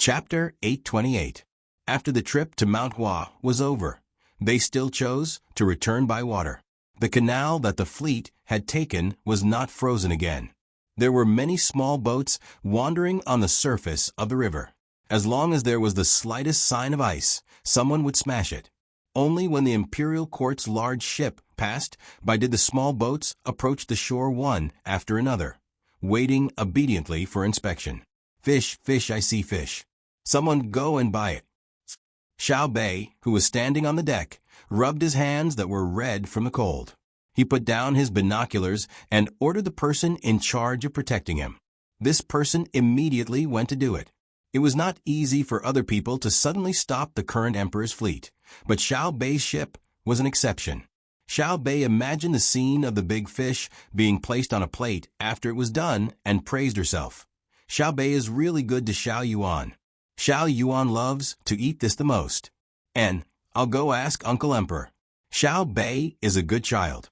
Chapter 828. After the trip to Mount Hua was over, they still chose to return by water. The canal that the fleet had taken was not frozen again. There were many small boats wandering on the surface of the river. As long as there was the slightest sign of ice, someone would smash it. Only when the imperial court's large ship passed by did the small boats approach the shore one after another, waiting obediently for inspection. Fish, fish, I see fish. Someone go and buy it. Xiao Bei, who was standing on the deck, rubbed his hands that were red from the cold. He put down his binoculars and ordered the person in charge of protecting him. This person immediately went to do it. It was not easy for other people to suddenly stop the current emperor's fleet, but Xiao Bei's ship was an exception. Xiao Bei imagined the scene of the big fish being placed on a plate after it was done and praised herself. Xiao Bei is really good to Xiao Yuan. Xiao Yuan loves to eat this the most. And I'll go ask Uncle Emperor. Xiao Bei is a good child.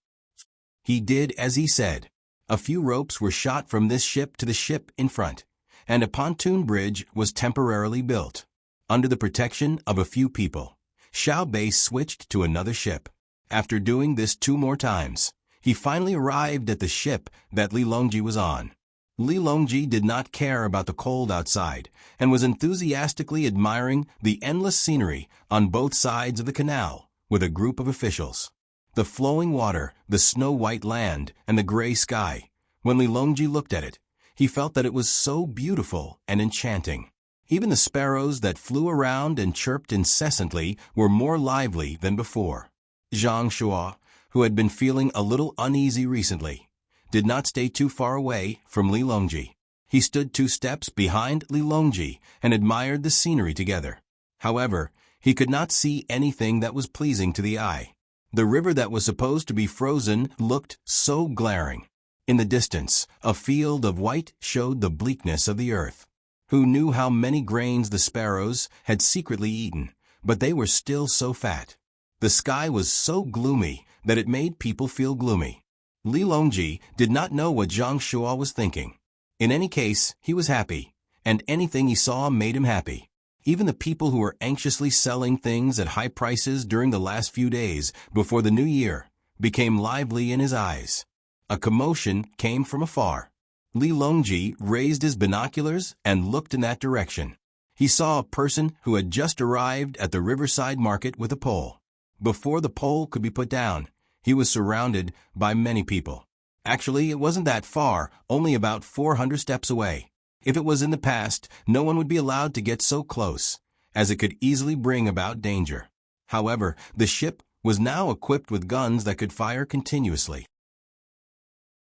He did as he said. A few ropes were shot from this ship to the ship in front, and a pontoon bridge was temporarily built. Under the protection of a few people, Xiao Bei switched to another ship. After doing this 2 more times, he finally arrived at the ship that Li Longji was on. Li Longji did not care about the cold outside and was enthusiastically admiring the endless scenery on both sides of the canal with a group of officials. The flowing water, the snow-white land, and the gray sky. When Li Longji looked at it, he felt that it was so beautiful and enchanting. Even the sparrows that flew around and chirped incessantly were more lively than before. Zhang Shuo, who had been feeling a little uneasy recently, did not stay too far away from Li Longji. He stood 2 steps behind Li Longji and admired the scenery together. However, he could not see anything that was pleasing to the eye. The river that was supposed to be frozen looked so glaring. In the distance, a field of white showed the bleakness of the earth. Who knew how many grains the sparrows had secretly eaten, but they were still so fat. The sky was so gloomy that it made people feel gloomy. Li Longji did not know what Zhang Shuo was thinking. In any case, he was happy, and anything he saw made him happy. Even the people who were anxiously selling things at high prices during the last few days before the new year became lively in his eyes. A commotion came from afar. Li Longji raised his binoculars and looked in that direction. He saw a person who had just arrived at the riverside market with a pole. Before the pole could be put down, he was surrounded by many people. Actually, it wasn't that far, only about 400 steps away. If it was in the past, no one would be allowed to get so close, as it could easily bring about danger. However, the ship was now equipped with guns that could fire continuously.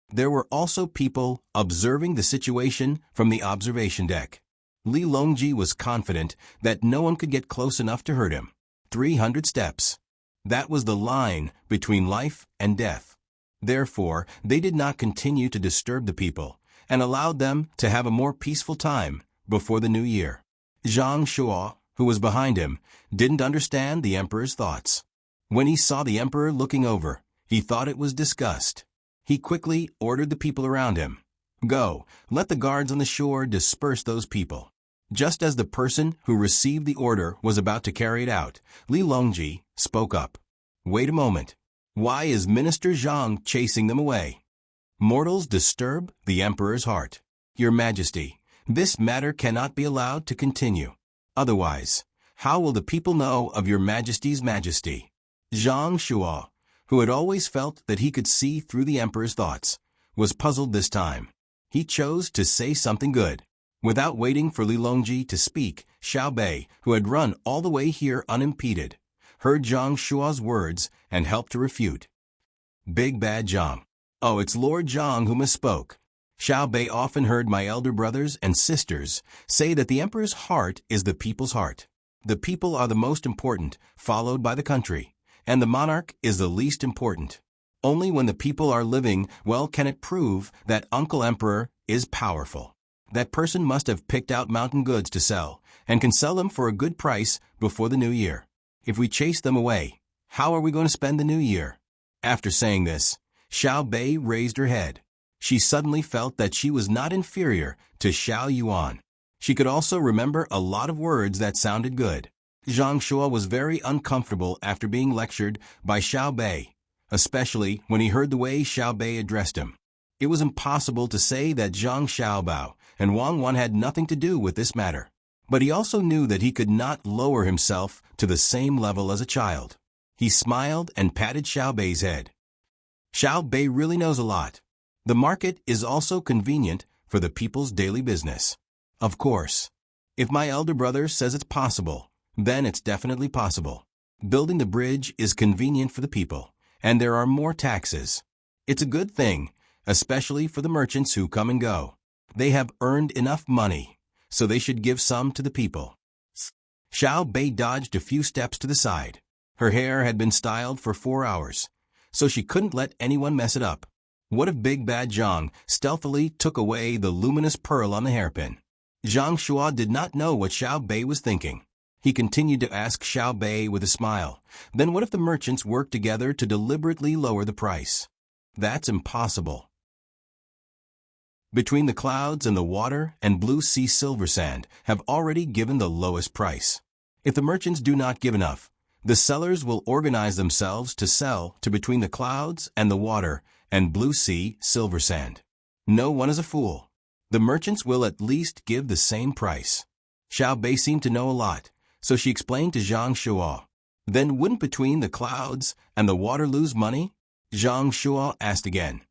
There were also people observing the situation from the observation deck. Li Longji was confident that no one could get close enough to hurt him. 300 steps. That was the line between life and death. Therefore, they did not continue to disturb the people and allowed them to have a more peaceful time before the new year. Zhang Shuo, who was behind him, didn't understand the emperor's thoughts. When he saw the emperor looking over, he thought it was disgust. He quickly ordered the people around him. Go, let the guards on the shore disperse those people. Just as the person who received the order was about to carry it out, Li Longji spoke up. Wait a moment. Why is Minister Zhang chasing them away? Mortals disturb the emperor's heart. Your Majesty, this matter cannot be allowed to continue. Otherwise, how will the people know of your Majesty's majesty? Zhang Shuo, who had always felt that he could see through the emperor's thoughts, was puzzled this time. He chose to say something good. Without waiting for Li Longji to speak, Xiao Bei, who had run all the way here unimpeded, heard Zhang Shuo's words and helped to refute. Big bad Zhang. Oh, it's Lord Zhang who misspoke. Xiao Bei often heard my elder brothers and sisters say that the emperor's heart is the people's heart. The people are the most important, followed by the country, and the monarch is the least important. Only when the people are living well can it prove that Uncle Emperor is powerful. That person must have picked out mountain goods to sell and can sell them for a good price before the new year. If we chase them away, how are we going to spend the new year? After saying this, Xiao Bei raised her head. She suddenly felt that she was not inferior to Xiao Yuan. She could also remember a lot of words that sounded good. Zhang Shua was very uncomfortable after being lectured by Xiao Bei, especially when he heard the way Xiao Bei addressed him. It was impossible to say that Zhang Xiaobao and Wang Wan had nothing to do with this matter. But he also knew that he could not lower himself to the same level as a child. He smiled and patted Xiao Bei's head. Xiao Bei really knows a lot. The market is also convenient for the people's daily business. Of course. If my elder brother says it's possible, then it's definitely possible. Building the bridge is convenient for the people, and there are more taxes. It's a good thing, especially for the merchants who come and go. They have earned enough money, so they should give some to the people. Xiao Bei dodged a few steps to the side. Her hair had been styled for 4 hours, so she couldn't let anyone mess it up. What if Big Bad Zhang stealthily took away the luminous pearl on the hairpin? Zhang Shua did not know what Xiao Bei was thinking. He continued to ask Xiao Bei with a smile, then what if the merchants worked together to deliberately lower the price? That's impossible. Between the clouds and the water and blue sea silver sand have already given the lowest price. If the merchants do not give enough, the sellers will organize themselves to sell to between the clouds and the water and blue sea silver sand. No one is a fool. The merchants will at least give the same price. Xiao Bei seemed to know a lot, so she explained to Zhang Shua. Then wouldn't between the clouds and the water lose money? Zhang Shua asked again.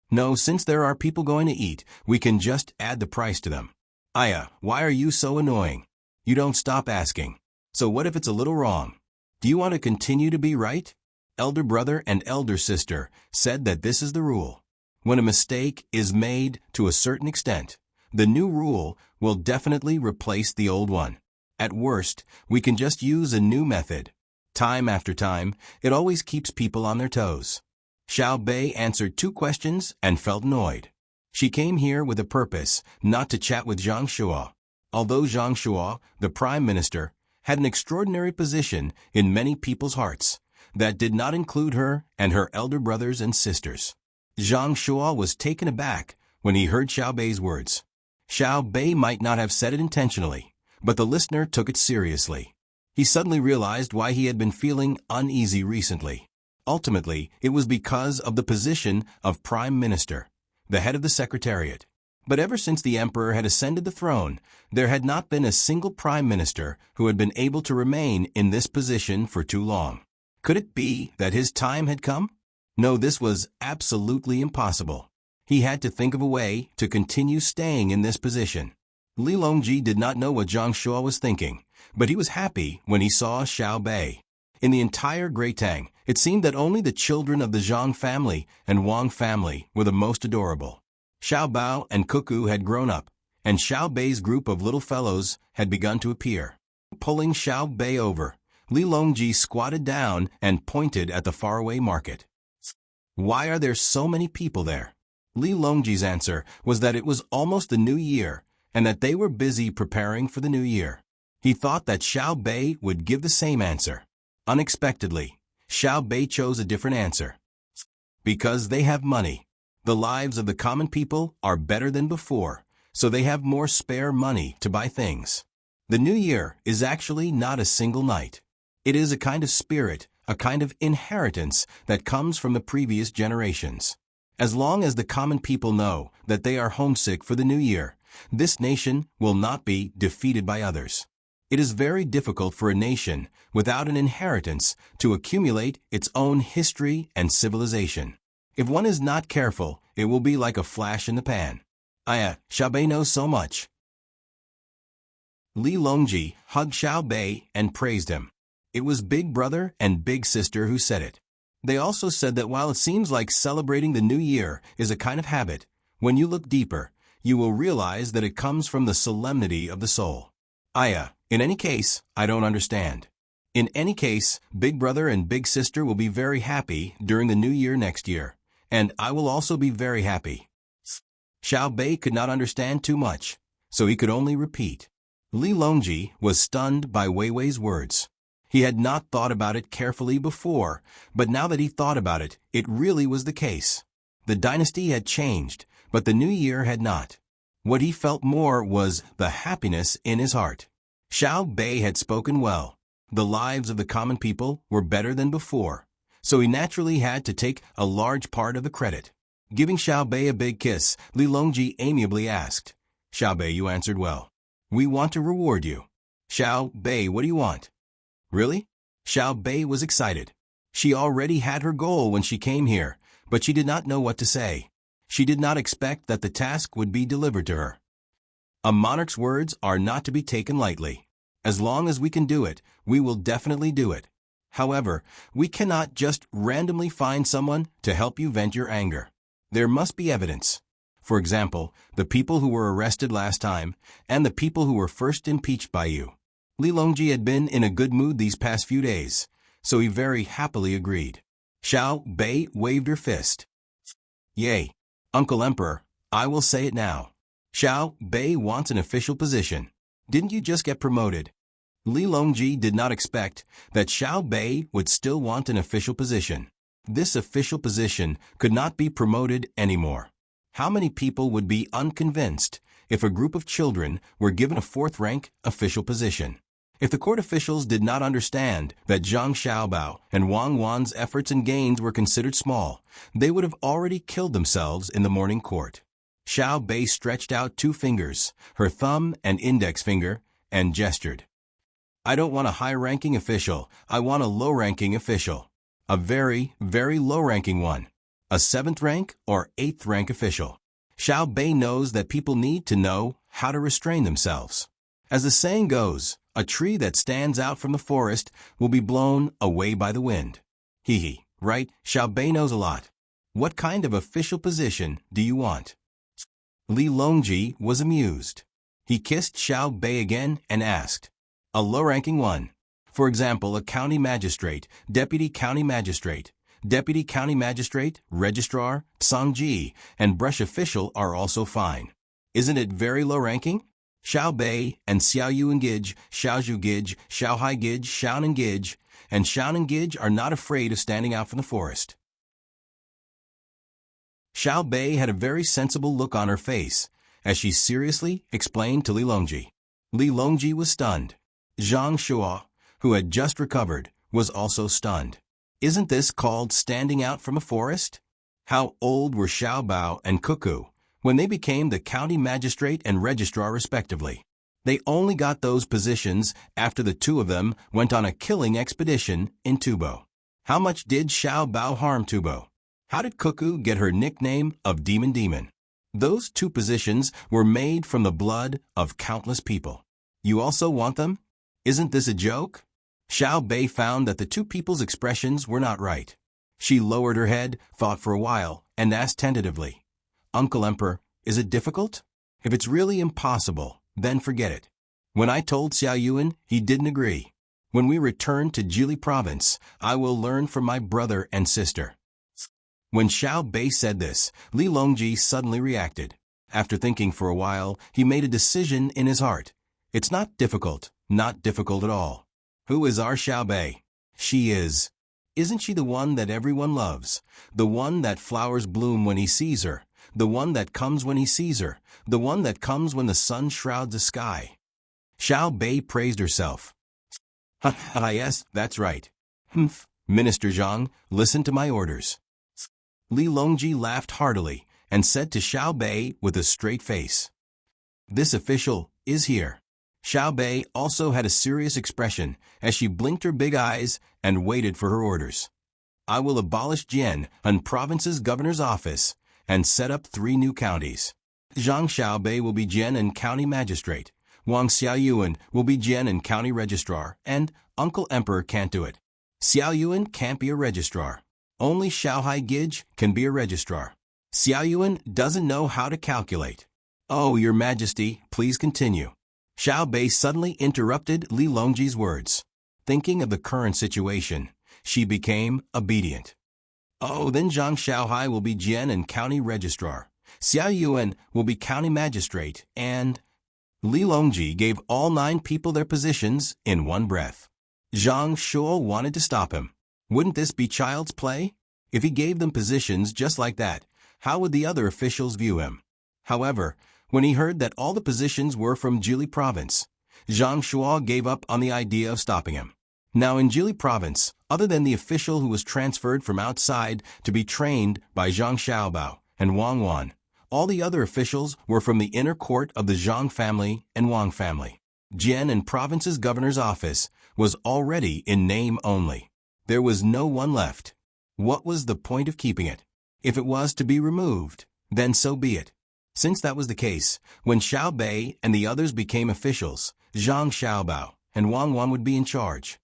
No, since there are people going to eat, we can just add the price to them. Aya, why are you so annoying? You don't stop asking. So what if it's a little wrong? Do you want to continue to be right? Elder brother and elder sister said that this is the rule. When a mistake is made to a certain extent, the new rule will definitely replace the old one. At worst, we can just use a new method. Time after time, it always keeps people on their toes. Xiao Bei answered 2 questions and felt annoyed. She came here with a purpose, not to chat with Zhang Shua. Although Zhang Shua, the prime minister, had an extraordinary position in many people's hearts, that did not include her and her elder brothers and sisters. Zhang Shua was taken aback when he heard Xiao Bei's words. Xiao Bei might not have said it intentionally, but the listener took it seriously. He suddenly realized why he had been feeling uneasy recently. Ultimately, it was because of the position of Prime Minister, the head of the Secretariat. But ever since the emperor had ascended the throne, there had not been a single prime minister who had been able to remain in this position for too long. Could it be that his time had come? No, this was absolutely impossible. He had to think of a way to continue staying in this position. Li Longji did not know what Zhang Shua was thinking, but he was happy when he saw Xiao Bei. In the entire Great Tang, it seemed that only the children of the Zhang family and Wang family were the most adorable. Xiao Bao and Cuckoo had grown up, and Xiao Bei's group of little fellows had begun to appear. Pulling Xiao Bei over, Li Longji squatted down and pointed at the faraway market. Why are there so many people there? Li Longji's answer was that it was almost the new year, and that they were busy preparing for the new year. He thought that Xiao Bei would give the same answer. Unexpectedly, Xiao Bei chose a different answer. Because they have money. The lives of the common people are better than before, so they have more spare money to buy things. The new year is actually not a single night. It is a kind of spirit, a kind of inheritance that comes from the previous generations. As long as the common people know that they are homesick for the new year, this nation will not be defeated by others. It is very difficult for a nation without an inheritance to accumulate its own history and civilization. If one is not careful, it will be like a flash in the pan. Xiao Bei knows so much. Li Longji hugged Xiao Bei and praised him. It was Big Brother and Big Sister who said it. They also said that while it seems like celebrating the new year is a kind of habit, when you look deeper, you will realize that it comes from the solemnity of the soul. In any case, I don't understand. In any case, Big Brother and Big Sister will be very happy during the new year next year, and I will also be very happy. Xiao Bei could not understand too much, so he could only repeat. Li Longji was stunned by Wei Wei's words. He had not thought about it carefully before, but now that he thought about it, it really was the case. The dynasty had changed, but the new year had not. What he felt more was the happiness in his heart. Xiao Bei had spoken well. The lives of the common people were better than before, so he naturally had to take a large part of the credit. Giving Xiao Bei a big kiss, Li Longji amiably asked, "Xiao Bei, you answered well. We want to reward you." "Xiao Bei, what do you want?" "Really?" Xiao Bei was excited. She already had her goal when she came here, but she did not know what to say. She did not expect that the task would be delivered to her. A monarch's words are not to be taken lightly. As long as we can do it, we will definitely do it. However, we cannot just randomly find someone to help you vent your anger. There must be evidence. For example, the people who were arrested last time, and the people who were first impeached by you. Li Longji had been in a good mood these past few days, so he very happily agreed. Xiao Bei waved her fist. "Yay! Uncle Emperor, I will say it now. Xiao Bei wants an official position. Didn't you just get promoted?" Li Longji did not expect that Xiao Bei would still want an official position. This official position could not be promoted anymore. How many people would be unconvinced if a group of children were given a fourth-rank official position? If the court officials did not understand that Zhang Xiaobao and Wang Wan's efforts and gains were considered small, they would have already killed themselves in the morning court. Xiao Bei stretched out 2 fingers, her thumb and index finger, and gestured. "I don't want a high-ranking official, I want a low-ranking official. A very, very low-ranking one. A 7th rank or 8th rank official." Xiao Bei knows that people need to know how to restrain themselves. As the saying goes, a tree that stands out from the forest will be blown away by the wind. Hee, right? Xiao Bei knows a lot. What kind of official position do you want? Li Longji was amused. He kissed Xiao Bei again and asked, "A low-ranking one. For example, a county magistrate, deputy county magistrate, registrar, Tsangji, and brush official are also fine. Isn't it very low-ranking?" Xiao Bei and Xiao Yuengij, Xiao Zhugij, Xiao Haigij, Xiaonengij, and Xiaonengij are not afraid of standing out from the forest. Xiao Bei had a very sensible look on her face as she seriously explained to Li Longji. Li Longji was stunned. Zhang Shuo, who had just recovered, was also stunned. Isn't this called standing out from a forest? How old were Xiao Bao and Cuckoo when they became the county magistrate and registrar respectively? They only got those positions after the 2 of them went on a killing expedition in Tubo. How much did Xiao Bao harm Tubo? How did Cuckoo get her nickname of Demon? Those 2 positions were made from the blood of countless people. You also want them? Isn't this a joke? Xiao Bei found that the 2 people's expressions were not right. She lowered her head, thought for a while, and asked tentatively, "Uncle Emperor, is it difficult? If it's really impossible, then forget it." When I told Xiao Yuan, he didn't agree. When we return to Jili province, I will learn from my brother and sister. When Xiao Bei said this, Li Longji suddenly reacted. After thinking for a while, he made a decision in his heart. It's not difficult at all. Who is our Xiao Bei? She is. Isn't she the one that everyone loves? The one that flowers bloom when he sees her? The one that comes when he sees her? The one that comes when the sun shrouds the sky? Xiao Bei praised herself. Yes, that's right. Minister Zhang, listen to my orders. Li Longji laughed heartily and said to Xiao Bei with a straight face, "This official is here." Xiao Bei also had a serious expression as she blinked her big eyes and waited for her orders. "I will abolish Jian and province's governor's office and set up 3 new counties. Zhang Xiaobei will be Jian and county magistrate. Wang Xiaoyuan will be Jian and county registrar, and Uncle Emperor can't do it. Xiaoyuan can't be a registrar. Only Xiao Haigij can be a registrar. Xiaoyuan doesn't know how to calculate." "Oh, Your Majesty, please continue." Xiao Bei suddenly interrupted Li Longji's words. Thinking of the current situation, she became obedient. "Oh, then Zhang Xiaohai will be Jian and county registrar. Xiao Yuan will be county magistrate, and..." Li Longji gave all 9 people their positions in one breath. Zhang Shuo wanted to stop him. Wouldn't this be child's play? If he gave them positions just like that, how would the other officials view him? However, When he heard that all the positions were from Jili province, Zhang Shuo gave up on the idea of stopping him. Now in Jili province, other than the official who was transferred from outside to be trained by Zhang Xiaobao and Wang Wan, all the other officials were from the inner court of the Zhang family and Wang family. Jian and province's governor's office was already in name only. There was no one left. What was the point of keeping it? If it was to be removed, then so be it. Since that was the case, when Xiao Bei and the others became officials, Zhang Xiaobao and Wang Wan would be in charge.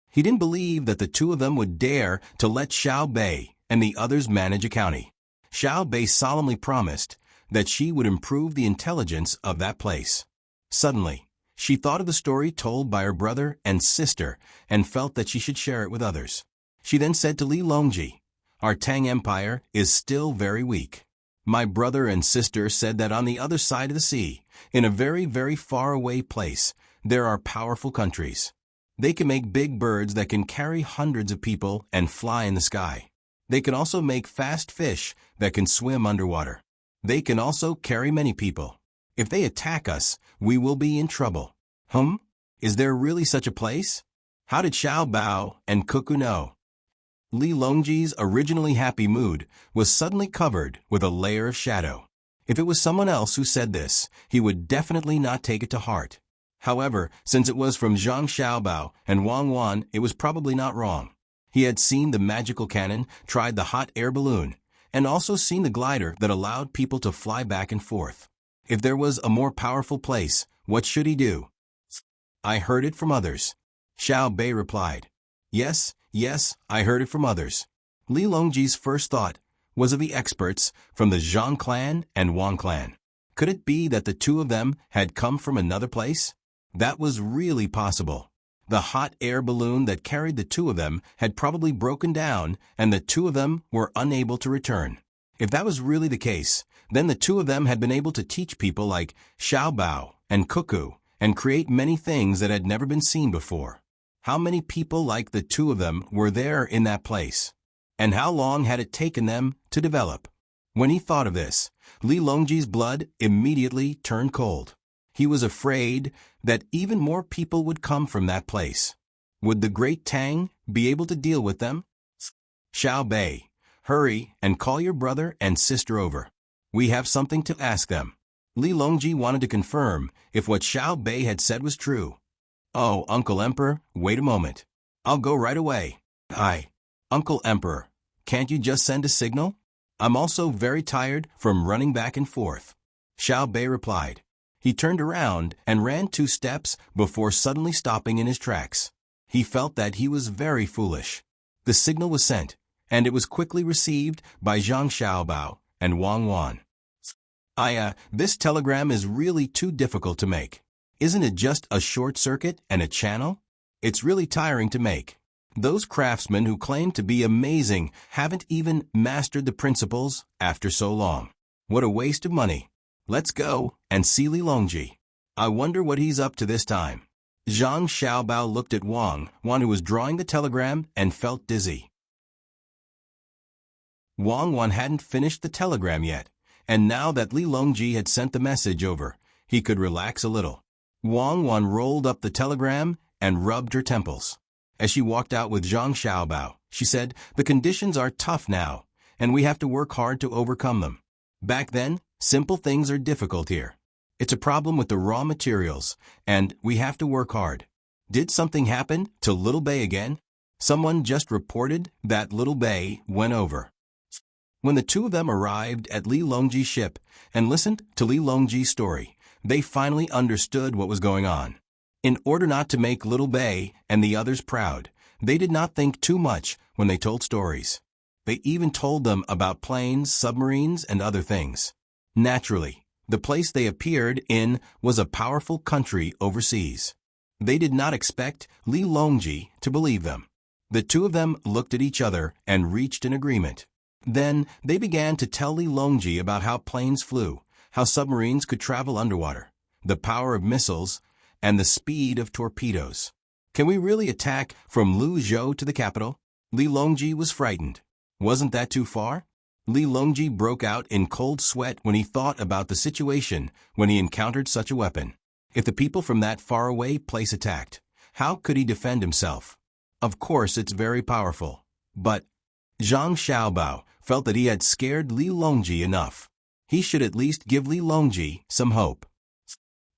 He didn't believe that the two of them would dare to let Xiao Bei and the others manage a county. Xiao Bei solemnly promised that she would improve the intelligence of that place. Suddenly, she thought of the story told by her brother and sister and felt that she should share it with others. She then said to Li Longji, "Our Tang Empire is still very weak. My brother and sister said that on the other side of the sea, in a very, very far away place, there are powerful countries. They can make big birds that can carry hundreds of people and fly in the sky. They can also make fast fish that can swim underwater. They can also carry many people. If they attack us, we will be in trouble." Is there really such a place? How did Xiao Bao and Cuckoo know? Li Longji's originally happy mood was suddenly covered with a layer of shadow. If it was someone else who said this, he would definitely not take it to heart. However, since it was from Zhang Xiaobao and Wang Wan, it was probably not wrong. He had seen the magical cannon, tried the hot air balloon, and also seen the glider that allowed people to fly back and forth. If there was a more powerful place, what should he do? "I heard it from others," Xiao Bei replied. Yes, I heard it from others." Li Longji's first thought was of the experts from the Zhang clan and Wang clan. Could it be that the two of them had come from another place? That was really possible. The hot air balloon that carried the two of them had probably broken down, and the two of them were unable to return. If that was really the case, then the two of them had been able to teach people like Xiao Bao and Cuckoo and create many things that had never been seen before. How many people like the two of them were there in that place? And how long had it taken them to develop? When he thought of this, Li Longji's blood immediately turned cold. He was afraid that even more people would come from that place. Would the great Tang be able to deal with them? "Xiao Bei, hurry and call your brother and sister over. We have something to ask them." Li Longji wanted to confirm if what Xiao Bei had said was true. "Oh, Uncle Emperor, wait a moment. I'll go right away." Uncle Emperor, can't you just send a signal? I'm also very tired from running back and forth," Xiao Bei replied. He turned around and ran 2 steps before suddenly stopping in his tracks. He felt that he was very foolish. The signal was sent, and it was quickly received by Zhang Xiaobao and Wang Wan. This telegram is really too difficult to make. Isn't it just a short circuit and a channel? It's really tiring to make. Those craftsmen who claim to be amazing haven't even mastered the principles after so long. What a waste of money. Let's go and see Li Longji. I wonder what he's up to this time." Zhang Xiaobao looked at Wang Wan, who was drawing the telegram, and felt dizzy. Wang Wan hadn't finished the telegram yet, and now that Li Longji had sent the message over, he could relax a little. Wang Wan rolled up the telegram and rubbed her temples. As she walked out with Zhang Xiaobao, she said, "The conditions are tough now, and we have to work hard to overcome them. Back then, simple things are difficult here. It's a problem with the raw materials, and we have to work hard." Did something happen to Little Bei again? Someone just reported that Little Bei went over. When the two of them arrived at Li Longji's ship and listened to Li Longji's story, they finally understood what was going on. In order not to make Little Bei and the others proud, they did not think too much when they told stories. They even told them about planes, submarines, and other things. Naturally, the place they appeared in was a powerful country overseas. They did not expect Li Longji to believe them. The two of them looked at each other and reached an agreement. Then they began to tell Li Longji about how planes flew, how submarines could travel underwater, the power of missiles, and the speed of torpedoes. "Can we really attack from Luzhou to the capital?" Li Longji was frightened. Wasn't that too far? Li Longji broke out in cold sweat when he thought about the situation when he encountered such a weapon. If the people from that faraway place attacked, how could he defend himself? Of course it's very powerful. But Zhang Xiaobao felt that he had scared Li Longji enough. He should at least give Li Longji some hope.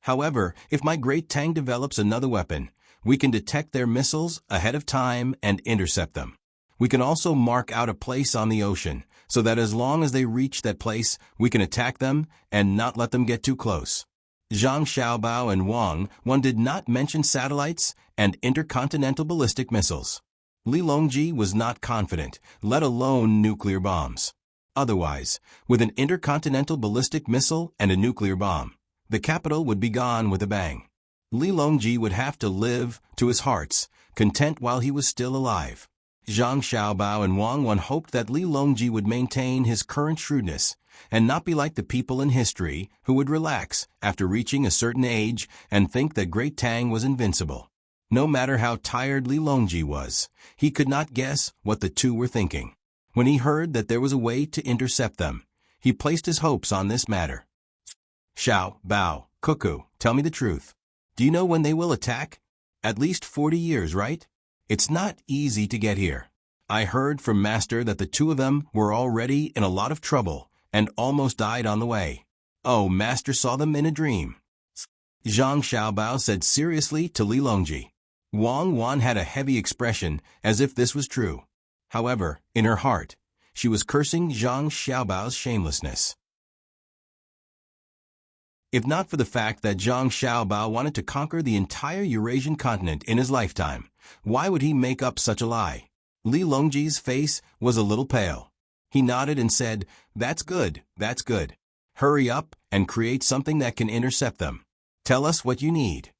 However, if my great Tang develops another weapon, we can detect their missiles ahead of time and intercept them. We can also mark out a place on the ocean, so that as long as they reach that place, we can attack them and not let them get too close. Zhang Xiaobao and Wang Wan did not mention satellites and intercontinental ballistic missiles. Li Longji was not confident, let alone nuclear bombs. Otherwise, with an intercontinental ballistic missile and a nuclear bomb, the capital would be gone with a bang. Li Longji would have to live to his heart's content while he was still alive. Zhang Xiaobao and Wang Wan hoped that Li Longji would maintain his current shrewdness and not be like the people in history who would relax after reaching a certain age and think that Great Tang was invincible. No matter how tired Li Longji was, he could not guess what the two were thinking. When he heard that there was a way to intercept them, he placed his hopes on this matter. Xiao, Bao, Cuckoo, tell me the truth. Do you know when they will attack? At least 40 years, right? It's not easy to get here. I heard from Master that the two of them were already in a lot of trouble and almost died on the way. Oh, Master saw them in a dream. Zhang Xiaobao said seriously to Li Longji. Wang Wan had a heavy expression as if this was true. However, in her heart, she was cursing Zhang Xiaobao's shamelessness. If not for the fact that Zhang Xiaobao wanted to conquer the entire Eurasian continent in his lifetime, why would he make up such a lie? Li Longji's face was a little pale. He nodded and said, "That's good, that's good. Hurry up and create something that can intercept them. Tell us what you need."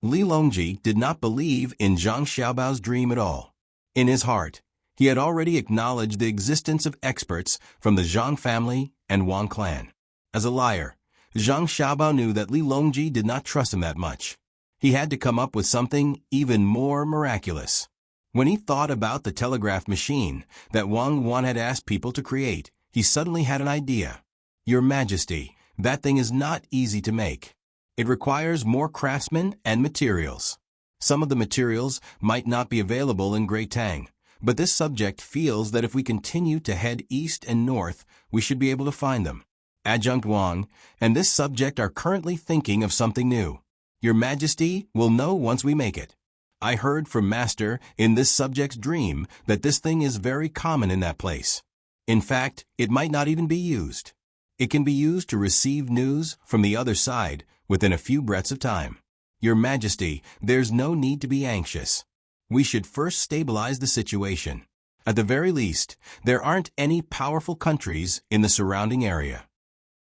Li Longji did not believe in Zhang Xiaobao's dream at all. In his heart, he had already acknowledged the existence of experts from the Zhang family and Wang clan. As a liar, Zhang Xiaobao knew that Li Longji did not trust him that much. He had to come up with something even more miraculous. When he thought about the telegraph machine that Wang Wan had asked people to create, he suddenly had an idea. "Your Majesty, that thing is not easy to make. It requires more craftsmen and materials. Some of the materials might not be available in Great Tang, but this subject feels that if we continue to head east and north, we should be able to find them. Adjunct Wang and this subject are currently thinking of something new. Your Majesty will know once we make it. I heard from Master in this subject's dream that this thing is very common in that place. In fact, it might not even be used. It can be used to receive news from the other side within a few breaths of time. Your Majesty, there's no need to be anxious. We should first stabilize the situation. At the very least, there aren't any powerful countries in the surrounding area."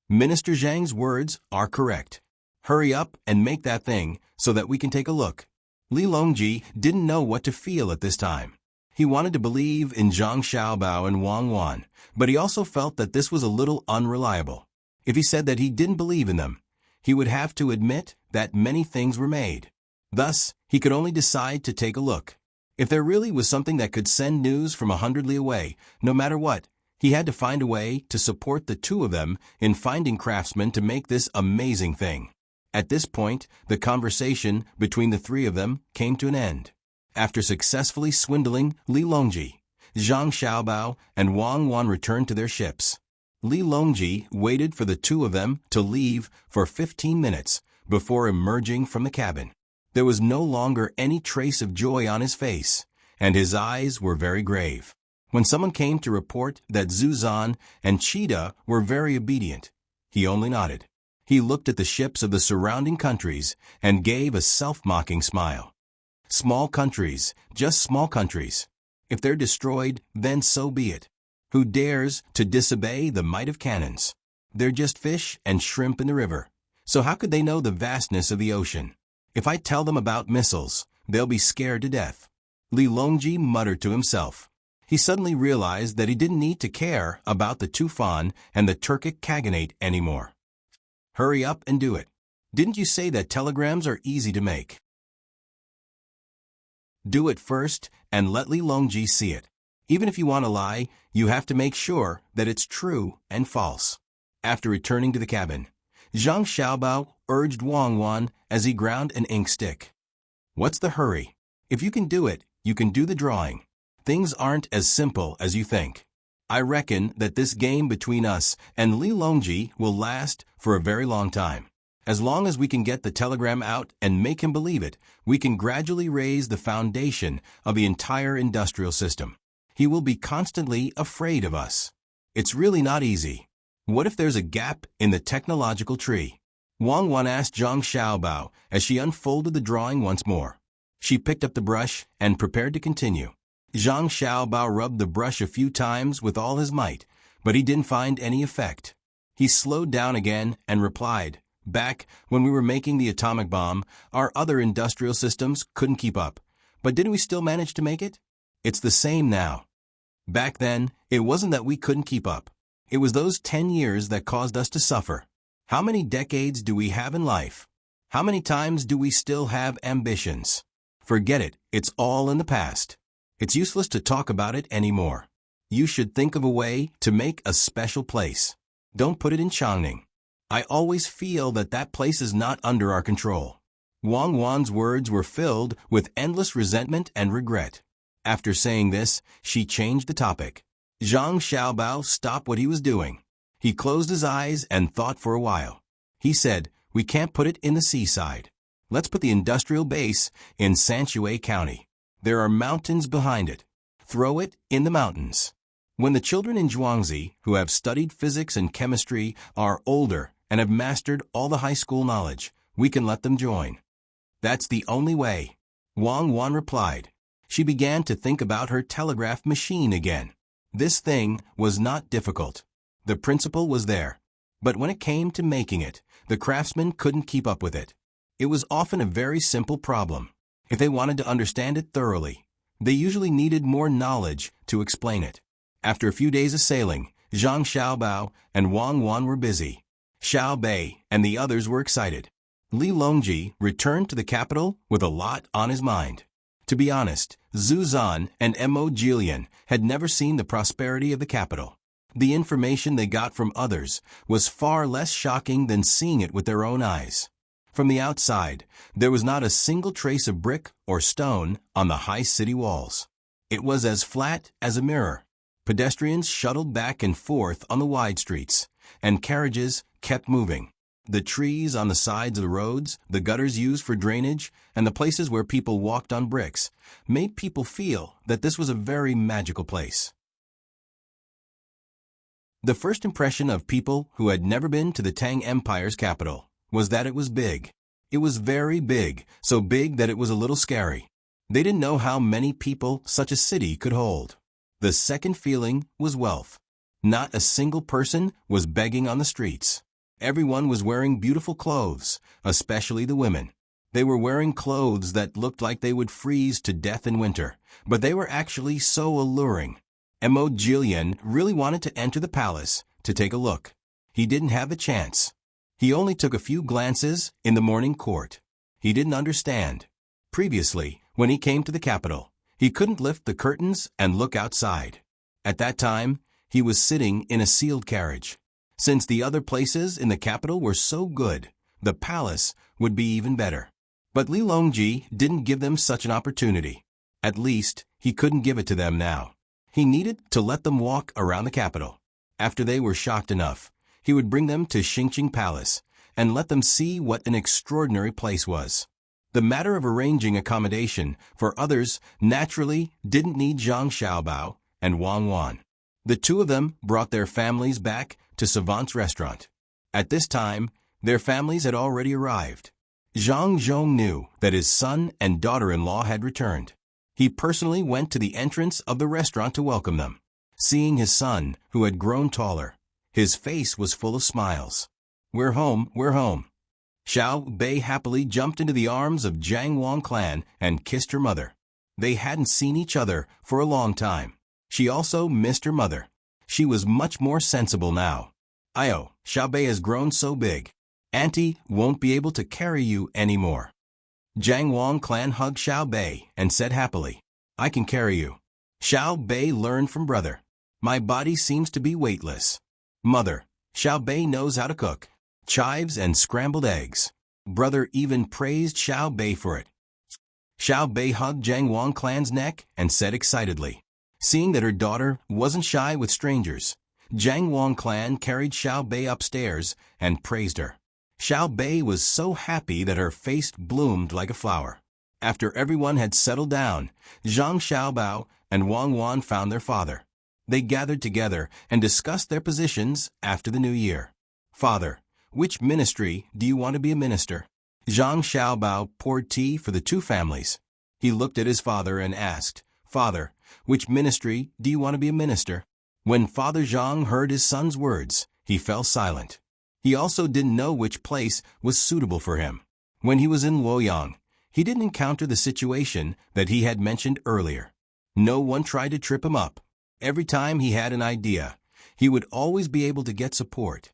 Minister Zhang's words are correct. Hurry up and make that thing so that we can take a look. Li Longji didn't know what to feel at this time. He wanted to believe in Zhang Xiaobao and Wang Wan, but he also felt that this was a little unreliable. If he said that he didn't believe in them, he would have to admit that many things were made. Thus, he could only decide to take a look. If there really was something that could send news from 100 li away, no matter what, he had to find a way to support the two of them in finding craftsmen to make this amazing thing. At this point, the conversation between the three of them came to an end. After successfully swindling Li Longji, Zhang Xiaobao and Wang Wan returned to their ships. Li Longji waited for the two of them to leave for 15 minutes before emerging from the cabin. There was no longer any trace of joy on his face, and his eyes were very grave. When someone came to report that Zuzan and Cheetah were very obedient, he only nodded. He looked at the ships of the surrounding countries and gave a self-mocking smile. Small countries, just small countries. If they're destroyed, then so be it. Who dares to disobey the might of cannons? They're just fish and shrimp in the river. So how could they know the vastness of the ocean? If I tell them about missiles, they'll be scared to death. Li Longji muttered to himself. He suddenly realized that he didn't need to care about the Tufan and the Turkic Khaganate anymore. Hurry up and do it. Didn't you say that telegrams are easy to make? Do it first and let Li Longji see it. Even if you want to lie, you have to make sure that it's true and false. After returning to the cabin, Zhang Xiaobao urged Wang Wan as he ground an ink stick. What's the hurry? If you can do it, you can do the drawing. Things aren't as simple as you think. I reckon that this game between us and Li Longji will last for a very long time. As long as we can get the telegram out and make him believe it, we can gradually raise the foundation of the entire industrial system. He will be constantly afraid of us. It's really not easy. What if there's a gap in the technological tree? Wang Wan asked Zhang Xiaobao as she unfolded the drawing once more. She picked up the brush and prepared to continue. Zhang Xiaobao rubbed the brush a few times with all his might, but he didn't find any effect. He slowed down again and replied, "Back when we were making the atomic bomb, our other industrial systems couldn't keep up. But didn't we still manage to make it? It's the same now. Back then, it wasn't that we couldn't keep up. It was those 10 years that caused us to suffer. How many decades do we have in life? How many times do we still have ambitions? Forget it, it's all in the past. It's useless to talk about it anymore. You should think of a way to make a special place. Don't put it in Changning. I always feel that that place is not under our control." Wang Wan's words were filled with endless resentment and regret. After saying this, she changed the topic. Zhang Xiaobao stopped what he was doing. He closed his eyes and thought for a while. He said, "We can't put it in the seaside. Let's put the industrial base in Sanshui County. There are mountains behind it. Throw it in the mountains. When the children in Zhuangzi who have studied physics and chemistry are older and have mastered all the high school knowledge, we can let them join." "That's the only way," Wang Wan replied. She began to think about her telegraph machine again. This thing was not difficult. The principle was there. But when it came to making it, the craftsmen couldn't keep up with it. It was often a very simple problem. If they wanted to understand it thoroughly, they usually needed more knowledge to explain it. After a few days of sailing, Zhang Xiaobao and Wang Wan were busy. Xiao Bei and the others were excited. Li Longji returned to the capital with a lot on his mind. To be honest, Zhu Zan and Mo Jilian had never seen the prosperity of the capital. The information they got from others was far less shocking than seeing it with their own eyes. From the outside, there was not a single trace of brick or stone on the high city walls. It was as flat as a mirror. Pedestrians shuttled back and forth on the wide streets, and carriages kept moving. The trees on the sides of the roads, the gutters used for drainage, and the places where people walked on bricks made people feel that this was a very magical place. The first impression of people who had never been to the Tang Empire's capital was that it was big. It was very big, so big that it was a little scary. They didn't know how many people such a city could hold. The second feeling was wealth. Not a single person was begging on the streets. Everyone was wearing beautiful clothes, especially the women. They were wearing clothes that looked like they would freeze to death in winter, but they were actually so alluring. Mo Jilian really wanted to enter the palace to take a look. He didn't have a chance. He only took a few glances in the morning court. He didn't understand. Previously, when he came to the capital, he couldn't lift the curtains and look outside. At that time, he was sitting in a sealed carriage. Since the other places in the capital were so good, the palace would be even better. But Li Longji didn't give them such an opportunity. At least, he couldn't give it to them now. He needed to let them walk around the capital. After they were shocked enough, he would bring them to Xingqing Palace and let them see what an extraordinary place was. The matter of arranging accommodation for others naturally didn't need Zhang Xiaobao and Wang Wan. The two of them brought their families back to Savant's restaurant. At this time, their families had already arrived. Zhang Zhong knew that his son and daughter-in-law had returned. He personally went to the entrance of the restaurant to welcome them. Seeing his son, who had grown taller, his face was full of smiles. "We're home, we're home." Xiao Bei happily jumped into the arms of Jiang Wang clan and kissed her mother. They hadn't seen each other for a long time. She also missed her mother. She was much more sensible now. "Io, Xiao Bei has grown so big. Auntie won't be able to carry you anymore." Jiang Wang clan hugged Xiao Bei and said happily, "I can carry you." Xiao Bei learned from brother. My body seems to be weightless. Mother, Xiao Bei knows how to cook chives and scrambled eggs. Brother even praised Xiao Bei for it. Xiao Bei hugged Jiang Wang clan's neck and said excitedly. Seeing that her daughter wasn't shy with strangers, Jiang Wang clan carried Xiao Bei upstairs and praised her. Xiao Bei was so happy that her face bloomed like a flower. After everyone had settled down, Zhang Xiaobao and Wang Wan found their father. They gathered together and discussed their positions after the new year. Father, which ministry do you want to be a minister? Zhang Xiaobao poured tea for the two families. He looked at his father and asked, Father, which ministry do you want to be a minister? When Father Zhang heard his son's words, he fell silent. He also didn't know which place was suitable for him. When he was in Luoyang, he didn't encounter the situation that he had mentioned earlier. No one tried to trip him up. Every time he had an idea, he would always be able to get support.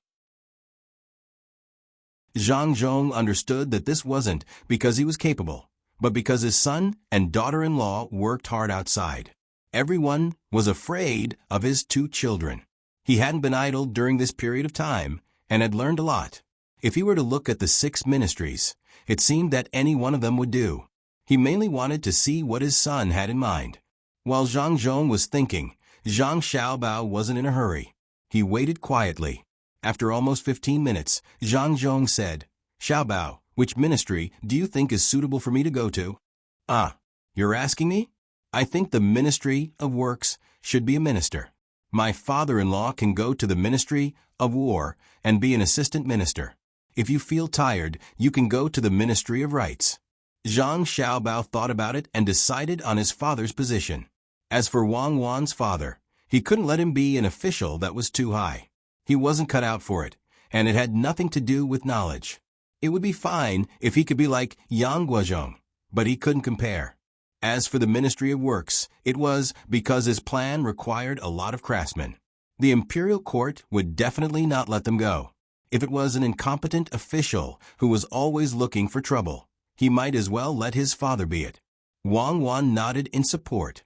Zhang Zhong understood that this wasn't because he was capable, but because his son and daughter-in-law worked hard outside. Everyone was afraid of his two children. He hadn't been idle during this period of time and had learned a lot. If he were to look at the 6 ministries, it seemed that any one of them would do. He mainly wanted to see what his son had in mind. While Zhang Zhong was thinking, Zhang Xiaobao wasn't in a hurry. He waited quietly. After almost 15 minutes, Zhang Zhong said, Xiaobao, which ministry do you think is suitable for me to go to? Ah, you're asking me? I think the Ministry of Works should be a minister. My father-in-law can go to the Ministry of War and be an assistant minister. If you feel tired, you can go to the Ministry of Rights. Zhang Xiaobao thought about it and decided on his father's position. As for Wang Wan's father, he couldn't let him be an official that was too high. He wasn't cut out for it, and it had nothing to do with knowledge. It would be fine if he could be like Yang Guozhong, but he couldn't compare. As for the Ministry of Works, it was because his plan required a lot of craftsmen. The imperial court would definitely not let them go. If it was an incompetent official who was always looking for trouble, he might as well let his father be it. Wang Wan nodded in support.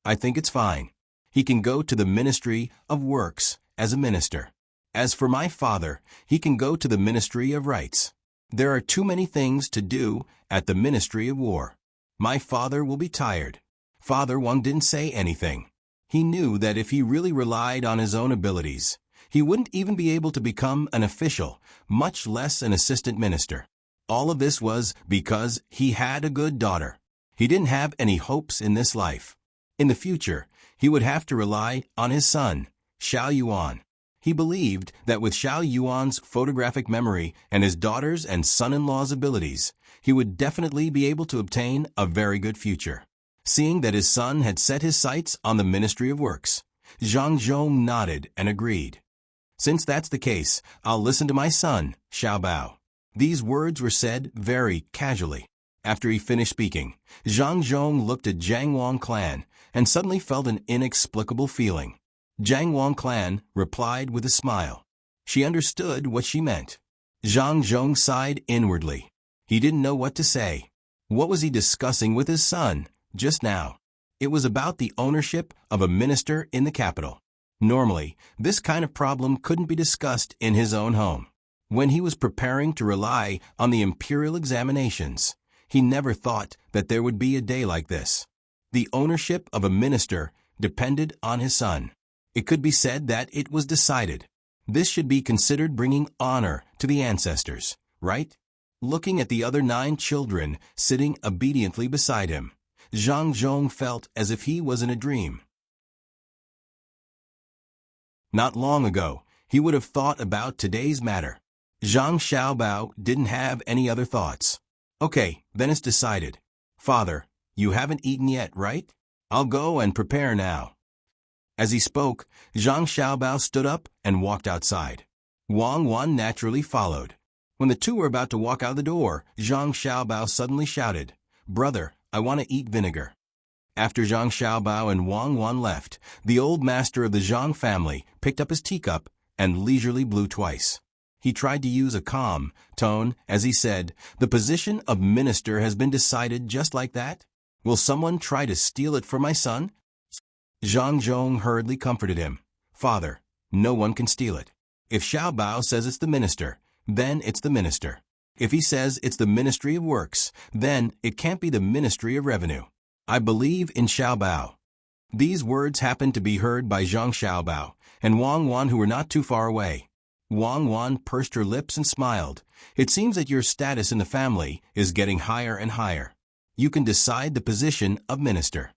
I think it's fine. He can go to the Ministry of Works as a minister. As for my father, he can go to the Ministry of Rights. There are too many things to do at the Ministry of War. My father will be tired. Father Wang didn't say anything. He knew that if he really relied on his own abilities, he wouldn't even be able to become an official, much less an assistant minister. All of this was because he had a good daughter. He didn't have any hopes in this life. In the future, he would have to rely on his son, Xiao Yuan. He believed that with Xiao Yuan's photographic memory and his daughter's and son-in-law's abilities, he would definitely be able to obtain a very good future. Seeing that his son had set his sights on the Ministry of Works, Zhang Zhong nodded and agreed. Since that's the case, I'll listen to my son, Xiaobao. These words were said very casually. After he finished speaking, Zhang Zhong looked at Jiang Wang clan and suddenly felt an inexplicable feeling. Jiang Wang clan replied with a smile. She understood what she meant. Zhang Zhong sighed inwardly. He didn't know what to say. What was he discussing with his son just now? It was about the ownership of a minister in the capital. Normally, this kind of problem couldn't be discussed in his own home. When he was preparing to rely on the imperial examinations, he never thought that there would be a day like this. The ownership of a minister depended on his son. It could be said that it was decided. This should be considered bringing honor to the ancestors, right? Looking at the other 9 children sitting obediently beside him, Zhang Zhong felt as if he was in a dream. Not long ago, he would have thought about today's matter. Zhang Xiaobao didn't have any other thoughts. Okay, then it's decided. Father, you haven't eaten yet, right? I'll go and prepare now. As he spoke, Zhang Xiaobao stood up and walked outside. Wang Wan naturally followed. When the two were about to walk out the door, Zhang Xiaobao suddenly shouted, Brother, I want to eat vinegar. After Zhang Xiaobao and Wang Wan left, the old master of the Zhang family picked up his teacup and leisurely blew twice. He tried to use a calm tone as he said, The position of minister has been decided just like that? Will someone try to steal it from my son? Zhang Zhong hurriedly comforted him. Father, no one can steal it. If Xiao Bao says it's the minister, then it's the minister. If he says it's the Ministry of Works, then it can't be the Ministry of Revenue. I believe in Xiao Bao. These words happened to be heard by Zhang Xiaobao and Wang Wan, who were not too far away. Wang Wan pursed her lips and smiled. It seems that your status in the family is getting higher and higher. You can decide the position of minister.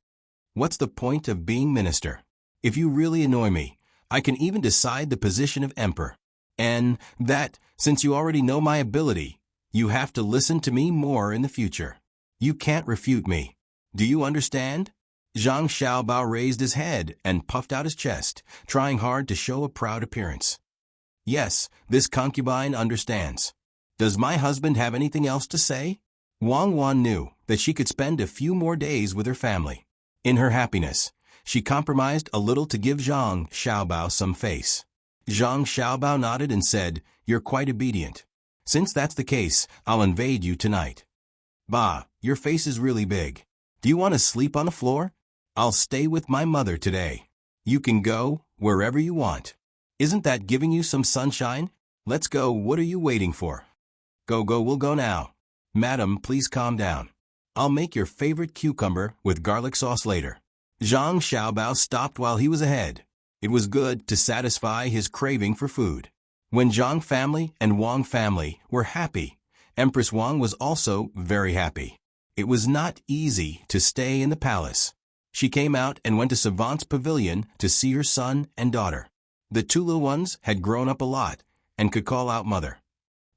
What's the point of being minister? If you really annoy me, I can even decide the position of emperor. And that, since you already know my ability, you have to listen to me more in the future. You can't refute me. Do you understand? Zhang Xiaobao raised his head and puffed out his chest, trying hard to show a proud appearance. Yes, this concubine understands. Does my husband have anything else to say? Wang Wan knew that she could spend a few more days with her family. In her happiness, she compromised a little to give Zhang Xiaobao some face. Zhang Xiaobao nodded and said, "You're quite obedient. Since that's the case, I'll invade you tonight." "Bah, your face is really big. Do you want to sleep on the floor? I'll stay with my mother today. You can go wherever you want. Isn't that giving you some sunshine? Let's go, what are you waiting for?" Go, we'll go now." "Madam, please calm down. I'll make your favorite cucumber with garlic sauce later." Zhang Xiaobao stopped while he was ahead. It was good to satisfy his craving for food. When Zhang family and Wang family were happy, Empress Wang was also very happy. It was not easy to stay in the palace. She came out and went to Savant's pavilion to see her son and daughter. The two little ones had grown up a lot and could call out mother.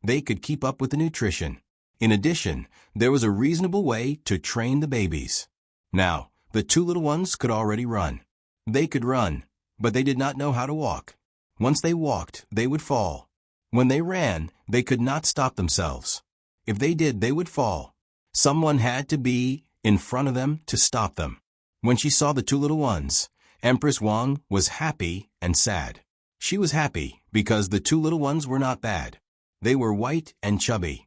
They could keep up with the nutrition. In addition, there was a reasonable way to train the babies. Now, the two little ones could already run. They could run, but they did not know how to walk. Once they walked, they would fall. When they ran, they could not stop themselves. If they did, they would fall. Someone had to be in front of them to stop them. When she saw the two little ones, Empress Wang was happy and sad. She was happy because the two little ones were not bad. They were white and chubby.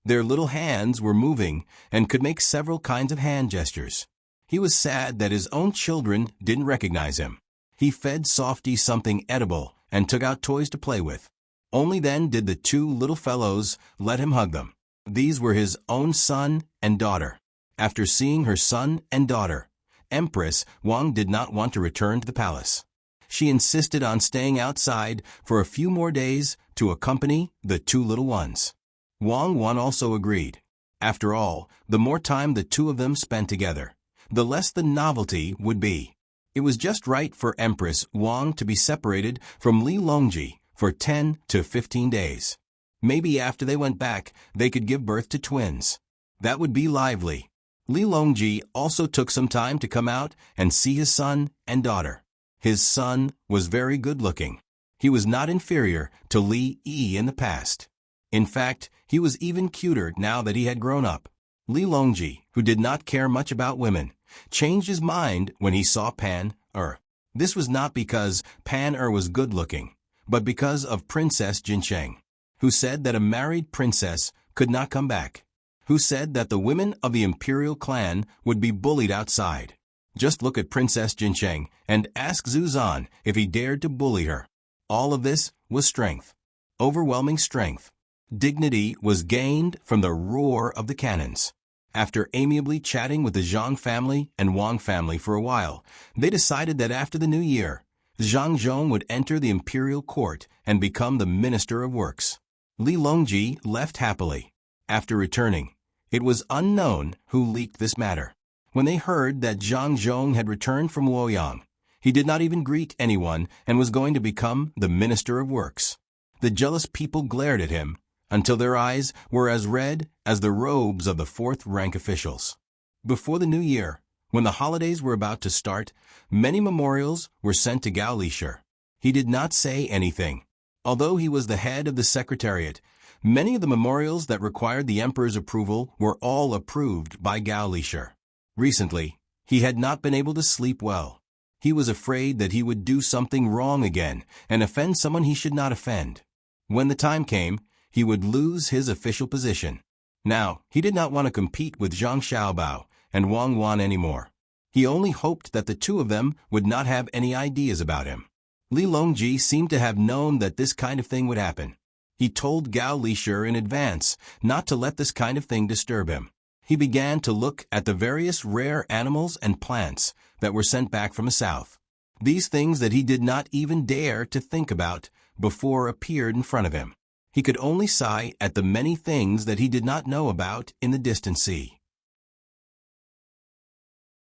Their little hands were moving and could make several kinds of hand gestures. He was sad that his own children didn't recognize him. He fed Softy something edible and took out toys to play with. Only then did the two little fellows let him hug them. These were his own son and daughter. After seeing her son and daughter, Empress Wang did not want to return to the palace. She insisted on staying outside for a few more days to accompany the two little ones. Wang Wan also agreed. After all, the more time the two of them spent together, the less the novelty would be. It was just right for Empress Wang to be separated from Li Longji for 10 to 15 days. Maybe after they went back, they could give birth to twins. That would be lively. Li Longji also took some time to come out and see his son and daughter. His son was very good-looking. He was not inferior to Li Yi in the past. In fact, he was even cuter now that he had grown up. Li Longji, who did not care much about women, changed his mind when he saw Pan-er. This was not because Pan-er was good-looking, but because of Princess Jinsheng, who said that a married princess could not come back, who said that the women of the imperial clan would be bullied outside. Just look at Princess Jinsheng and ask Zuzan if he dared to bully her. All of this was strength, overwhelming strength. Dignity was gained from the roar of the cannons. After amiably chatting with the Zhang family and Wang family for a while, they decided that after the new year, Zhang Zhong would enter the imperial court and become the Minister of Works. Li Longji left happily. After returning, it was unknown who leaked this matter. When they heard that Zhang Zhong had returned from Luoyang, he did not even greet anyone and was going to become the Minister of Works. The jealous people glared at him until their eyes were as red as the robes of the fourth-rank officials. Before the new year, when the holidays were about to start, many memorials were sent to Gao Lisher. He did not say anything. Although he was the head of the secretariat, many of the memorials that required the emperor's approval were all approved by Gao Lisher. Recently, he had not been able to sleep well. He was afraid that he would do something wrong again and offend someone he should not offend. When the time came, he would lose his official position. Now, he did not want to compete with Zhang Xiaobao and Wang Wan anymore. He only hoped that the two of them would not have any ideas about him. Li Longji seemed to have known that this kind of thing would happen. He told Gao Lishur in advance not to let this kind of thing disturb him. He began to look at the various rare animals and plants that were sent back from the south. These things that he did not even dare to think about before appeared in front of him. He could only sigh at the many things that he did not know about in the distant sea.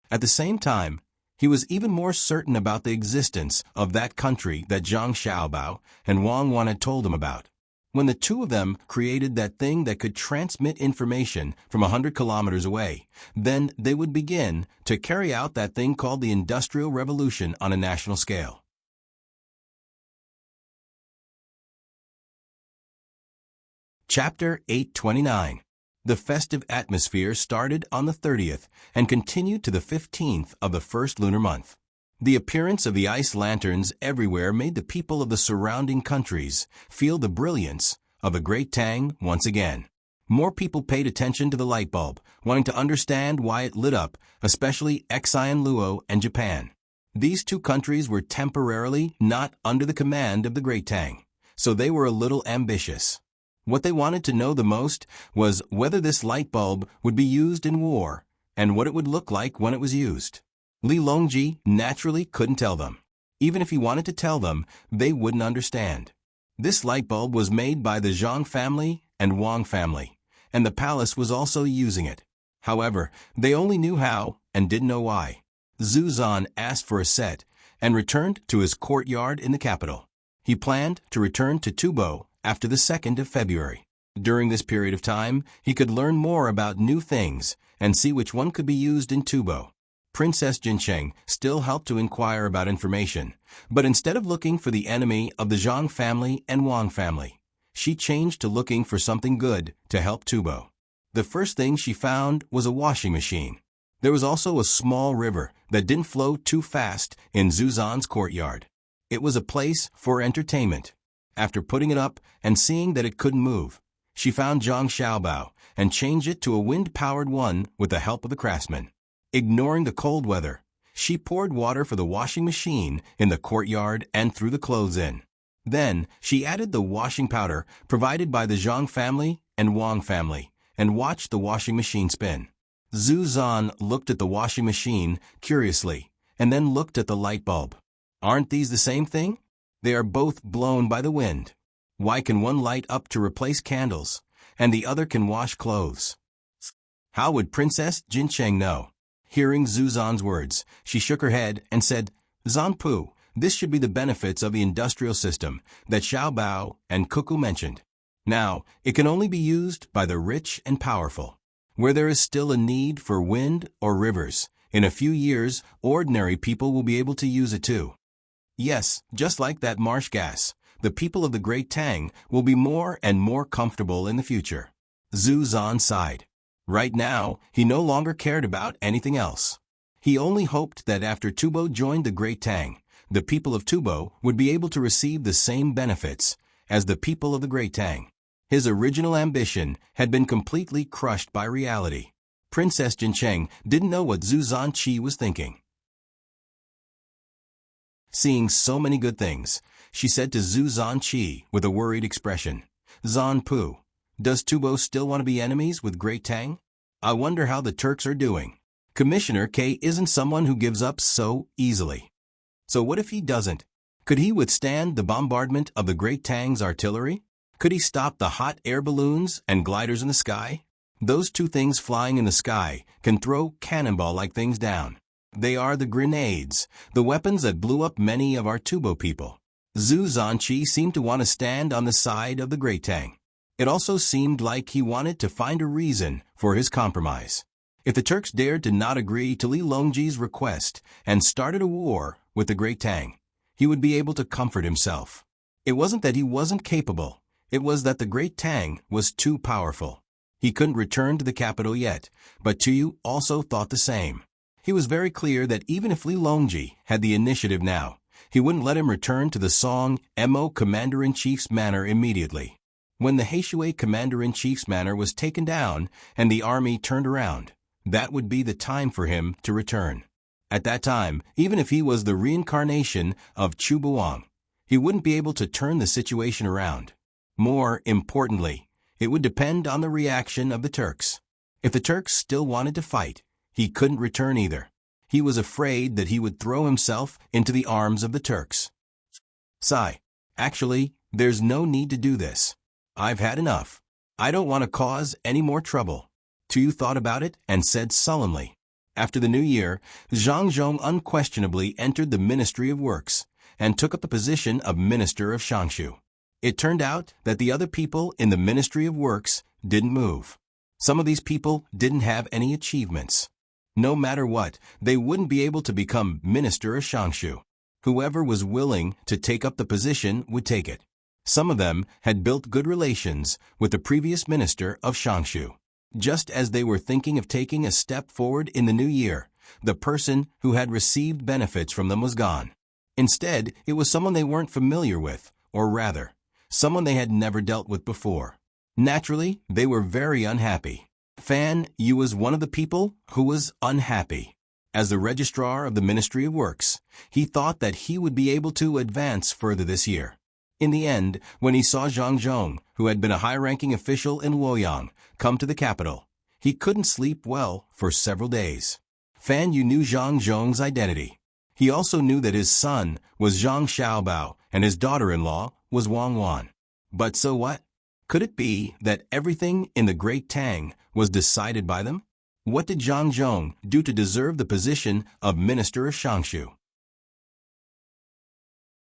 At the same time, he was even more certain about the existence of that country that Zhang Xiaobao and Wang Wan had told him about. When the two of them created that thing that could transmit information from 100 kilometers away, then they would begin to carry out that thing called the Industrial Revolution on a national scale. Chapter 829. The festive atmosphere started on the 30th and continued to the 15th of the first lunar month. The appearance of the ice lanterns everywhere made the people of the surrounding countries feel the brilliance of the Great Tang once again. More people paid attention to the light bulb, wanting to understand why it lit up, especially Xian Luo and Japan. These two countries were temporarily not under the command of the Great Tang, so they were a little ambitious. What they wanted to know the most was whether this light bulb would be used in war and what it would look like when it was used. Li Longji naturally couldn't tell them. Even if he wanted to tell them, they wouldn't understand. This light bulb was made by the Zhang family and Wang family, and the palace was also using it. However, they only knew how and didn't know why. Zhu Zan asked for a set and returned to his courtyard in the capital. He planned to return to Tubo after the 2nd of February. During this period of time, he could learn more about new things and see which one could be used in Tubo. Princess Jincheng still helped to inquire about information, but instead of looking for the enemy of the Zhang family and Wang family, she changed to looking for something good to help Tubo. The first thing she found was a washing machine. There was also a small river that didn't flow too fast in Zhu Zan's courtyard. It was a place for entertainment. After putting it up and seeing that it couldn't move, she found Zhang Xiaobao and changed it to a wind-powered one with the help of the craftsman. Ignoring the cold weather, she poured water for the washing machine in the courtyard and threw the clothes in. Then, she added the washing powder provided by the Zhang family and Wang family and watched the washing machine spin. Zhu Zan looked at the washing machine curiously and then looked at the light bulb. Aren't these the same thing? They are both blown by the wind. Why can one light up to replace candles and the other can wash clothes? How would Princess Jincheng know? Hearing Zhu Zan's words, she shook her head and said, "Zanpu, this should be the benefits of the industrial system that Xiao Bao and Cuckoo mentioned. Now, it can only be used by the rich and powerful. Where there is still a need for wind or rivers, in a few years, ordinary people will be able to use it too. Yes, just like that marsh gas, the people of the Great Tang will be more and more comfortable in the future." Zhu Zan sighed. Right now, he no longer cared about anything else. He only hoped that after Tubo joined the Great Tang, the people of Tubo would be able to receive the same benefits as the people of the Great Tang. His original ambition had been completely crushed by reality. Princess Jincheng didn't know what Zhu Zanqi was thinking. Seeing so many good things, she said to Zhu Zanqi with a worried expression, "Zanpu, does Tubo still want to be enemies with Great Tang? I wonder how the Turks are doing. Commissioner K isn't someone who gives up so easily. So what if he doesn't? Could he withstand the bombardment of the Great Tang's artillery? Could he stop the hot air balloons and gliders in the sky? Those two things flying in the sky can throw cannonball-like things down. They are the grenades, the weapons that blew up many of our Tubo people." Zhu Zanqi seemed to want to stand on the side of the Great Tang. It also seemed like he wanted to find a reason for his compromise. If the Turks dared to not agree to Li Longji's request and started a war with the Great Tang, he would be able to comfort himself. It wasn't that he wasn't capable, it was that the Great Tang was too powerful. He couldn't return to the capital yet, but Tuyu also thought the same. He was very clear that even if Li Longji had the initiative now, he wouldn't let him return to the Song Mo Commander-in-Chief's manor immediately. When the Heishui Commander-in-Chief's manor was taken down and the army turned around, that would be the time for him to return. At that time, even if he was the reincarnation of Chu Buang, he wouldn't be able to turn the situation around. More importantly, it would depend on the reaction of the Turks. If the Turks still wanted to fight, he couldn't return either. He was afraid that he would throw himself into the arms of the Turks. Sigh. Actually, there's no need to do this. I've had enough. I don't want to cause any more trouble. Tu thought about it and said sullenly. After the new year, Zhang Zhong unquestionably entered the Ministry of Works and took up the position of Minister of Shangshu. It turned out that the other people in the Ministry of Works didn't move. Some of these people didn't have any achievements. No matter what, they wouldn't be able to become Minister of Shangshu. Whoever was willing to take up the position would take it. Some of them had built good relations with the previous minister of Shangshu. Just as they were thinking of taking a step forward in the new year, the person who had received benefits from them was gone. Instead, it was someone they weren't familiar with, or rather, someone they had never dealt with before. Naturally, they were very unhappy. Fan Yu was one of the people who was unhappy. As the registrar of the Ministry of Works, he thought that he would be able to advance further this year. In the end, when he saw Zhang Zhong, who had been a high-ranking official in Luoyang, come to the capital, he couldn't sleep well for several days. Fan Yu knew Zhang Zhong's identity. He also knew that his son was Zhang Xiaobao and his daughter-in-law was Wang Wan. But so what? Could it be that everything in the great Tang was decided by them? What did Zhang Zhong do to deserve the position of Minister of Shangshu?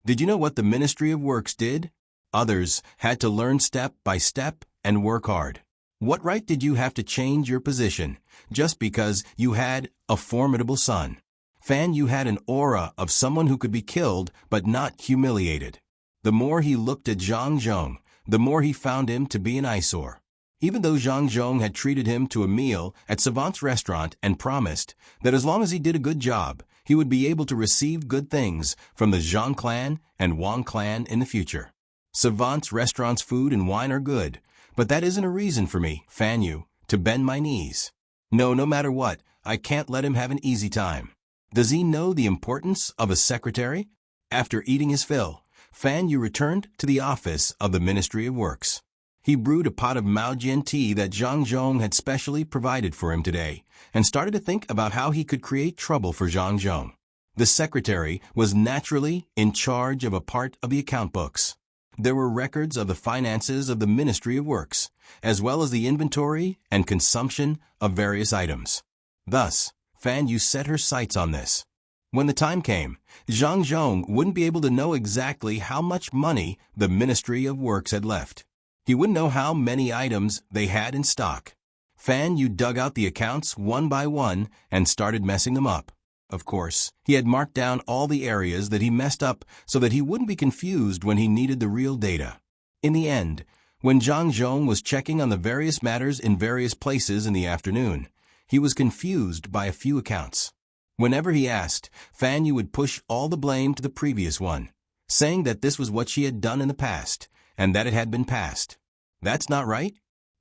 Did you know what the Ministry of Works did? Others had to learn step by step and work hard. What right did you have to change your position just because you had a formidable son? Fan Yu had an aura of someone who could be killed but not humiliated. The more he looked at Zhang Zhong, the more he found him to be an eyesore. Even though Zhang Zhong had treated him to a meal at Savant's restaurant and promised that as long as he did a good job, he would be able to receive good things from the Zhang clan and Wang clan in the future. Savant's restaurant's food and wine are good, but that isn't a reason for me, Fan Yu, to bend my knees. No matter what, I can't let him have an easy time. Does he know the importance of a secretary? After eating his fill, Fan Yu returned to the office of the Ministry of Works. He brewed a pot of Maojian tea that Zhang Zhong had specially provided for him today and started to think about how he could create trouble for Zhang Zhong. The secretary was naturally in charge of a part of the account books. There were records of the finances of the Ministry of Works, as well as the inventory and consumption of various items. Thus, Fan Yu set her sights on this. When the time came, Zhang Zhong wouldn't be able to know exactly how much money the Ministry of Works had left. He wouldn't know how many items they had in stock. Fan Yu dug out the accounts one by one and started messing them up. Of course, he had marked down all the areas that he messed up so that he wouldn't be confused when he needed the real data. In the end, when Zhang Zhong was checking on the various matters in various places in the afternoon, he was confused by a few accounts. Whenever he asked, Fan Yu would push all the blame to the previous one, saying that this was what she had done in the past and that it had been passed. That's not right.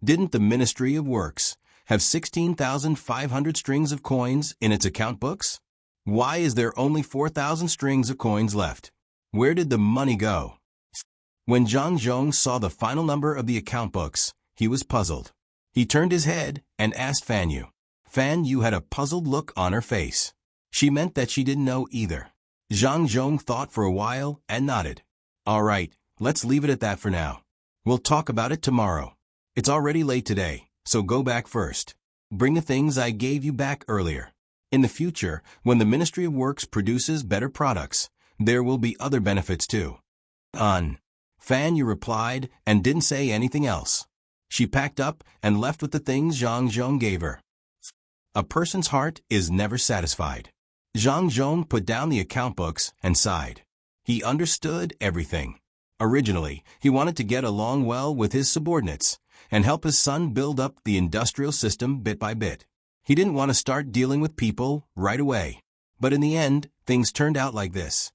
Didn't the Ministry of Works have 16,500 strings of coins in its account books? Why is there only 4,000 strings of coins left? Where did the money go? When Zhang Zhong saw the final number of the account books, he was puzzled. He turned his head and asked Fan Yu. Fan Yu had a puzzled look on her face. She meant that she didn't know either. Zhang Zhong thought for a while and nodded. All right, let's leave it at that for now. We'll talk about it tomorrow. It's already late today, so go back first. Bring the things I gave you back earlier. In the future, when the Ministry of Works produces better products, there will be other benefits too. Fan Yu replied and didn't say anything else. She packed up and left with the things Zhang Zhong gave her. A person's heart is never satisfied. Zhang Zhong put down the account books and sighed. He understood everything. Originally, he wanted to get along well with his subordinates and help his son build up the industrial system bit by bit. He didn't want to start dealing with people right away. But in the end, things turned out like this.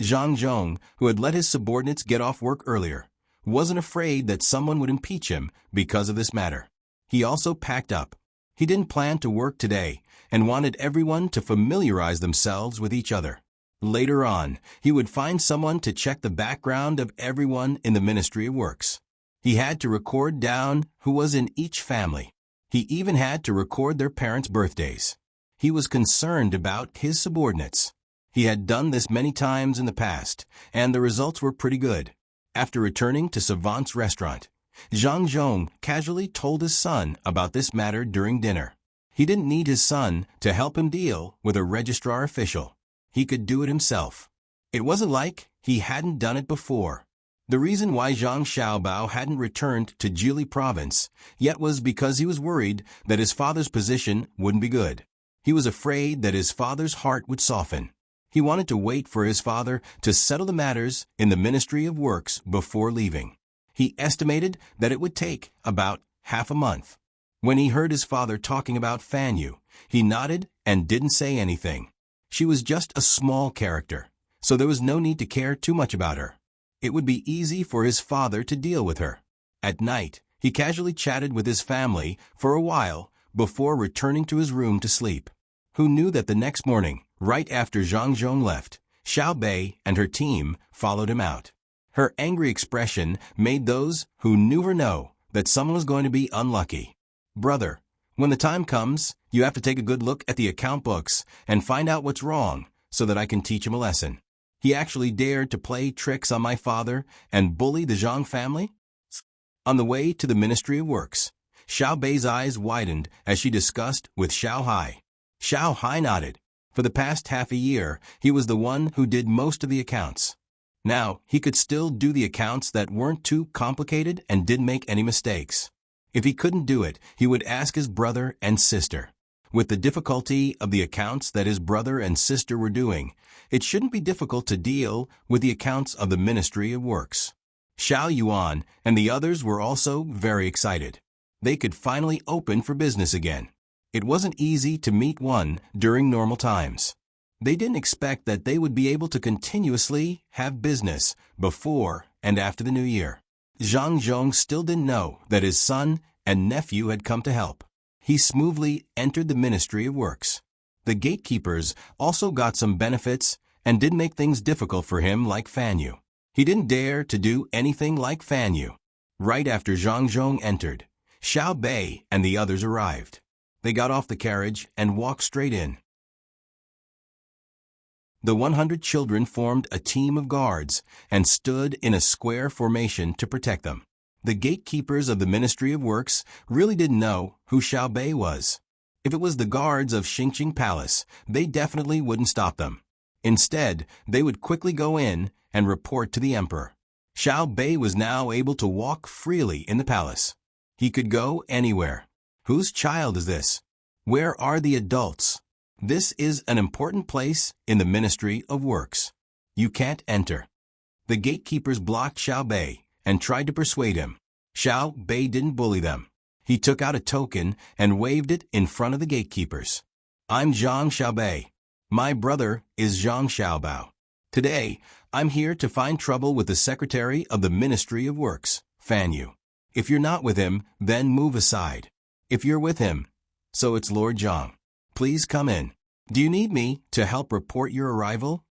Zhang Zhong, who had let his subordinates get off work earlier, wasn't afraid that someone would impeach him because of this matter. He also packed up. He didn't plan to work today and wanted everyone to familiarize themselves with each other. Later on, he would find someone to check the background of everyone in the Ministry of Works. He had to record down who was in each family. He even had to record their parents' birthdays. He was concerned about his subordinates. He had done this many times in the past, and the results were pretty good. After returning to Savant's restaurant, Zhang Zhong casually told his son about this matter during dinner. He didn't need his son to help him deal with a registrar official. He could do it himself. It wasn't like he hadn't done it before. The reason why Zhang Xiaobao hadn't returned to Jili province yet was because he was worried that his father's position wouldn't be good. He was afraid that his father's heart would soften. He wanted to wait for his father to settle the matters in the Ministry of Works before leaving. He estimated that it would take about half a month. When he heard his father talking about Fan Yu, he nodded and didn't say anything. She was just a small character, so there was no need to care too much about her. It would be easy for his father to deal with her. At night, he casually chatted with his family for a while before returning to his room to sleep. Who knew that the next morning, right after Zhang Zhong left, Xiao Bei and her team followed him out. Her angry expression made those who knew her know that someone was going to be unlucky. "Brother, when the time comes, you have to take a good look at the account books and find out what's wrong so that I can teach him a lesson. He actually dared to play tricks on my father and bully the Zhang family?" On the way to the Ministry of Works, Xiao Bei's eyes widened as she discussed with Xiao Hai. Xiao Hai nodded. For the past half a year, he was the one who did most of the accounts. Now, he could still do the accounts that weren't too complicated and didn't make any mistakes. If he couldn't do it, he would ask his brother and sister. With the difficulty of the accounts that his brother and sister were doing, it shouldn't be difficult to deal with the accounts of the Ministry of Works. Xiao Yuan and the others were also very excited. They could finally open for business again. It wasn't easy to meet one during normal times. They didn't expect that they would be able to continuously have business before and after the new year. Zhang Zhong still didn't know that his son and nephew had come to help. He smoothly entered the Ministry of Works. The gatekeepers also got some benefits and didn't make things difficult for him like Fan Yu. He didn't dare to do anything like Fan Yu. Right after Zhang Zhong entered, Xiao Bei and the others arrived. They got off the carriage and walked straight in. The 100 children formed a team of guards and stood in a square formation to protect them. The gatekeepers of the Ministry of Works really didn't know who Xiao Bei was. If it was the guards of Xingqing Palace, they definitely wouldn't stop them. Instead, they would quickly go in and report to the emperor. Xiao Bei was now able to walk freely in the palace. He could go anywhere. Whose child is this? Where are the adults? This is an important place in the Ministry of Works. You can't enter. The gatekeepers blocked Xiao Bei and tried to persuade him. Xiao Bei didn't bully them. He took out a token and waved it in front of the gatekeepers. "I'm Zhang Xiaobei. My brother is Zhang Xiaobao. Today, I'm here to find trouble with the Secretary of the Ministry of Works, Fan Yu. If you're not with him, then move aside. If you're with him, so it's Lord Zhang. Please come in. Do you need me to help report your arrival?"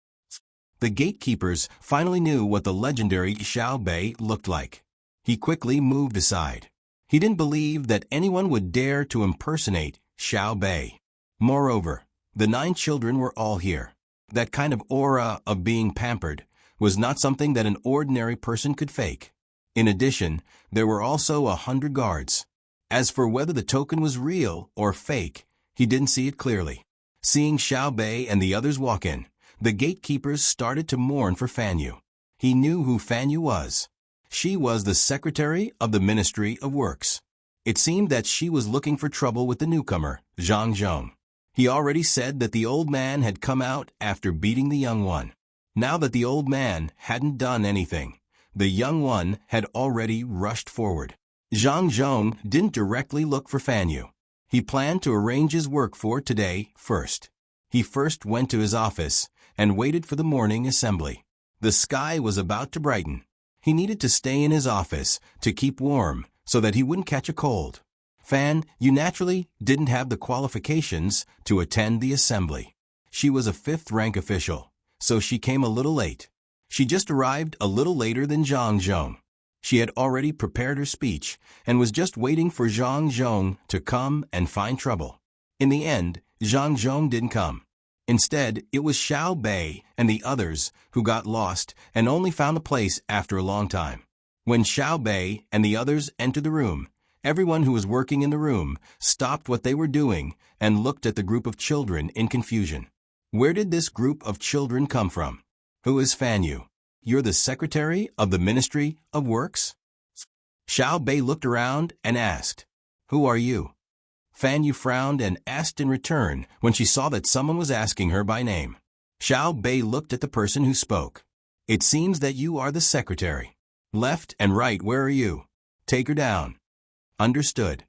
The gatekeepers finally knew what the legendary Xiao Bei looked like. He quickly moved aside. He didn't believe that anyone would dare to impersonate Xiao Bei. Moreover, the 9 children were all here. That kind of aura of being pampered was not something that an ordinary person could fake. In addition, there were also 100 guards. As for whether the token was real or fake, he didn't see it clearly. Seeing Xiao Bei and the others walk in, the gatekeepers started to mourn for Fan Yu. He knew who Fan Yu was. She was the secretary of the Ministry of Works. It seemed that she was looking for trouble with the newcomer, Zhang Zhong. He already said that the old man had come out after beating the young one. Now that the old man hadn't done anything, the young one had already rushed forward. Zhang Zhong didn't directly look for Fan Yu. He planned to arrange his work for today first. He first went to his office and waited for the morning assembly. The sky was about to brighten. He needed to stay in his office to keep warm so that he wouldn't catch a cold. Fan, you naturally didn't have the qualifications to attend the assembly. She was a fifth-rank official, so she came a little late. She just arrived a little later than Zhang Zhong. She had already prepared her speech and was just waiting for Zhang Zhong to come and find trouble. In the end, Zhang Zhong didn't come. Instead, it was Xiao Bei and the others who got lost and only found the place after a long time. When Xiao Bei and the others entered the room, everyone who was working in the room stopped what they were doing and looked at the group of children in confusion. Where did this group of children come from? Who is Fan Yu? You're the secretary of the Ministry of Works? Xiao Bei looked around and asked, "Who are you?" Fan Yu frowned and asked in return when she saw that someone was asking her by name. Xiao Bei looked at the person who spoke. "It seems that you are the secretary. Left and right, where are you? Take her down." Understood.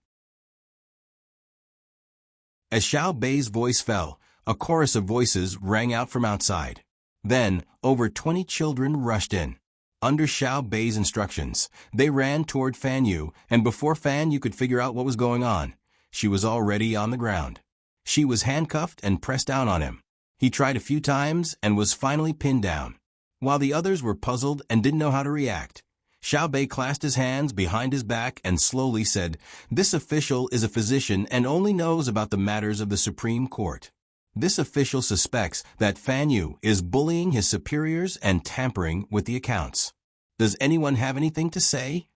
As Xiao Bei's voice fell, a chorus of voices rang out from outside. Then, over 20 children rushed in. Under Xiao Bei's instructions, they ran toward Fan Yu, and before Fan Yu could figure out what was going on, she was already on the ground. She was handcuffed and pressed down on him. He tried a few times and was finally pinned down. While the others were puzzled and didn't know how to react, Xiao Bei clasped his hands behind his back and slowly said, "This official is a physician and only knows about the matters of the Supreme Court. This official suspects that Fan Yu is bullying his superiors and tampering with the accounts. Does anyone have anything to say?"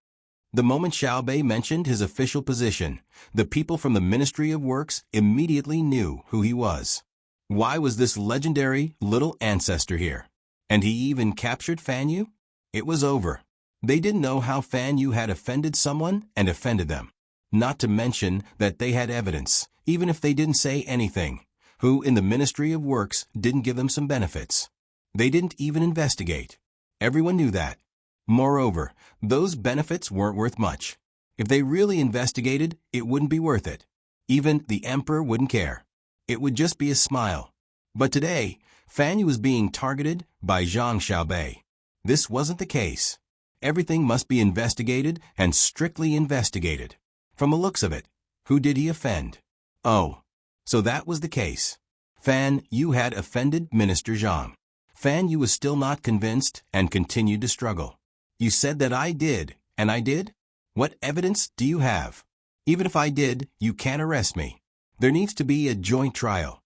The moment Xiao Bei mentioned his official position, the people from the Ministry of Works immediately knew who he was. Why was this legendary little ancestor here? And he even captured Fan Yu? It was over. They didn't know how Fan Yu had offended someone and offended them. Not to mention that they had evidence, even if they didn't say anything, who in the Ministry of Works didn't give them some benefits. They didn't even investigate. Everyone knew that. Moreover, those benefits weren't worth much. If they really investigated, it wouldn't be worth it. Even the emperor wouldn't care. It would just be a smile. But today, Fan Yu was being targeted by Zhang Xiaobei. This wasn't the case. Everything must be investigated and strictly investigated. From the looks of it, who did he offend? Oh, so that was the case. Fan Yu had offended Minister Zhang. Fan Yu was still not convinced and continued to struggle. "You said that I did, and I did? What evidence do you have? Even if I did, you can't arrest me. There needs to be a joint trial."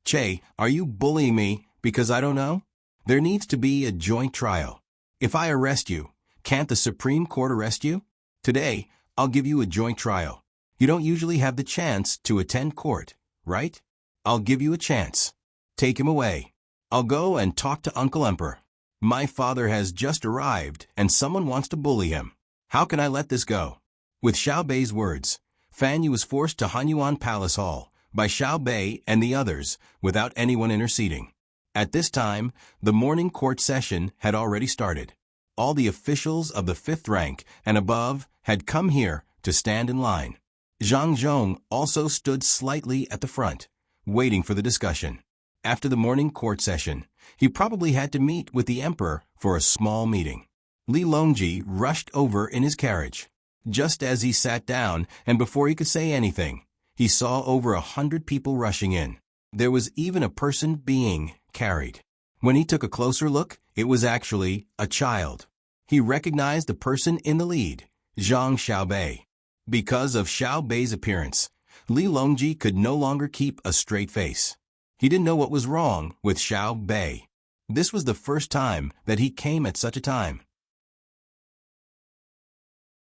"Che, are you bullying me because I don't know? There needs to be a joint trial. If I arrest you, can't the Supreme Court arrest you? Today, I'll give you a joint trial. You don't usually have the chance to attend court, right? I'll give you a chance. Take him away. I'll go and talk to Uncle Emperor. My father has just arrived and someone wants to bully him. How can I let this go?" With Xiao Bei's words, Fan Yu was forced to Hanyuan Palace Hall by Xiao Bei and the others without anyone interceding. At this time, the morning court session had already started. All the officials of the fifth rank and above had come here to stand in line. Zhang Zhong also stood slightly at the front, waiting for the discussion. After the morning court session, he probably had to meet with the emperor for a small meeting. Li Longji rushed over in his carriage. Just as he sat down and before he could say anything, he saw over 100 people rushing in. There was even a person being carried. When he took a closer look, it was actually a child. He recognized the person in the lead, Zhang Xiaobei. Because of Xiao Bei's appearance, Li Longji could no longer keep a straight face. He didn't know what was wrong with Xiao Bei. This was the first time that he came at such a time.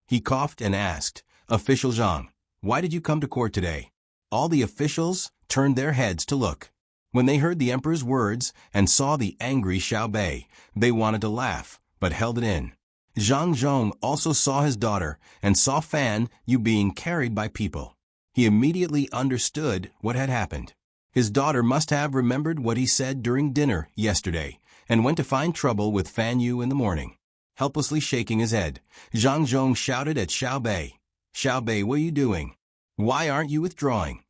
He coughed and asked, "Official Zhang, why did you come to court today?" All the officials turned their heads to look. When they heard the emperor's words and saw the angry Xiao Bei, they wanted to laugh, but held it in. Zhang Zhong also saw his daughter and saw Fan Yu being carried by people. He immediately understood what had happened. His daughter must have remembered what he said during dinner yesterday and went to find trouble with Fan Yu in the morning. Helplessly shaking his head, Zhang Zhong shouted at Xiao Bei, "Xiao Bei, what are you doing? Why aren't you withdrawing?"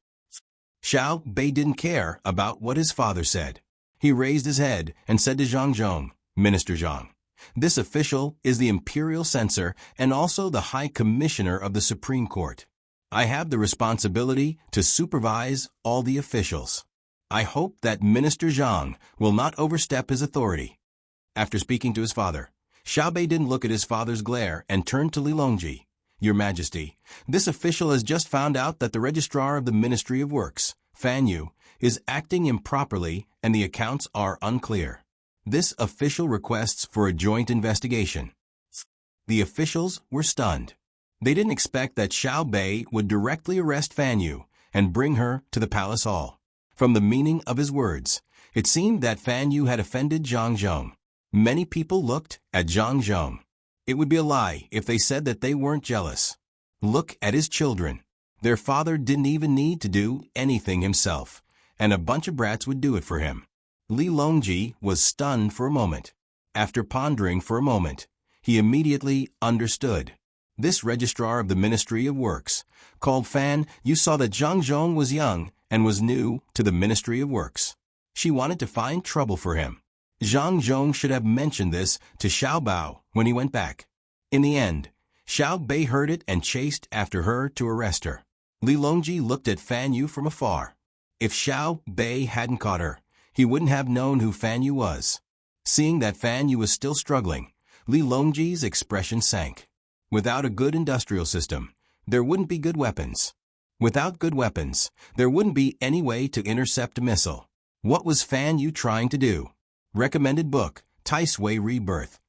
Xiao Bei didn't care about what his father said. He raised his head and said to Zhang Zhong, "Minister Zhang, this official is the imperial censor and also the High Commissioner of the Supreme Court. I have the responsibility to supervise all the officials. I hope that Minister Zhang will not overstep his authority." After speaking to his father, Xiaobei didn't look at his father's glare and turned to Li Longji. "Your Majesty, this official has just found out that the registrar of the Ministry of Works, Fan Yu, is acting improperly and the accounts are unclear. This official requests for a joint investigation." The officials were stunned. They didn't expect that Xiaobei would directly arrest Fan Yu and bring her to the palace hall. From the meaning of his words, it seemed that Fan Yu had offended Zhang Zhong. Many people looked at Zhang Zhong. It would be a lie if they said that they weren't jealous. Look at his children. Their father didn't even need to do anything himself, and a bunch of brats would do it for him. Li Longji was stunned for a moment. After pondering for a moment, he immediately understood. This registrar of the Ministry of Works, called Fan Yu, saw that Zhang Zhong was young and was new to the Ministry of Works. She wanted to find trouble for him. Zhang Zhong should have mentioned this to Xiao Bao when he went back. In the end, Xiao Bei heard it and chased after her to arrest her. Li Longji looked at Fan Yu from afar. If Xiao Bei hadn't caught her, he wouldn't have known who Fan Yu was. Seeing that Fan Yu was still struggling, Li Longji's expression sank. Without a good industrial system, there wouldn't be good weapons. Without good weapons, there wouldn't be any way to intercept a missile. What was Fan Yu trying to do? Recommended book, Tai Sui Rebirth.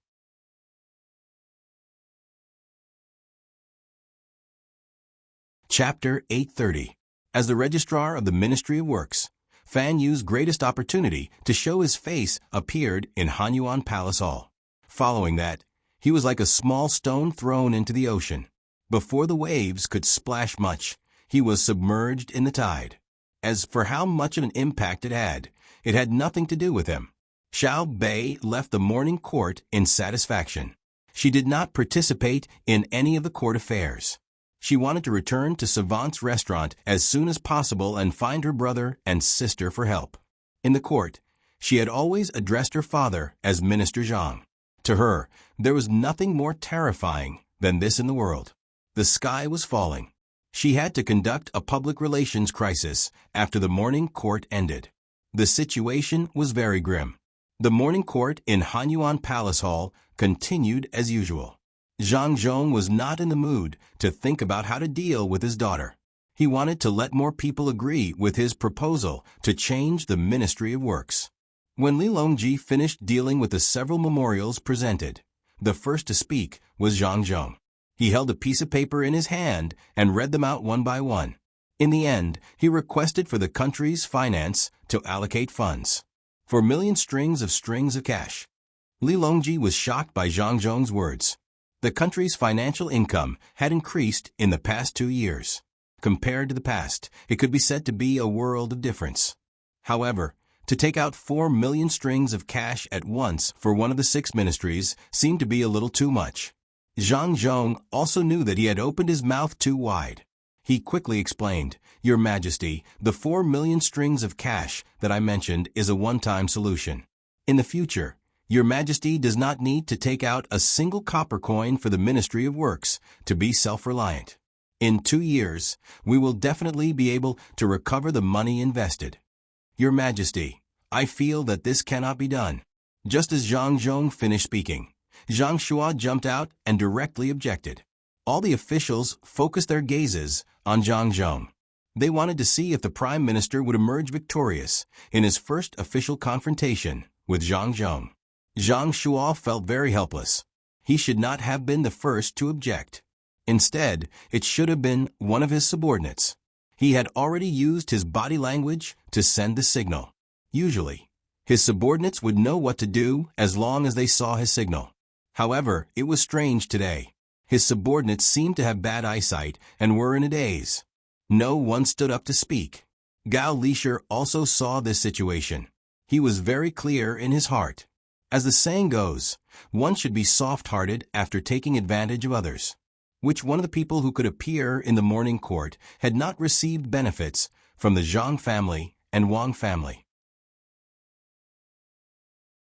Chapter 830. As the registrar of the Ministry of Works, Fan Yu's greatest opportunity to show his face appeared in Hanyuan Palace Hall. Following that, he was like a small stone thrown into the ocean. Before the waves could splash much, he was submerged in the tide. As for how much of an impact it had nothing to do with him. Xiao Bei left the morning court in satisfaction. She did not participate in any of the court affairs. She wanted to return to Savant's restaurant as soon as possible and find her brother and sister for help. In the court, she had always addressed her father as Minister Zhang. To her, there was nothing more terrifying than this in the world. The sky was falling. She had to conduct a public relations crisis after the morning court ended. The situation was very grim. The morning court in Hanyuan Palace Hall continued as usual. Zhang Zhong was not in the mood to think about how to deal with his daughter. He wanted to let more people agree with his proposal to change the Ministry of Works. When Li Longji finished dealing with the several memorials presented, the first to speak was Zhang Zhong. He held a piece of paper in his hand and read them out one by one. In the end, he requested for the country's finance to allocate funds. For million strings of cash. Li Longji was shocked by Zhang Zhong's words. The country's financial income had increased in the past 2 years. Compared to the past, it could be said to be a world of difference. However, to take out 4 million strings of cash at once for one of the 6 ministries seemed to be a little too much. Zhang Zhong also knew that he had opened his mouth too wide. He quickly explained, "Your Majesty, the 4 million strings of cash that I mentioned is a one-time solution. In the future, Your Majesty does not need to take out a single copper coin for the Ministry of Works to be self-reliant. In 2 years, we will definitely be able to recover the money invested. Your Majesty, I feel that this cannot be done." Just as Zhang Zhong finished speaking, Zhang Shua jumped out and directly objected. All the officials focused their gazes on Zhang Zhong. They wanted to see if the Prime Minister would emerge victorious in his first official confrontation with Zhang Zhong. Zhang Shua felt very helpless. He should not have been the first to object. Instead, it should have been one of his subordinates. He had already used his body language to send the signal. Usually, his subordinates would know what to do as long as they saw his signal. However, it was strange today. His subordinates seemed to have bad eyesight and were in a daze. No one stood up to speak. Gao Lisher also saw this situation. He was very clear in his heart. As the saying goes, one should be soft-hearted after taking advantage of others. Which one of the people who could appear in the morning court had not received benefits from the Zhang family and Wang family?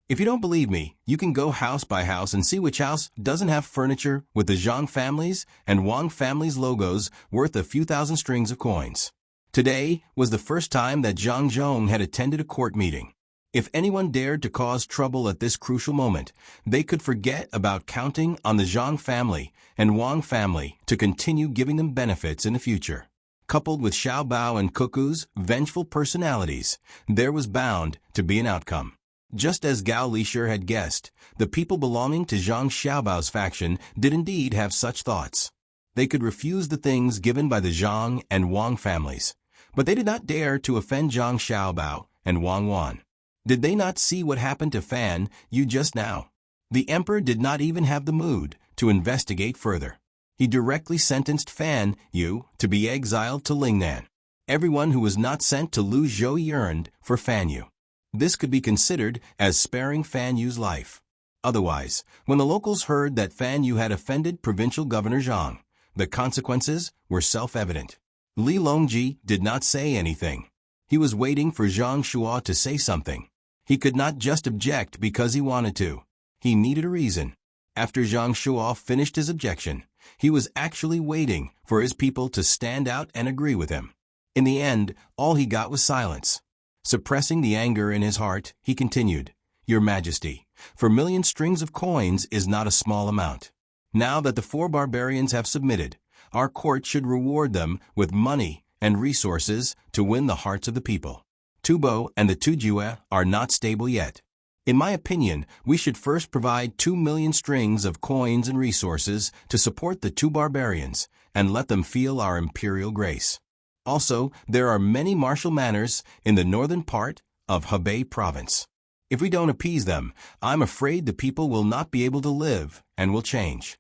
If you don't believe me, you can go house by house and see which house doesn't have furniture with the Zhang family's and Wang family's logos worth a few thousand strings of coins. Today was the first time that Zhang Zhong had attended a court meeting. If anyone dared to cause trouble at this crucial moment, they could forget about counting on the Zhang family and Wang family to continue giving them benefits in the future. Coupled with Xiao Bao and Cuckoo's vengeful personalities, there was bound to be an outcome. Just as Gao Lishir had guessed, the people belonging to Zhang Xiaobao's faction did indeed have such thoughts. They could refuse the things given by the Zhang and Wang families, but they did not dare to offend Zhang Xiaobao and Wang Wan. Did they not see what happened to Fan Yu just now? The emperor did not even have the mood to investigate further. He directly sentenced Fan Yu to be exiled to Lingnan. Everyone who was not sent to Lu Zhou yearned for Fan Yu. This could be considered as sparing Fan Yu's life. Otherwise, when the locals heard that Fan Yu had offended Provincial Governor Zhang, the consequences were self-evident. Li Longji did not say anything. He was waiting for Zhang Shuo to say something. He could not just object because he wanted to. He needed a reason. After Zhang Shuo finished his objection, he was actually waiting for his people to stand out and agree with him. In the end, all he got was silence. Suppressing the anger in his heart, he continued, "Your Majesty, 4,000,000 strings of coins is not a small amount. Now that the 4 barbarians have submitted, our court should reward them with money and resources to win the hearts of the people. Tubo and the Tujue are not stable yet. In my opinion, we should first provide 2,000,000 strings of coins and resources to support the 2 barbarians and let them feel our imperial grace. Also, there are many martial manors in the northern part of Hebei province. If we don't appease them, I'm afraid the people will not be able to live and will change."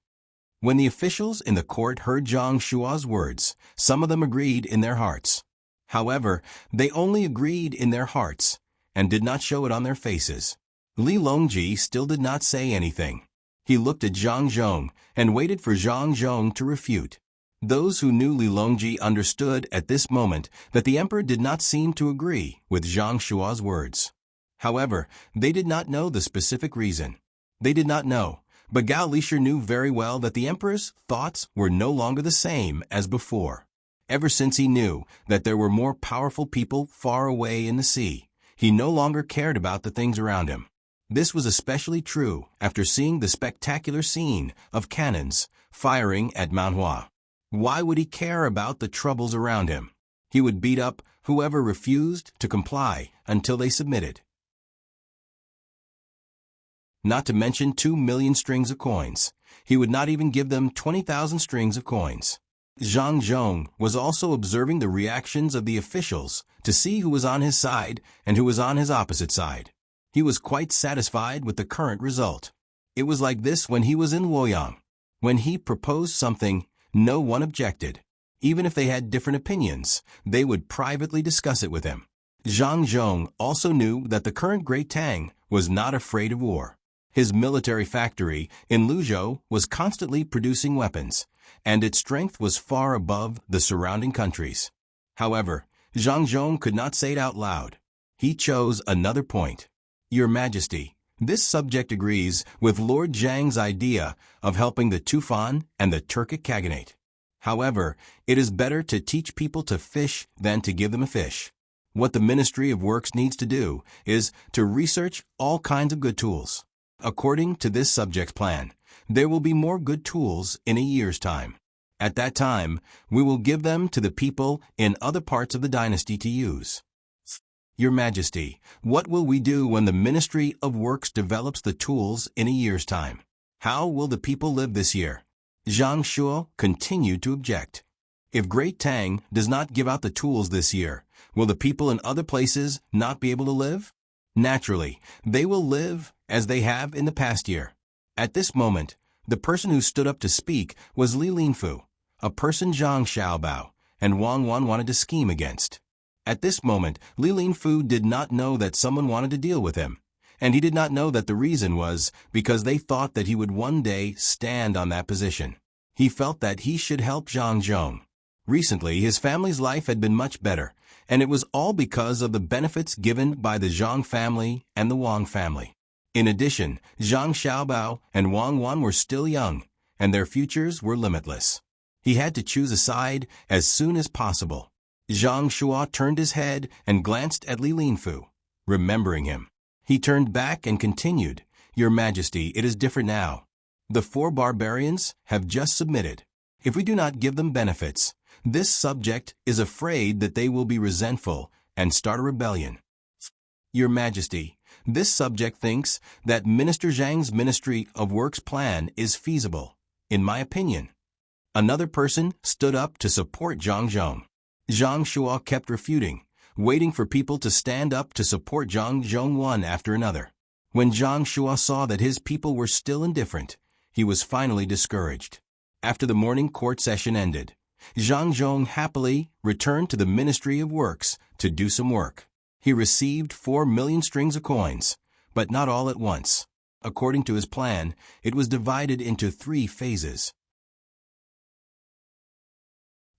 When the officials in the court heard Zhang Shuo's words, some of them agreed in their hearts. However, they only agreed in their hearts and did not show it on their faces. Li Longji still did not say anything. He looked at Zhang Zhong and waited for Zhang Zhong to refute. Those who knew Li Longji understood at this moment that the emperor did not seem to agree with Zhang Shuo's words. However, they did not know the specific reason. They did not know, but Gao Lishir knew very well that the emperor's thoughts were no longer the same as before. Ever since he knew that there were more powerful people far away in the sea, he no longer cared about the things around him. This was especially true after seeing the spectacular scene of cannons firing at Mount Hua. Why would he care about the troubles around him? He would beat up whoever refused to comply until they submitted. Not to mention 2,000,000 strings of coins. He would not even give them 20,000 strings of coins. Zhang Zhong was also observing the reactions of the officials to see who was on his side and who was on his opposite side. He was quite satisfied with the current result. It was like this when he was in Luoyang. When he proposed something, no one objected. Even if they had different opinions, they would privately discuss it with him. Zhang Zhong also knew that the current great Tang was not afraid of war. His military factory in Luzhou was constantly producing weapons, and its strength was far above the surrounding countries. However, Zhang Zhong could not say it out loud. He chose another point. "Your Majesty, this subject agrees with Lord Zhang's idea of helping the Tufan and the Turkic Khaganate. However, it is better to teach people to fish than to give them a fish. What the Ministry of Works needs to do is to research all kinds of good tools. According to this subject's plan, there will be more good tools in a year's time. At that time, we will give them to the people in other parts of the dynasty to use. Your Majesty, what will we do when the Ministry of Works develops the tools in a year's time? How will the people live this year?" Zhang Shuo continued to object. "If Great Tang does not give out the tools this year, will the people in other places not be able to live? Naturally, they will live as they have in the past year." At this moment, the person who stood up to speak was Li Linfu, a person Zhang Xiaobao and Wang Wan wanted to scheme against. At this moment, Li Linfu did not know that someone wanted to deal with him, and he did not know that the reason was because they thought that he would one day stand on that position. He felt that he should help Zhang Zhong. Recently, his family's life had been much better, and it was all because of the benefits given by the Zhang family and the Wang family. In addition, Zhang Xiaobao and Wang Wan were still young, and their futures were limitless. He had to choose a side as soon as possible. Zhang Shua turned his head and glanced at Li Linfu, remembering him. He turned back and continued, "Your Majesty, it is different now. The 4 barbarians have just submitted. If we do not give them benefits, this subject is afraid that they will be resentful and start a rebellion. Your Majesty, this subject thinks that Minister Zhang's Ministry of Works plan is feasible, in my opinion." Another person stood up to support Zhang Zhong. Zhang Shua kept refuting, waiting for people to stand up to support Zhang Zhong one after another. When Zhang Shua saw that his people were still indifferent, he was finally discouraged. After the morning court session ended, Zhang Zhong happily returned to the Ministry of Works to do some work. He received 4 million strings of coins, but not all at once. According to his plan, it was divided into 3 phases.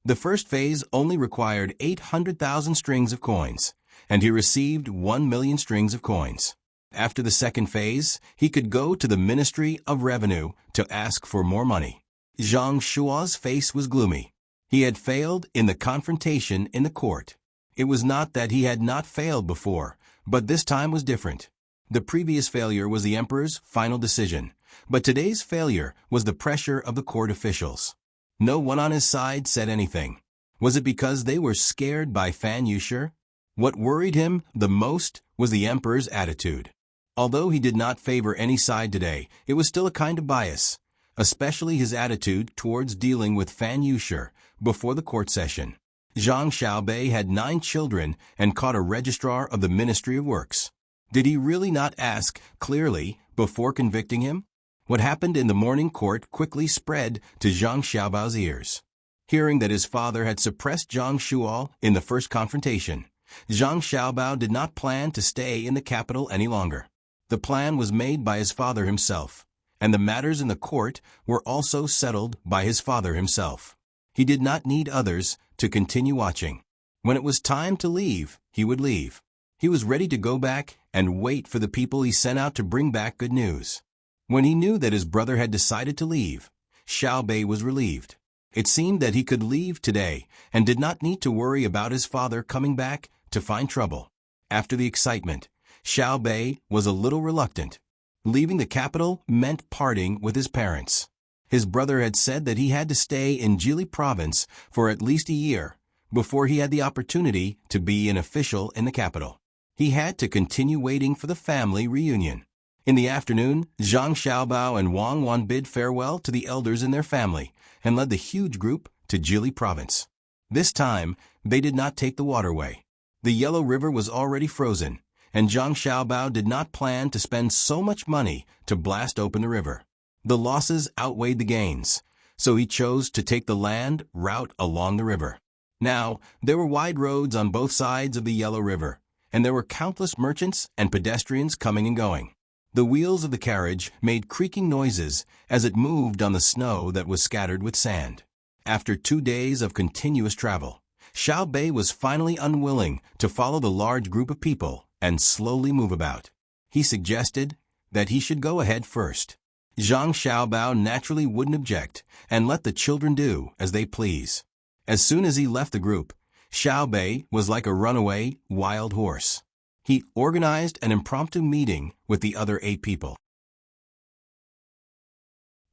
The first phase only required 800,000 strings of coins, and he received 1 million strings of coins. After the second phase, he could go to the Ministry of Revenue to ask for more money. Zhang Shua's face was gloomy. He had failed in the confrontation in the court. It was not that he had not failed before, but this time was different. The previous failure was the emperor's final decision, but today's failure was the pressure of the court officials. No one on his side said anything. Was it because they were scared by Fan Yushi? What worried him the most was the emperor's attitude. Although he did not favor any side today, it was still a kind of bias, especially his attitude towards dealing with Fan Yushi before the court session. Zhang Xiaobei had 9 children and caught a registrar of the Ministry of Works. Did he really not ask clearly before convicting him? What happened in the morning court quickly spread to Zhang Xiaobao's ears. Hearing that his father had suppressed Zhang Shuo in the first confrontation, Zhang Xiaobao did not plan to stay in the capital any longer. The plan was made by his father himself, and the matters in the court were also settled by his father himself. He did not need others to continue watching. When it was time to leave, he would leave. He was ready to go back and wait for the people he sent out to bring back good news. When he knew that his brother had decided to leave, Xiaobei was relieved. It seemed that he could leave today and did not need to worry about his father coming back to find trouble. After the excitement, Xiaobei was a little reluctant. Leaving the capital meant parting with his parents. His brother had said that he had to stay in Jili province for at least a year before he had the opportunity to be an official in the capital. He had to continue waiting for the family reunion. In the afternoon, Zhang Xiaobao and Wang Wan bid farewell to the elders in their family and led the huge group to Jili province. This time, they did not take the waterway. The Yellow River was already frozen, and Zhang Xiaobao did not plan to spend so much money to blast open the river. The losses outweighed the gains, so he chose to take the land route along the river. Now, there were wide roads on both sides of the Yellow River, and there were countless merchants and pedestrians coming and going. The wheels of the carriage made creaking noises as it moved on the snow that was scattered with sand. After 2 days of continuous travel, Xiaobei was finally unwilling to follow the large group of people and slowly move about. He suggested that he should go ahead first. Zhang Xiaobao naturally wouldn't object and let the children do as they please. As soon as he left the group, Xiaobei was like a runaway wild horse. He organized an impromptu meeting with the other 8 people.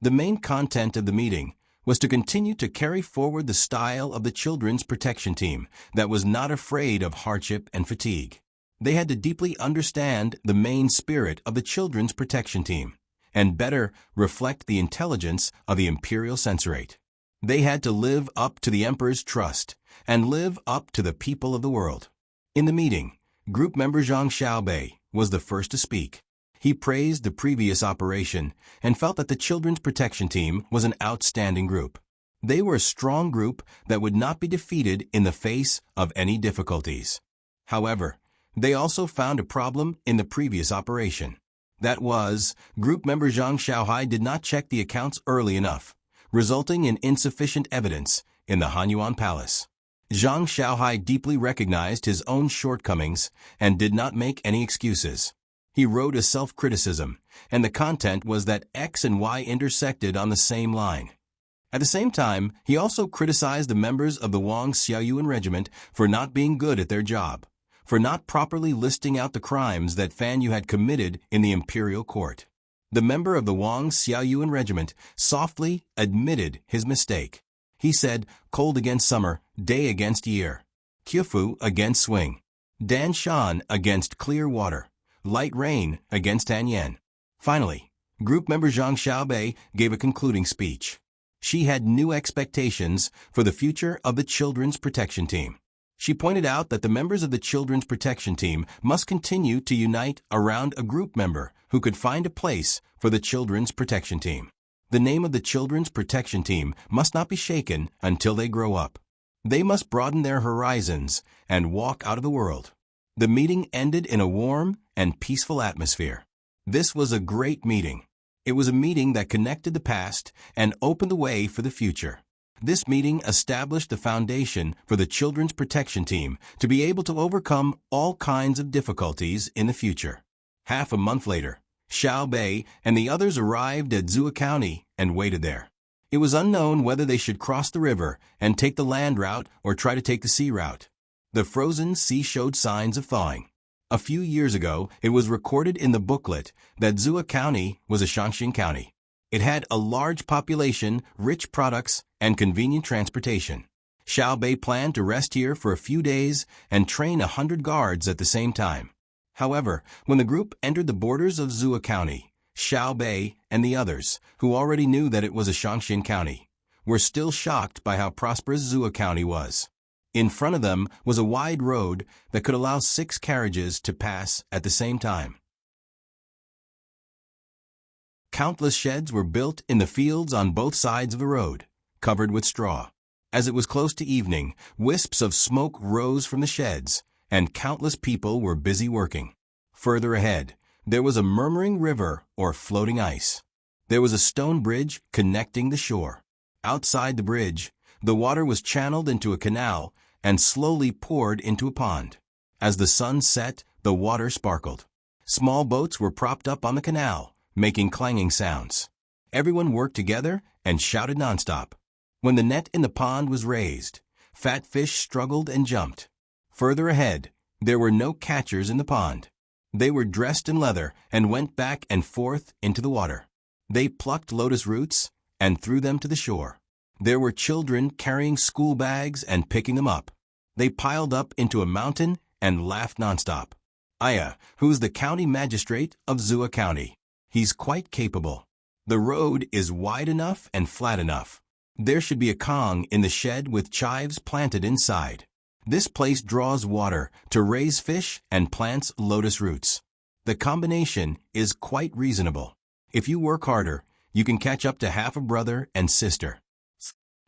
The main content of the meeting was to continue to carry forward the style of the Children's Protection Team that was not afraid of hardship and fatigue. They had to deeply understand the main spirit of the Children's Protection Team and better reflect the intelligence of the Imperial Censorate. They had to live up to the Emperor's trust and live up to the people of the world. In the meeting, Group member Zhang Xiaobei was the first to speak. He praised the previous operation and felt that the Children's Protection Team was an outstanding group. They were a strong group that would not be defeated in the face of any difficulties. However, they also found a problem in the previous operation. That was, Group member Zhang Xiaohai did not check the accounts early enough, resulting in insufficient evidence in the Hanyuan Palace. Zhang Xiaohai deeply recognized his own shortcomings and did not make any excuses. He wrote a self-criticism, and the content was that X and Y intersected on the same line. At the same time, he also criticized the members of the Wang Xiaoyuan regiment for not being good at their job, for not properly listing out the crimes that Fan Yu had committed in the imperial court. The member of the Wang Xiaoyuan regiment softly admitted his mistake. He said, cold against summer, day against year. Qifu against swing. Dan Shan against clear water. Light rain against Tanyan. Finally, group member Zhang Xiaobei gave a concluding speech. She had new expectations for the future of the Children's Protection Team. She pointed out that the members of the Children's Protection Team must continue to unite around a group member who could find a place for the Children's Protection Team. The name of the Children's Protection Team must not be shaken until they grow up. They must broaden their horizons and walk out of the world. The meeting ended in a warm and peaceful atmosphere. This was a great meeting. It was a meeting that connected the past and opened the way for the future. This meeting established the foundation for the Children's Protection Team to be able to overcome all kinds of difficulties in the future. Half a month later, Xiao Bei and the others arrived at Zhua County and waited there. It was unknown whether they should cross the river and take the land route or try to take the sea route. The frozen sea showed signs of thawing. A few years ago, it was recorded in the booklet that Zhua County was a Shaanxi county. It had a large population, rich products, and convenient transportation. Xiao Bei planned to rest here for a few days and train 100 guards at the same time. However, when the group entered the borders of Zhua County, Xiao Bei and the others, who already knew that it was a Shaanxi county, were still shocked by how prosperous Zhua County was. In front of them was a wide road that could allow 6 carriages to pass at the same time. Countless sheds were built in the fields on both sides of the road, covered with straw. As it was close to evening, wisps of smoke rose from the sheds, and countless people were busy working. Further ahead, there was a murmuring river or floating ice. There was a stone bridge connecting the shore. Outside the bridge, the water was channeled into a canal and slowly poured into a pond. As the sun set, the water sparkled. Small boats were propped up on the canal, making clanging sounds. Everyone worked together and shouted nonstop. When the net in the pond was raised, fat fish struggled and jumped. Further ahead, there were no catchers in the pond. They were dressed in leather and went back and forth into the water. They plucked lotus roots and threw them to the shore. There were children carrying school bags and picking them up. They piled up into a mountain and laughed nonstop. Aya, who's the county magistrate of Zhua County. He's quite capable. The road is wide enough and flat enough. There should be a Kong in the shed with chives planted inside. This place draws water to raise fish and plants lotus roots. The combination is quite reasonable. If you work harder, you can catch up to half a brother and sister.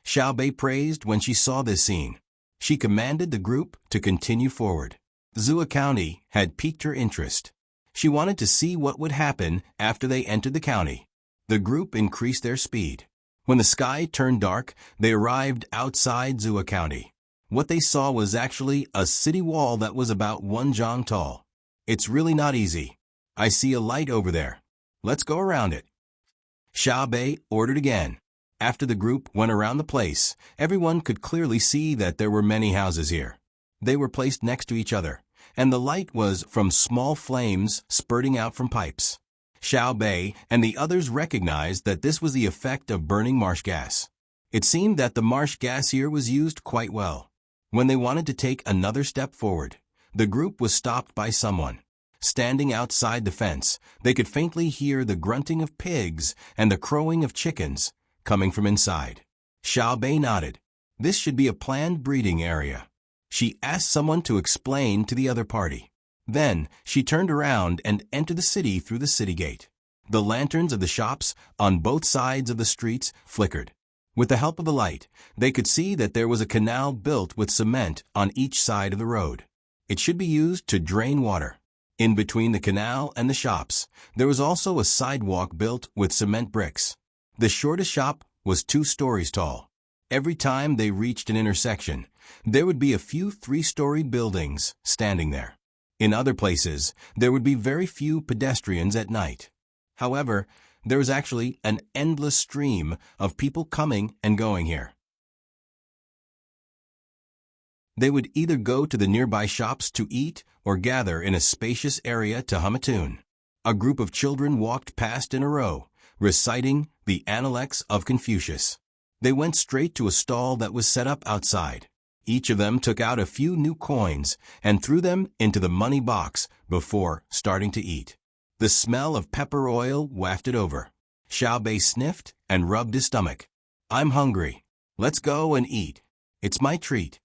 Xiao Bei praised when she saw this scene. She commanded the group to continue forward. Zhua County had piqued her interest. She wanted to see what would happen after they entered the county. The group increased their speed. When the sky turned dark, they arrived outside Zhua County. What they saw was actually a city wall that was about 1 zhang tall. It's really not easy. I see a light over there. Let's go around it. Xiao Bei ordered again. After the group went around the place, everyone could clearly see that there were many houses here. They were placed next to each other, and the light was from small flames spurting out from pipes. Xiao Bei and the others recognized that this was the effect of burning marsh gas. It seemed that the marsh gas here was used quite well. When they wanted to take another step forward, the group was stopped by someone. Standing outside the fence, they could faintly hear the grunting of pigs and the crowing of chickens coming from inside. Xiao Bei nodded. This should be a planned breeding area. She asked someone to explain to the other party. Then, she turned around and entered the city through the city gate. The lanterns of the shops on both sides of the streets flickered. With the help of the light, they could see that there was a canal built with cement on each side of the road. It should be used to drain water. In between the canal and the shops, there was also a sidewalk built with cement bricks. The shortest shop was 2 stories tall. Every time they reached an intersection, there would be a few 3-story buildings standing there. In other places, there would be very few pedestrians at night. However, there was actually an endless stream of people coming and going here. They would either go to the nearby shops to eat or gather in a spacious area to hum a tune. A group of children walked past in a row, reciting the Analects of Confucius. They went straight to a stall that was set up outside. Each of them took out a few new coins and threw them into the money box before starting to eat. The smell of pepper oil wafted over. Xiao Bei sniffed and rubbed his stomach. "I'm hungry. Let's go and eat. It's my treat."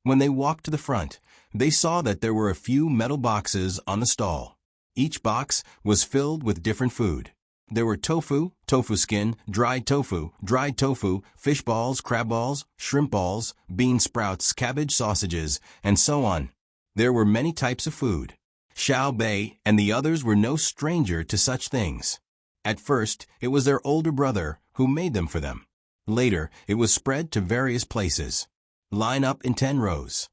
When they walked to the front, they saw that there were a few metal boxes on the stall. Each box was filled with different food. There were tofu, tofu skin, dried tofu, fish balls, crab balls, shrimp balls, bean sprouts, cabbage sausages, and so on. There were many types of food. Xiao Bei and the others were no stranger to such things. At first, it was their older brother who made them for them. Later, it was spread to various places. Line up in 10 rows.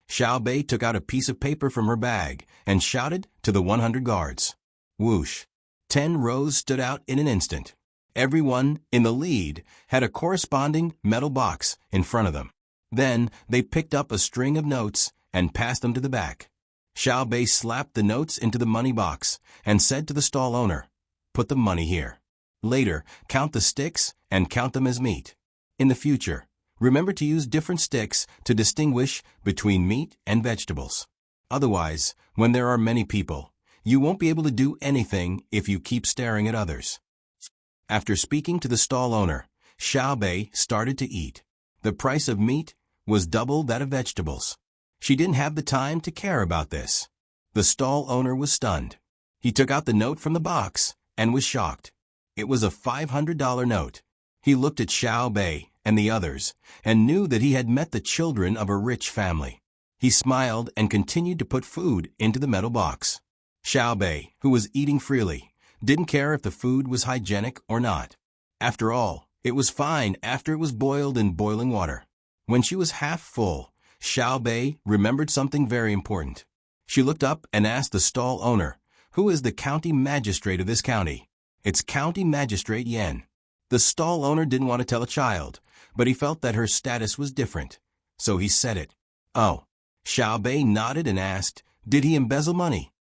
Xiao Bei took out a piece of paper from her bag and shouted to the 100 guards. Whoosh! 10 rows stood out in an instant. Everyone in the lead had a corresponding metal box in front of them. Then they picked up a string of notes and passed them to the back. Xiao Bei slapped the notes into the money box and said to the stall owner, "Put the money here. Later, count the sticks and count them as meat. In the future, remember to use different sticks to distinguish between meat and vegetables. Otherwise, when there are many people, you won't be able to do anything if you keep staring at others." After speaking to the stall owner, Xiao Bei started to eat. The price of meat was double that of vegetables. She didn't have the time to care about this. The stall owner was stunned. He took out the note from the box and was shocked. It was a $500 note. He looked at Xiao Bei and the others and knew that he had met the children of a rich family. He smiled and continued to put food into the metal box. Xiao Bei, who was eating freely, didn't care if the food was hygienic or not. After all, it was fine after it was boiled in boiling water. When she was half full, Xiao Bei remembered something very important. She looked up and asked the stall owner, "Who is the county magistrate of this county?" "It's County Magistrate Yan." The stall owner didn't want to tell a child, but he felt that her status was different, so he said it. "Oh." Xiao Bei nodded and asked, "Did he embezzle money?"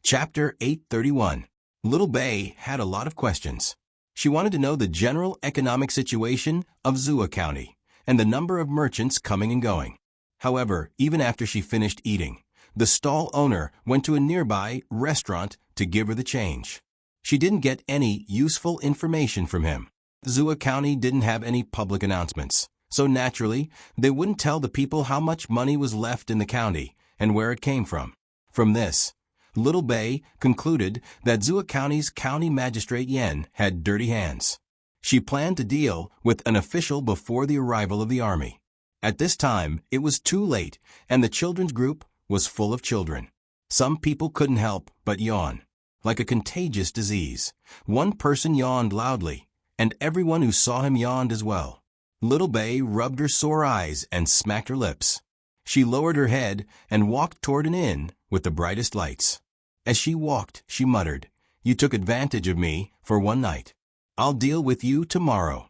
Chapter 831. Little Bei had a lot of questions. She wanted to know the general economic situation of Zhuo County and the number of merchants coming and going. However, even after she finished eating, the stall owner went to a nearby restaurant to give her the change. She didn't get any useful information from him. Zhuo County didn't have any public announcements, so naturally, they wouldn't tell the people how much money was left in the county and where it came from. From this, Little Bei concluded that Zhuo County's county magistrate Yan had dirty hands. She planned to deal with an official before the arrival of the army. At this time, it was too late, and the children's group was full of children. Some people couldn't help but yawn. Like a contagious disease, one person yawned loudly, and everyone who saw him yawned as well. Little Bei rubbed her sore eyes and smacked her lips. She lowered her head and walked toward an inn with the brightest lights. As she walked, she muttered, "You took advantage of me for one night. I'll deal with you tomorrow."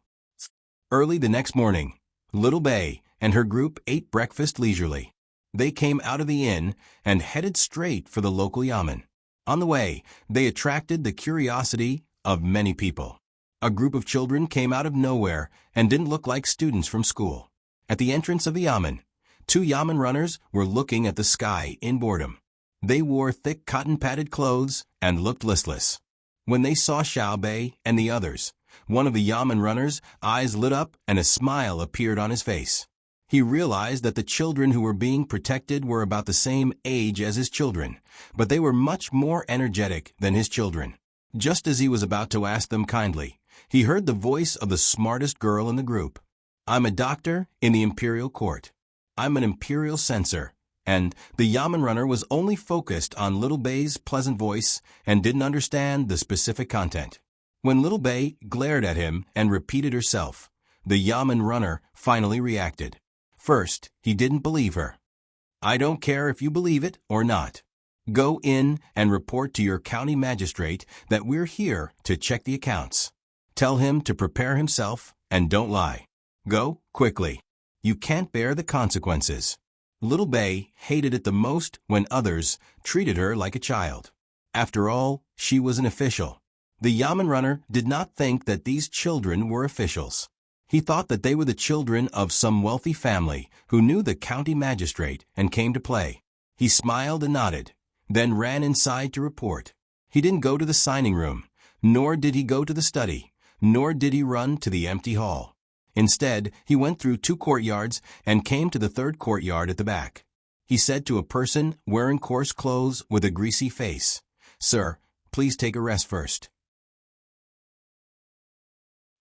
Early the next morning, Little Bei and her group ate breakfast leisurely. They came out of the inn and headed straight for the local yamen. On the way, they attracted the curiosity of many people. A group of children came out of nowhere and didn't look like students from school. At the entrance of the yamen, 2 yamen runners were looking at the sky in boredom. They wore thick cotton-padded clothes and looked listless. When they saw Xiao Bei and the others, one of the yamen runners' eyes lit up and a smile appeared on his face. He realized that the children who were being protected were about the same age as his children, but they were much more energetic than his children. Just as he was about to ask them kindly, he heard the voice of the smartest girl in the group. "I'm a doctor in the imperial court. I'm an imperial censor." And the yamen runner was only focused on Little Bei's pleasant voice and didn't understand the specific content. When Little Bei glared at him and repeated herself, The Yamen runner finally reacted. First, he didn't believe her. "I don't care if you believe it or not. Go in and report to your county magistrate that we're here to check the accounts. Tell him to prepare himself and don't lie. Go, quickly. You can't bear the consequences." Little Bay hated it the most when others treated her like a child. After all, she was an official. The Yamen runner did not think that these children were officials. He thought that they were the children of some wealthy family who knew the county magistrate and came to play. He smiled and nodded, then ran inside to report. He didn't go to the signing room, nor did he go to the study, nor did he run to the empty hall. Instead, he went through 2 courtyards and came to the 3rd courtyard at the back. He said to a person wearing coarse clothes with a greasy face, "Sir, please take a rest first.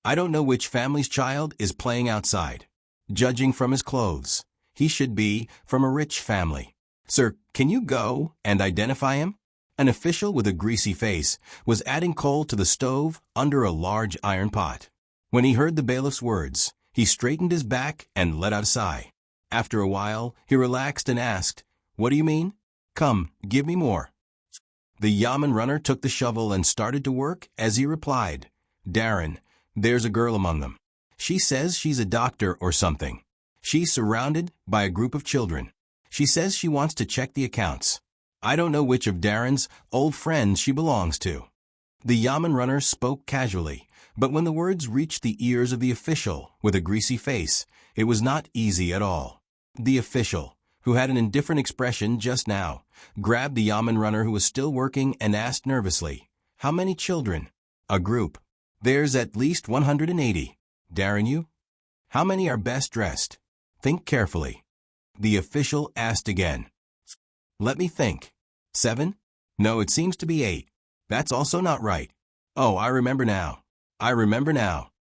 I don't know which family's child is playing outside. Judging from his clothes, he should be from a rich family. Sir, can you go and identify him?" An official with a greasy face was adding coal to the stove under a large iron pot. When he heard the bailiff's words, he straightened his back and let out a sigh. After a while, he relaxed and asked, "What do you mean? Come, give me more." The Yamen runner took the shovel and started to work as he replied, "Darren, there's a girl among them. She says she's a doctor or something. She's surrounded by a group of children. She says she wants to check the accounts. I don't know which of Darren's old friends she belongs to." The Yamen runner spoke casually, but when the words reached the ears of the official with a greasy face, it was not easy at all. The official, who had an indifferent expression just now, grabbed the Yamen runner who was still working and asked nervously, "How many children?" "A group. There's at least 180. Darren, you? How many are best dressed? Think carefully." The official asked again. "Let me think. 7? No, it seems to be 8. That's also not right. Oh, I remember now.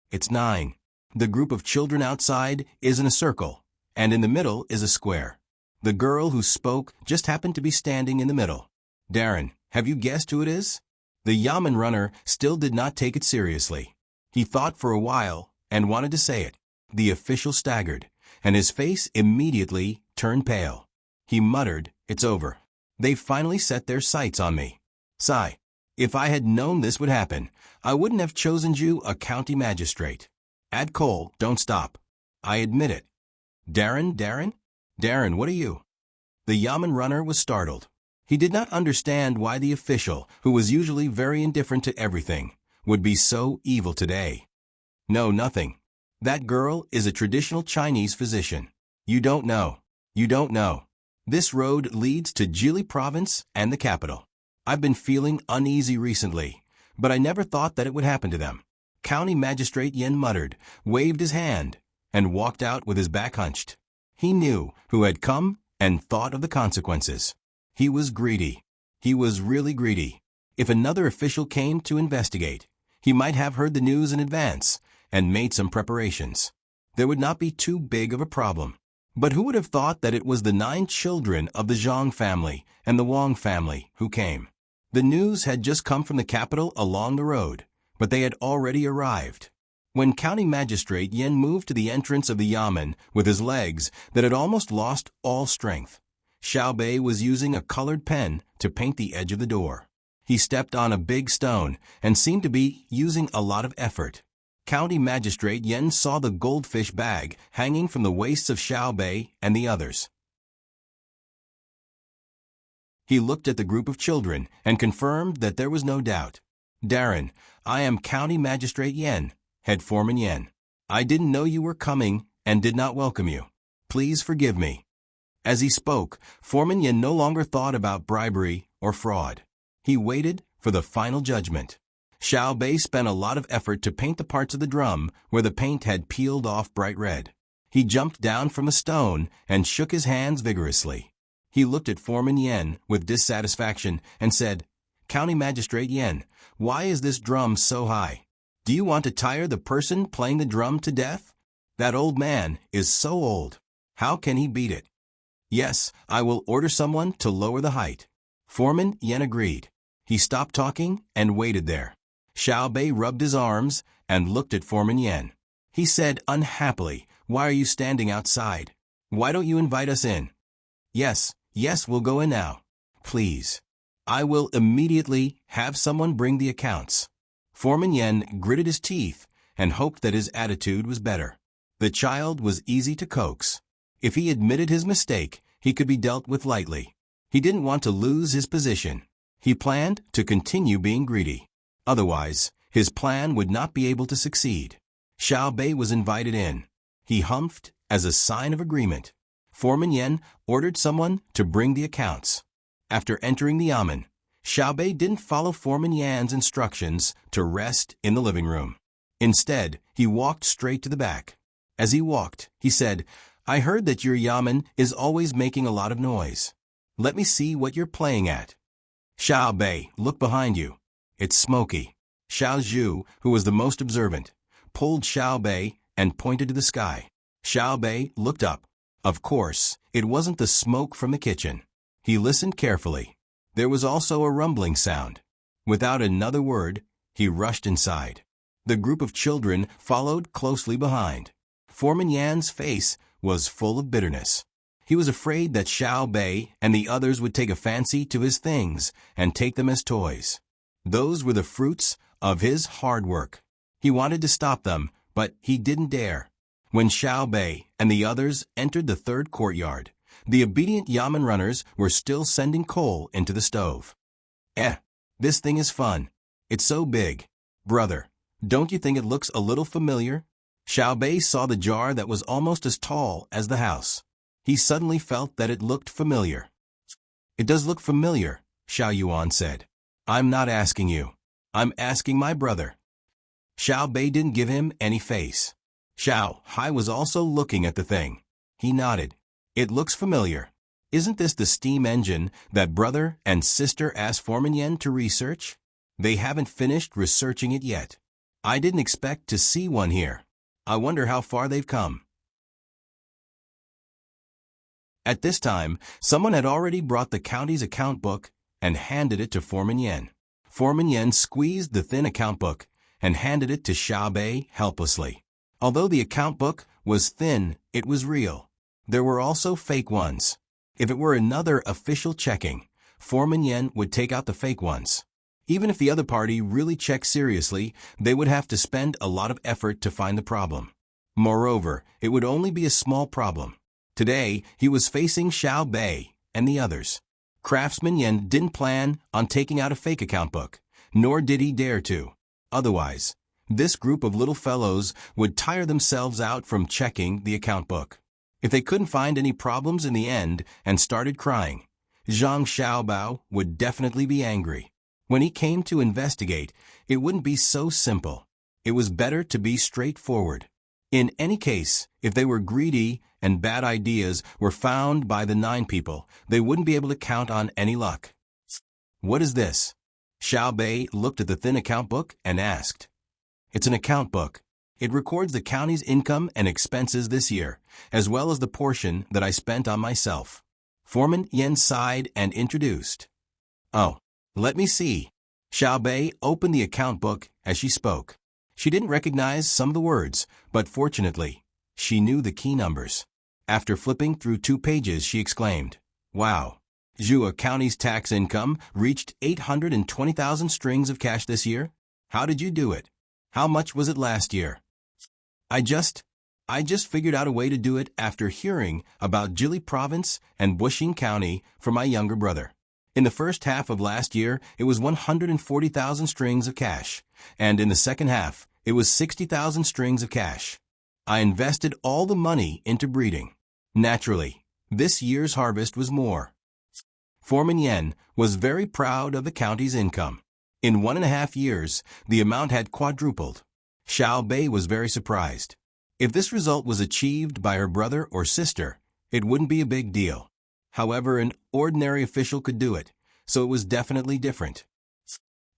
It's 9. The group of children outside is in a circle, and in the middle is a square. The girl who spoke just happened to be standing in the middle. Darren, have you guessed who it is?" The Yamen runner still did not take it seriously. He thought for a while and wanted to say it. The official staggered, and his face immediately turned pale. He muttered, "It's over. They've finally set their sights on me. Sigh. If I had known this would happen, I wouldn't have chosen you a county magistrate. Add coal, don't stop. I admit it. Darren, what are you?" The Yamen runner was startled. He did not understand why the official, who was usually very indifferent to everything, would be so evil today. "No, nothing. That girl is a traditional Chinese physician. You don't know. This road leads to Jili province and the capital. I've been feeling uneasy recently, but I never thought that it would happen to them." County Magistrate Yen muttered, waved his hand, and walked out with his back hunched. He knew who had come and thought of the consequences. He was greedy. He was really greedy. If another official came to investigate, he might have heard the news in advance and made some preparations. There would not be too big of a problem. But who would have thought that it was the 9 children of the Zhang family and the Wang family who came? The news had just come from the capital along the road, but they had already arrived. When County Magistrate Yen moved to the entrance of the Yamen with his legs that had almost lost all strength, Xiao Bei was using a colored pen to paint the edge of the door. He stepped on a big stone and seemed to be using a lot of effort. County Magistrate Yen saw the goldfish bag hanging from the waists of Xiao Bei and the others. He looked at the group of children and confirmed that there was no doubt. "Darren, I am County Magistrate Yen, Head Foreman Yen. I didn't know you were coming and did not welcome you. Please forgive me." As he spoke, Foreman Yen no longer thought about bribery or fraud. He waited for the final judgment. Xiao Bei spent a lot of effort to paint the parts of the drum where the paint had peeled off bright red. He jumped down from a stone and shook his hands vigorously. He looked at Foreman Yen with dissatisfaction and said, "County Magistrate Yen, why is this drum so high? Do you want to tire the person playing the drum to death? That old man is so old. How can he beat it?" "Yes, I will order someone to lower the height." Foreman Yen agreed. He stopped talking and waited there. Xiao Bei rubbed his arms and looked at Foreman Yen. He said unhappily, "Why are you standing outside? Why don't you invite us in?" "Yes, yes, we'll go in now. Please. I will immediately have someone bring the accounts." Foreman Yen gritted his teeth and hoped that his attitude was better. The child was easy to coax. If he admitted his mistake, he could be dealt with lightly. He didn't want to lose his position. He planned to continue being greedy. Otherwise, his plan would not be able to succeed. Xiao Bei was invited in. He humphed as a sign of agreement. Foreman Yen ordered someone to bring the accounts. After entering the yamen, Xiao Bei didn't follow Foreman Yan's instructions to rest in the living room. Instead, he walked straight to the back. As he walked, he said, "I heard that your yamen is always making a lot of noise. Let me see what you're playing at." "Xiao Bei, look behind you. It's smoky." Xiao Zhu, who was the most observant, pulled Xiao Bei and pointed to the sky. Xiao Bei looked up. Of course, it wasn't the smoke from the kitchen. He listened carefully. There was also a rumbling sound. Without another word, he rushed inside. The group of children followed closely behind. Foreman Yan's face was full of bitterness. He was afraid that Xiao Bei and the others would take a fancy to his things and take them as toys. Those were the fruits of his hard work. He wanted to stop them, but he didn't dare. When Xiao Bei and the others entered the third courtyard, the obedient yamen runners were still sending coal into the stove. This thing is fun. It's so big. Brother, don't you think it looks a little familiar?" Xiao Bei saw the jar that was almost as tall as the house. He suddenly felt that it looked familiar. "It does look familiar," Xiao Yuan said. "I'm not asking you. I'm asking my brother." Xiao Bei didn't give him any face. Xiao Hai was also looking at the thing. He nodded. "It looks familiar. Isn't this the steam engine that brother and sister asked Foreman Yen to research? They haven't finished researching it yet. I didn't expect to see one here. I wonder how far they've come." At this time, someone had already brought the county's account book and handed it to Foreman Yen. Foreman Yen squeezed the thin account book and handed it to Xiao Bei helplessly. Although the account book was thin, it was real. There were also fake ones. If it were another official checking, Foreman Yen would take out the fake ones. Even if the other party really checked seriously, they would have to spend a lot of effort to find the problem. Moreover, it would only be a small problem. Today, he was facing Xiao Bei and the others. Craftsman Yen didn't plan on taking out a fake account book, nor did he dare to. Otherwise, this group of little fellows would tire themselves out from checking the account book. If they couldn't find any problems in the end and started crying, Zhang Xiaobao would definitely be angry. When he came to investigate, it wouldn't be so simple. It was better to be straightforward. In any case, if they were greedy and bad ideas were found by the 9 people, they wouldn't be able to count on any luck. "What is this?" Xiao Bei looked at the thin account book and asked. "It's an account book. It records the county's income and expenses this year, as well as the portion that I spent on myself." Foreman Yen sighed and introduced. "Oh, let me see." Xiao Bei opened the account book as she spoke. She didn't recognize some of the words, but fortunately, she knew the key numbers. After flipping through 2 pages, she exclaimed, "Wow! Zhua County's tax income reached 820,000 strings of cash this year? How did you do it? How much was it last year?" I just figured out a way to do it after hearing about Jili Province and Buxing County from my younger brother. In the first half of last year, it was 140,000 strings of cash, and in the second half, it was 60,000 strings of cash. I invested all the money into breeding. Naturally, this year's harvest was more. Foreman Yen was very proud of the county's income. In 1.5 years, the amount had quadrupled. Xiao Bei was very surprised. If this result was achieved by her brother or sister, it wouldn't be a big deal. However, an ordinary official could do it, so it was definitely different.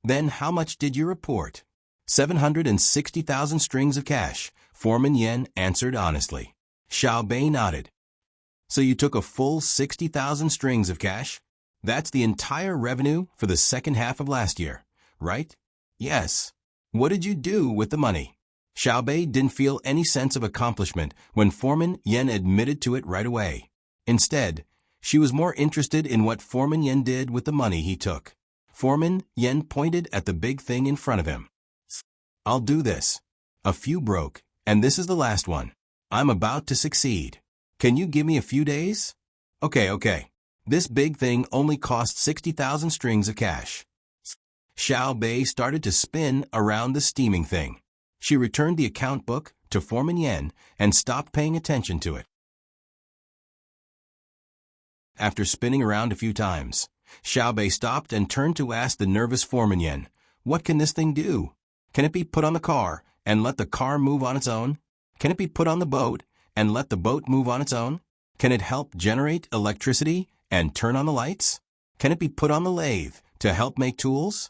"Then how much did you report?" 760,000 strings of cash, Foreman Yen answered honestly. Xiao Bei nodded. "So you took a full 60,000 strings of cash? That's the entire revenue for the second half of last year, right?" "Yes." "What did you do with the money?" Xiaobei didn't feel any sense of accomplishment when Foreman Yan admitted to it right away. Instead, she was more interested in what Foreman Yan did with the money he took. Foreman Yan pointed at the big thing in front of him. "I'll do this. A few broke, and this is the last one. I'm about to succeed. Can you give me a few days?" Okay. This big thing only cost 60,000 strings of cash." Xiaobei started to spin around the steaming thing. She returned the account book to Foreman Yan and stopped paying attention to it. After spinning around a few times, Xiaobei stopped and turned to ask the nervous Foreman Yan, "What can this thing do? Can it be put on the car and let the car move on its own? Can it be put on the boat and let the boat move on its own? Can it help generate electricity and turn on the lights? Can it be put on the lathe to help make tools?"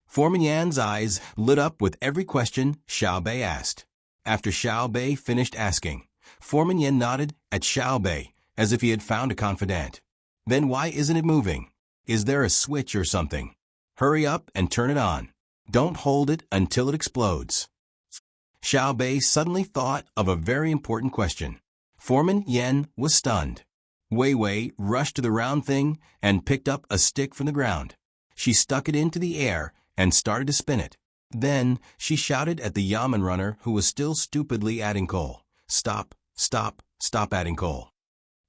Foreman Yan's eyes lit up with every question Xiaobei asked. After Xiaobei finished asking, Foreman Yan nodded at Xiaobei as if he had found a confidant. "Then why isn't it moving? Is there a switch or something? Hurry up and turn it on. Don't hold it until it explodes." Xiaobei suddenly thought of a very important question. Foreman Yan was stunned. Wei Wei rushed to the round thing and picked up a stick from the ground. She stuck it into the air and started to spin it. Then she shouted at the yamen runner who was still stupidly adding coal, "Stop, stop, stop adding coal."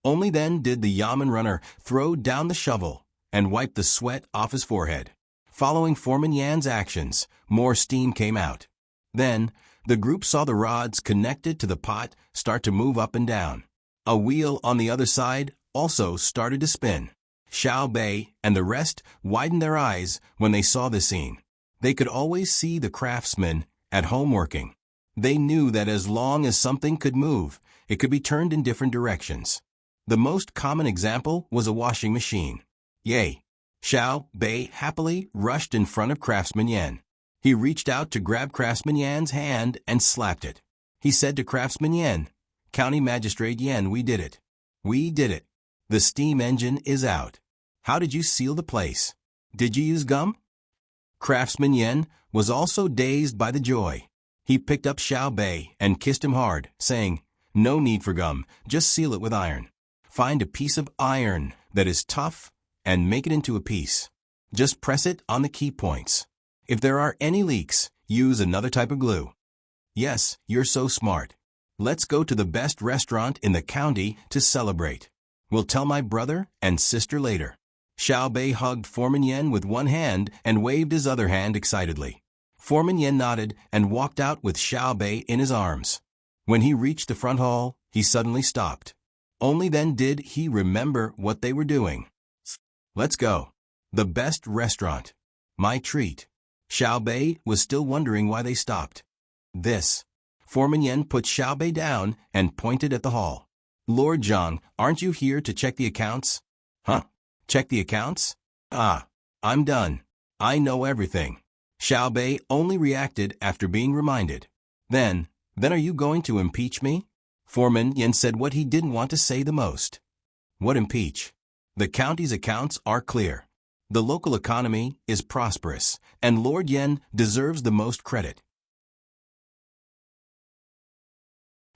Only then did the yamen runner throw down the shovel and wipe the sweat off his forehead. Following Foreman Yan's actions, more steam came out. Then, the group saw the rods connected to the pot start to move up and down. A wheel on the other side also started to spin. Xiaobei and the rest widened their eyes when they saw the scene. They could always see the craftsmen at home working. They knew that as long as something could move, it could be turned in different directions. The most common example was a washing machine. Yay! Xiaobei happily rushed in front of Craftsman Yan. He reached out to grab Craftsman Yan's hand and slapped it. He said to Craftsman Yan, "County Magistrate Yan, we did it. We did it. The steam engine is out. How did you seal the place? Did you use gum?" Craftsman Yan was also dazed by the joy. He picked up Xiaobei and kissed him hard, saying, "No need for gum, just seal it with iron. Find a piece of iron that is tough and make it into a piece. Just press it on the key points. If there are any leaks, use another type of glue. Yes, you're so smart. Let's go to the best restaurant in the county to celebrate. We'll tell my brother and sister later." Xiaobei hugged Foreman Yan with one hand and waved his other hand excitedly. Foreman Yan nodded and walked out with Xiaobei in his arms. When he reached the front hall, he suddenly stopped. Only then did he remember what they were doing. "Let's go. The best restaurant. My treat." Xiaobei was still wondering why they stopped. "This." Foreman Yan put Xiaobei down and pointed at the hall. "Lord Zhang, aren't you here to check the accounts?" "Huh? Check the accounts? Ah, I'm done. I know everything." Xiaobei only reacted after being reminded. Then are you going to impeach me?" Foreman Yan said what he didn't want to say the most. "What impeach? The county's accounts are clear. The local economy is prosperous, and Lord Yan deserves the most credit.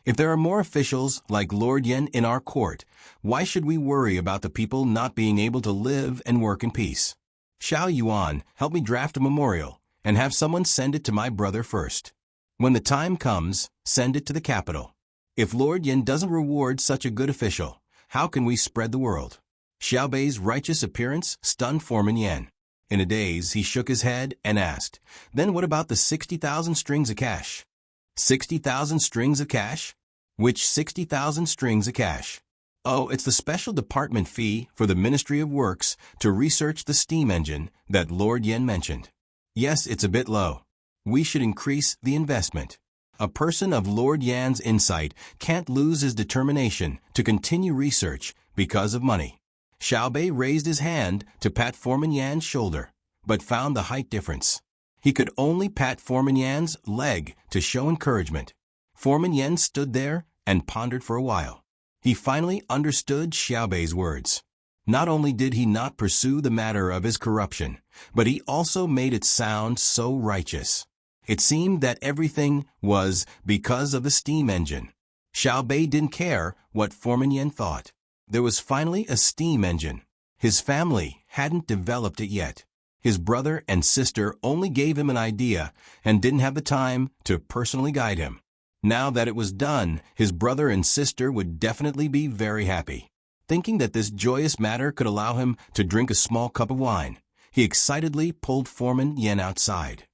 If there are more officials like Lord Yan in our court, why should we worry about the people not being able to live and work in peace? Xiao Yuan, help me draft a memorial, and have someone send it to my brother first. When the time comes, send it to the capital. If Lord Yan doesn't reward such a good official, how can we spread the word?" Xiaobei's righteous appearance stunned Foreman Yan. In a daze, he shook his head and asked, "Then what about the 60,000 strings of cash?" 60,000 strings of cash? Which 60,000 strings of cash? Oh, it's the special department fee for the Ministry of Works to research the steam engine that Lord Yan mentioned. Yes, it's a bit low. We should increase the investment. A person of Lord Yan's insight can't lose his determination to continue research because of money. Xiaobei raised his hand to pat Foreman Yan's shoulder, but found the height difference. He could only pat Foreman Yan's leg to show encouragement. Foreman Yan stood there and pondered for a while. He finally understood Xiaobei's words. Not only did he not pursue the matter of his corruption, but he also made it sound so righteous. It seemed that everything was because of the steam engine. Xiao Bei didn't care what Foreman Yan thought. There was finally a steam engine. His family hadn't developed it yet. His brother and sister only gave him an idea and didn't have the time to personally guide him. Now that it was done, his brother and sister would definitely be very happy. Thinking that this joyous matter could allow him to drink a small cup of wine, he excitedly pulled Foreman Yan outside.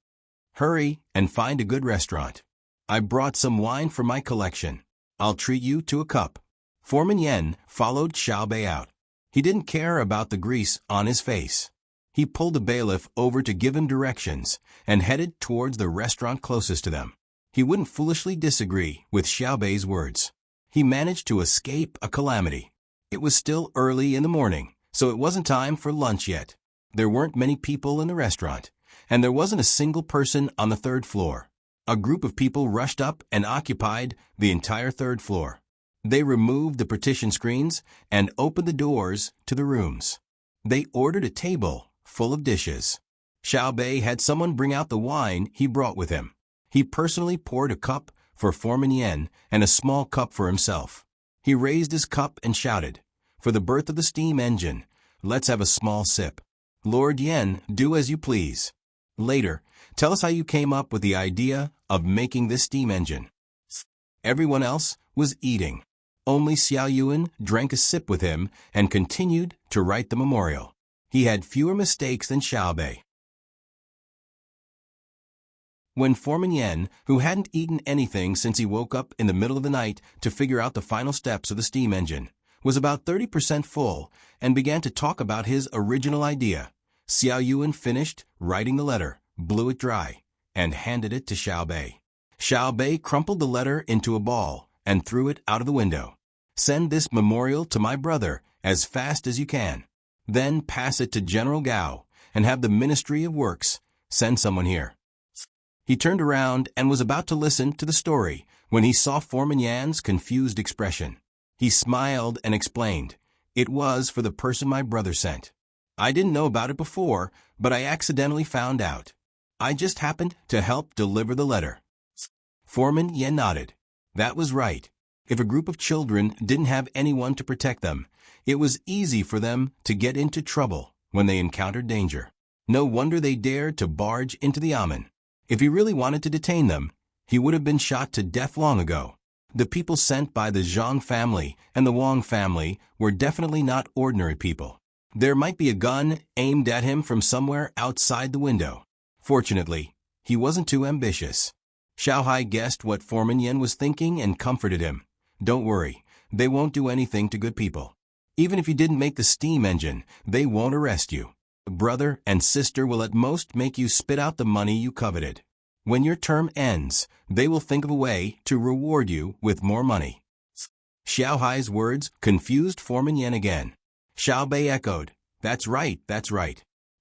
"Hurry and find a good restaurant. I brought some wine from my collection. I'll treat you to a cup." Foreman Yan followed Xiao Bei out. He didn't care about the grease on his face. He pulled the bailiff over to give him directions and headed towards the restaurant closest to them. He wouldn't foolishly disagree with Xiao Bei's words. He managed to escape a calamity. It was still early in the morning, so it wasn't time for lunch yet. There weren't many people in the restaurant, and there wasn't a single person on the third floor. A group of people rushed up and occupied the entire third floor. They removed the partition screens and opened the doors to the rooms. They ordered a table full of dishes. Xiao Bei had someone bring out the wine he brought with him. He personally poured a cup for Foreman Yan and a small cup for himself. He raised his cup and shouted, "For the birth of the steam engine, let's have a small sip. Lord Yan, do as you please. Later, tell us how you came up with the idea of making this steam engine." Everyone else was eating. Only Xiao Yuan drank a sip with him and continued to write the memorial. He had fewer mistakes than Xiao Bei. When Foreman Yan, who hadn't eaten anything since he woke up in the middle of the night to figure out the final steps of the steam engine, was about 30% full and began to talk about his original idea, Xiao Yuan finished writing the letter, blew it dry, and handed it to Xiao Bei. Xiao Bei crumpled the letter into a ball and threw it out of the window. "Send this memorial to my brother as fast as you can. Then pass it to General Gao and have the Ministry of Works send someone here." He turned around and was about to listen to the story when he saw Foreman Yan's confused expression. He smiled and explained, "It was for the person my brother sent. I didn't know about it before, but I accidentally found out. I just happened to help deliver the letter." Foreman Yan nodded. That was right. If a group of children didn't have anyone to protect them, it was easy for them to get into trouble when they encountered danger. No wonder they dared to barge into the Amen. If he really wanted to detain them, he would have been shot to death long ago. The people sent by the Zhang family and the Wang family were definitely not ordinary people. There might be a gun aimed at him from somewhere outside the window. Fortunately, he wasn't too ambitious. Xiao Hai guessed what Foreman Yan was thinking and comforted him. "Don't worry, they won't do anything to good people. Even if you didn't make the steam engine, they won't arrest you. Brother and sister will at most make you spit out the money you coveted. When your term ends, they will think of a way to reward you with more money." Xiao Hai's words confused Foreman Yan again. Xiao Bei echoed, that's right.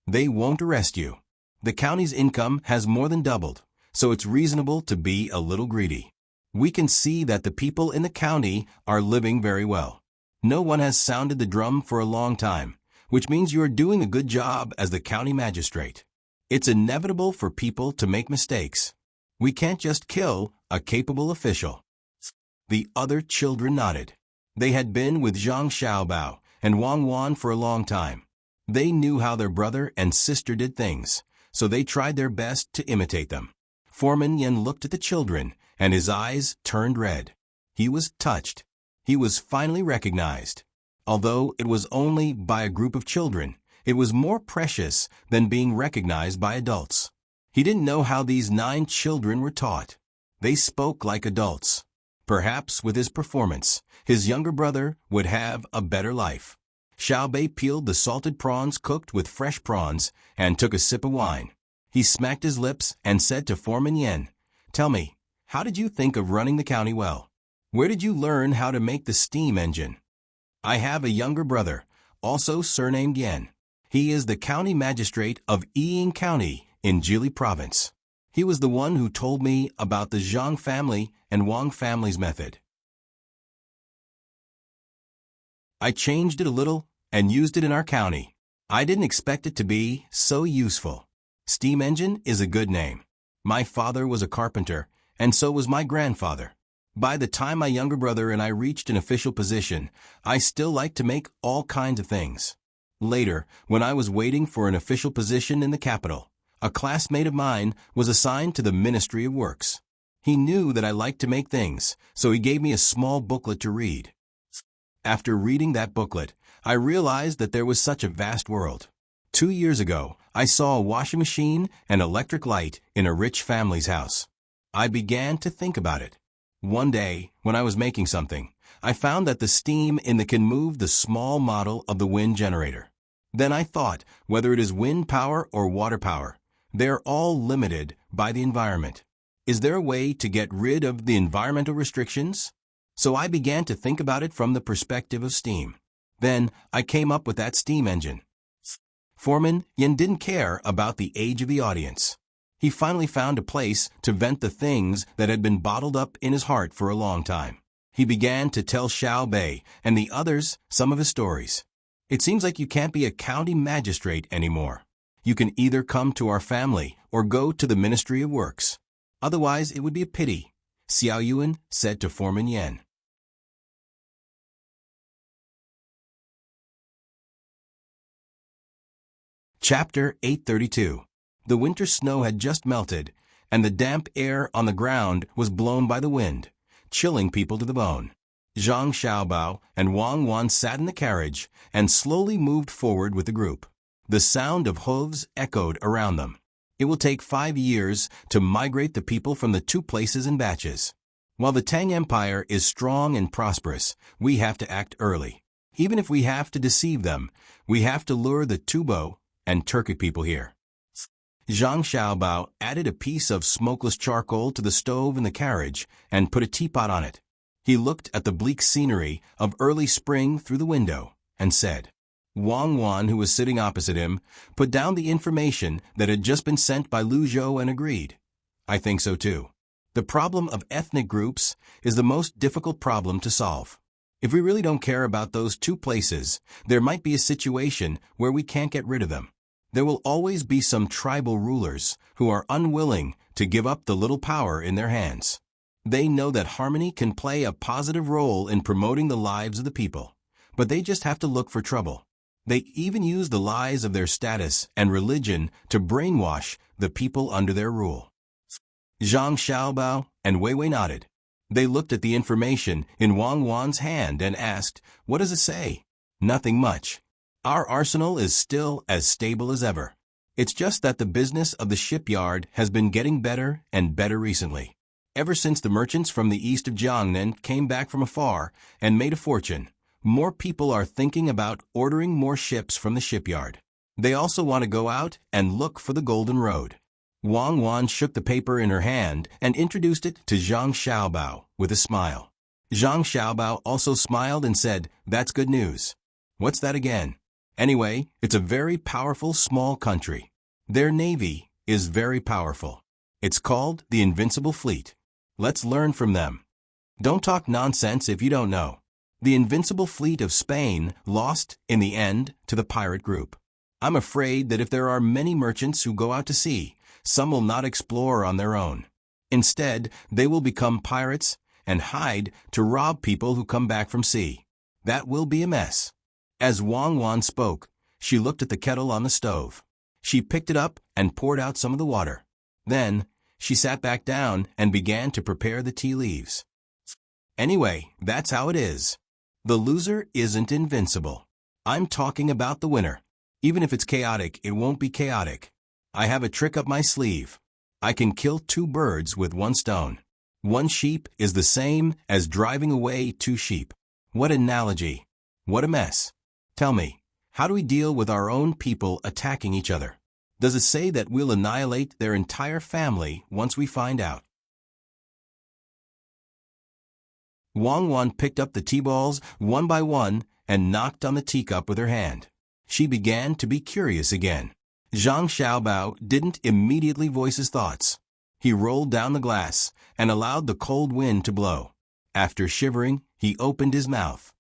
They won't arrest you. The county's income has more than doubled, so it's reasonable to be a little greedy. We can see that the people in the county are living very well. No one has sounded the drum for a long time, which means you are doing a good job as the county magistrate. It's inevitable for people to make mistakes. We can't just kill a capable official. The other children nodded. They had been with Zhang Xiaobao and Wang Wan for a long time. They knew how their brother and sister did things, so they tried their best to imitate them. Foreman Yan looked at the children, and his eyes turned red. He was touched. He was finally recognized. Although it was only by a group of children, it was more precious than being recognized by adults. He didn't know how these 9 children were taught. They spoke like adults. Perhaps with his performance, his younger brother would have a better life. Xiao Bei peeled the salted prawns cooked with fresh prawns and took a sip of wine. He smacked his lips and said to Foreman Yan, "Tell me, how did you think of running the county well? Where did you learn how to make the steam engine?" "I have a younger brother, also surnamed Yan. He is the county magistrate of Yiying County in Jili Province. He was the one who told me about the Zhang family and Wang family's method. I changed it a little and used it in our county. I didn't expect it to be so useful. Steam engine is a good name. My father was a carpenter, and so was my grandfather. By the time my younger brother and I reached an official position, I still liked to make all kinds of things. Later, when I was waiting for an official position in the capital, a classmate of mine was assigned to the Ministry of Works. He knew that I liked to make things, so he gave me a small booklet to read. After reading that booklet, I realized that there was such a vast world. 2 years ago, I saw a washing machine and electric light in a rich family's house. I began to think about it. One day, when I was making something, I found that the steam in the can moved the small model of the wind generator. Then I thought, whether it is wind power or water power, they are all limited by the environment. Is there a way to get rid of the environmental restrictions? So I began to think about it from the perspective of steam. Then I came up with that steam engine. Foreman Yin didn't care about the age of the audience. He finally found a place to vent the things that had been bottled up in his heart for a long time. He began to tell Xiao Bei and the others some of his stories. It seems like you can't be a county magistrate anymore. You can either come to our family or go to the Ministry of Works. Otherwise, it would be a pity, Xiao Yuan said to Foreman Yen. Chapter 832. The winter snow had just melted, and the damp air on the ground was blown by the wind, chilling people to the bone. Zhang Xiaobao and Wang Wan sat in the carriage and slowly moved forward with the group. The sound of hooves echoed around them. It will take 5 years to migrate the people from the two places in batches. While the Tang Empire is strong and prosperous, we have to act early. Even if we have to deceive them, we have to lure the Tubo and Turkic people here. Zhang Xiaobao added a piece of smokeless charcoal to the stove in the carriage and put a teapot on it. He looked at the bleak scenery of early spring through the window and said. Wang Wan, who was sitting opposite him, put down the information that had just been sent by Lu Zhou and agreed. I think so too. The problem of ethnic groups is the most difficult problem to solve. If we really don't care about those two places, there might be a situation where we can't get rid of them. There will always be some tribal rulers who are unwilling to give up the little power in their hands. They know that harmony can play a positive role in promoting the lives of the people, but they just have to look for trouble. They even use the lies of their status and religion to brainwash the people under their rule. Zhang Xiaobao and Wei Wei nodded. They looked at the information in Wang Wan's hand and asked, "What does it say?" "Nothing much. Our arsenal is still as stable as ever. It's just that the business of the shipyard has been getting better and better recently. Ever since the merchants from the east of Jiangnan came back from afar and made a fortune, more people are thinking about ordering more ships from the shipyard. They also want to go out and look for the Golden Road." Wang Wan shook the paper in her hand and introduced it to Zhang Xiaobao with a smile. Zhang Xiaobao also smiled and said, "That's good news." "What's that again?" "Anyway, it's a very powerful small country. Their navy is very powerful. It's called the Invincible Fleet. Let's learn from them." "Don't talk nonsense if you don't know. The Invincible Fleet of Spain lost, in the end, to the pirate group. I'm afraid that if there are many merchants who go out to sea, some will not explore on their own. Instead, they will become pirates and hide to rob people who come back from sea. That will be a mess." As Wang Wan spoke, she looked at the kettle on the stove. She picked it up and poured out some of the water. Then, she sat back down and began to prepare the tea leaves. "Anyway, that's how it is. The loser isn't invincible. I'm talking about the winner. Even if it's chaotic, it won't be chaotic. I have a trick up my sleeve. I can kill 2 birds with 1 stone. 1 sheep is the same as driving away 2 sheep. What analogy! What a mess. Tell me, how do we deal with our own people attacking each other? Does it say that we'll annihilate their entire family once we find out?" Wang Wan picked up the tea balls one by one and knocked on the teacup with her hand. She began to be curious again. Zhang Xiaobao didn't immediately voice his thoughts. He rolled down the glass and allowed the cold wind to blow. After shivering, he opened his mouth.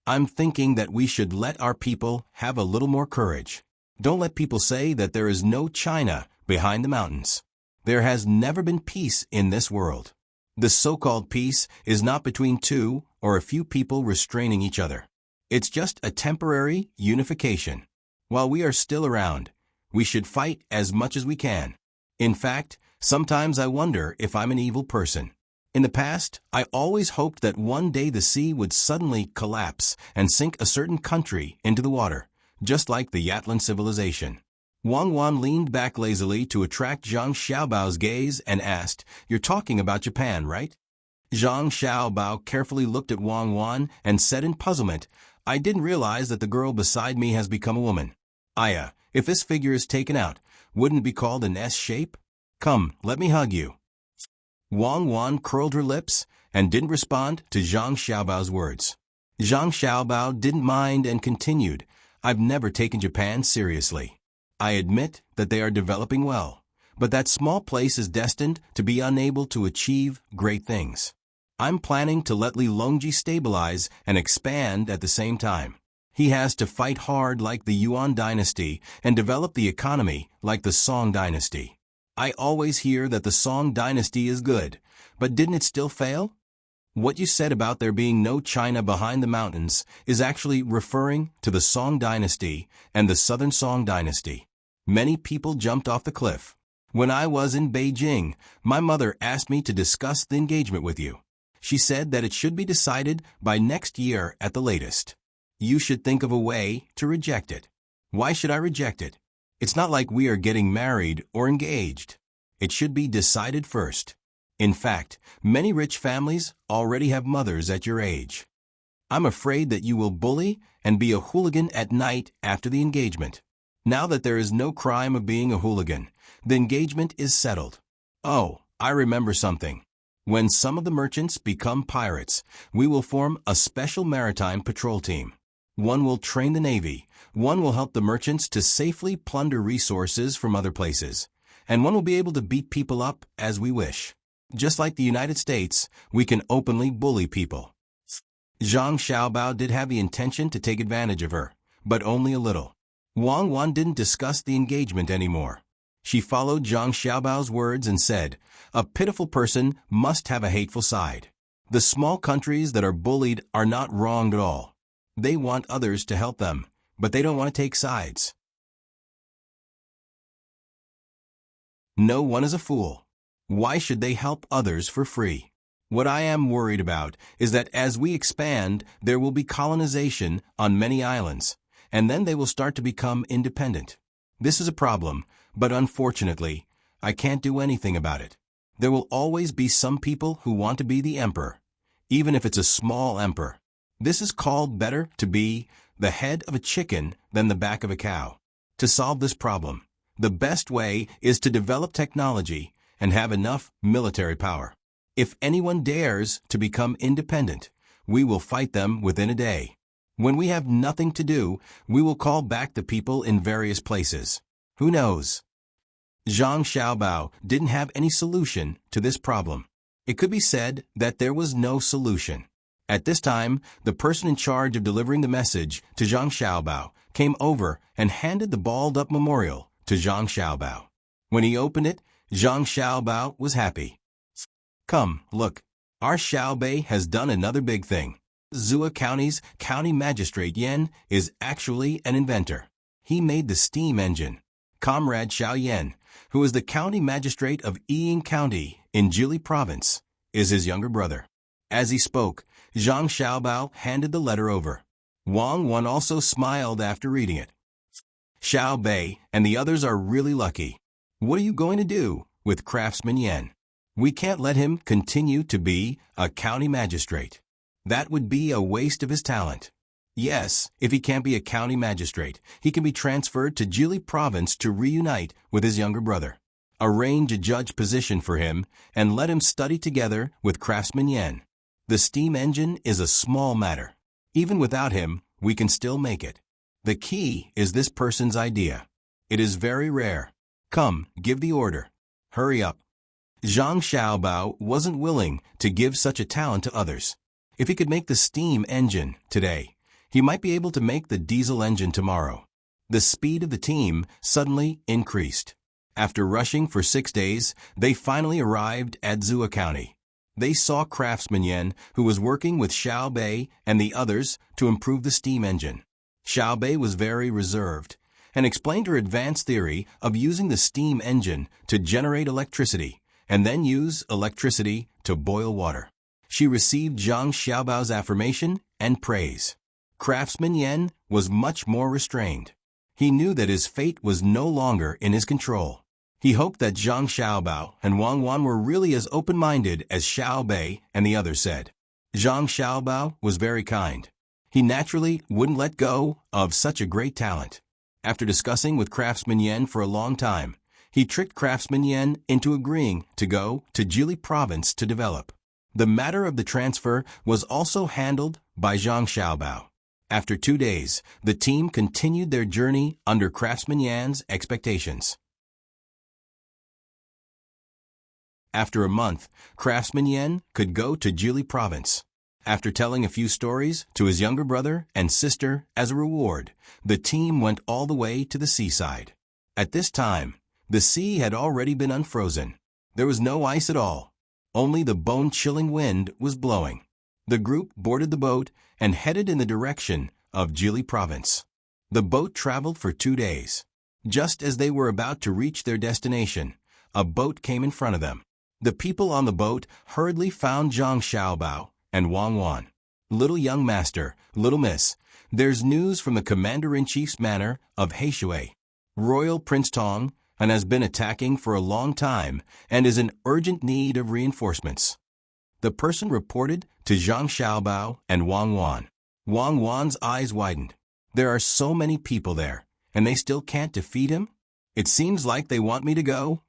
"I'm thinking that we should let our people have a little more courage. Don't let people say that there is no China behind the mountains. There has never been peace in this world. The so-called peace is not between two or a few people restraining each other. It's just a temporary unification. While we are still around, we should fight as much as we can. In fact, sometimes I wonder if I'm an evil person. In the past, I always hoped that one day the sea would suddenly collapse and sink a certain country into the water, just like the Yatlan civilization. Wang Wan leaned back lazily to attract Zhang Xiaobao's gaze and asked, "You're talking about Japan, right?" Zhang Xiaobao carefully looked at Wang Wan and said in puzzlement, "I didn't realize that the girl beside me has become a woman. Aya, if this figure is taken out, wouldn't it be called an S shape? Come, let me hug you." Wang Wan curled her lips and didn't respond to Zhang Xiaobao's words. Zhang Xiaobao didn't mind and continued, "I've never taken Japan seriously. I admit that they are developing well, but that small place is destined to be unable to achieve great things. I'm planning to let Li Longji stabilize and expand at the same time. He has to fight hard like the Yuan Dynasty and develop the economy like the Song Dynasty. I always hear that the Song Dynasty is good, but didn't it still fail? What you said about there being no China behind the mountains is actually referring to the Song Dynasty and the Southern Song Dynasty. Many people jumped off the cliff. When I was in Beijing, my mother asked me to discuss the engagement with you. She said that it should be decided by next year at the latest. You should think of a way to reject it. Why should I reject it? It's not like we are getting married or engaged. It should be decided first. In fact, many rich families already have mothers at your age. I'm afraid that you will bully and be a hooligan at night after the engagement. Now that there is no crime of being a hooligan, the engagement is settled. Oh, I remember something. When some of the merchants become pirates, we will form a special maritime patrol team. One will train the Navy, one will help the merchants to safely plunder resources from other places, and one will be able to beat people up as we wish. Just like the United States, we can openly bully people. Zhang Xiaobao did have the intention to take advantage of her, but only a little. Wang Wan didn't discuss the engagement anymore. She followed Zhang Xiaobao's words and said, "A pitiful person must have a hateful side. The small countries that are bullied are not wronged at all. They want others to help them, but they don't want to take sides. No one is a fool. Why should they help others for free? What I am worried about is that as we expand, there will be colonization on many islands, and then they will start to become independent. This is a problem, but unfortunately, I can't do anything about it. There will always be some people who want to be the emperor, even if it's a small emperor. This is called better to be the head of a chicken than the back of a cow. To solve this problem, the best way is to develop technology and have enough military power. If anyone dares to become independent, we will fight them within a day. When we have nothing to do, we will call back the people in various places. Who knows?" Zhang Xiaobao didn't have any solution to this problem. It could be said that there was no solution. At this time, the person in charge of delivering the message to Zhang Xiaobao came over and handed the balled-up memorial to Zhang Xiaobao. When he opened it, Zhang Xiaobao was happy. "Come, look. Our Xiaobei has done another big thing. Zhua County's county magistrate Yan is actually an inventor. He made the steam engine. Comrade Xiao Yan, who is the county magistrate of Yiying County in Jili Province, is his younger brother." As he spoke, Zhang Xiaobao handed the letter over. Wang Wan also smiled after reading it. "Xiao Bei and the others are really lucky. What are you going to do with Craftsman Yan? We can't let him continue to be a county magistrate. That would be a waste of his talent. Yes, if he can't be a county magistrate, he can be transferred to Jili Province to reunite with his younger brother. Arrange a judge position for him and let him study together with Craftsman Yan. The steam engine is a small matter. Even without him, we can still make it. The key is this person's idea. It is very rare. Come, give the order. Hurry up." Zhang Xiaobao wasn't willing to give such a talent to others. If he could make the steam engine today, he might be able to make the diesel engine tomorrow. The speed of the team suddenly increased. After rushing for 6 days, they finally arrived at Zhua County. They saw Craftsman Yen, who was working with Xiao Bei and the others to improve the steam engine. Xiao Bei was very reserved and explained her advanced theory of using the steam engine to generate electricity and then use electricity to boil water. She received Zhang Xiaobao's affirmation and praise. Craftsman Yen was much more restrained. He knew that his fate was no longer in his control. He hoped that Zhang Xiaobao and Wang Wan were really as open-minded as Xiao Bei and the others said. Zhang Xiaobao was very kind. He naturally wouldn't let go of such a great talent. After discussing with Craftsman Yen for a long time, he tricked Craftsman Yen into agreeing to go to Jili province to develop. The matter of the transfer was also handled by Zhang Xiaobao. After 2 days, the team continued their journey under Craftsman Yan's expectations. After a month, Craftsman Yen could go to Jili province. After telling a few stories to his younger brother and sister as a reward, the team went all the way to the seaside. At this time, the sea had already been unfrozen. There was no ice at all. Only the bone-chilling wind was blowing. The group boarded the boat and headed in the direction of Jili province. The boat traveled for 2 days. Just as they were about to reach their destination, a boat came in front of them. The people on the boat hurriedly found Zhang Xiaobao and Wang Wan. "Little young master, little miss, there's news from the commander-in-chief's manor of Heishui. Royal Prince Tang and has been attacking for a long time and is in urgent need of reinforcements." The person reported to Zhang Xiaobao and Wang Wan. Wang Wan's eyes widened. There are so many people there, and they still can't defeat him? It seems like they want me to go.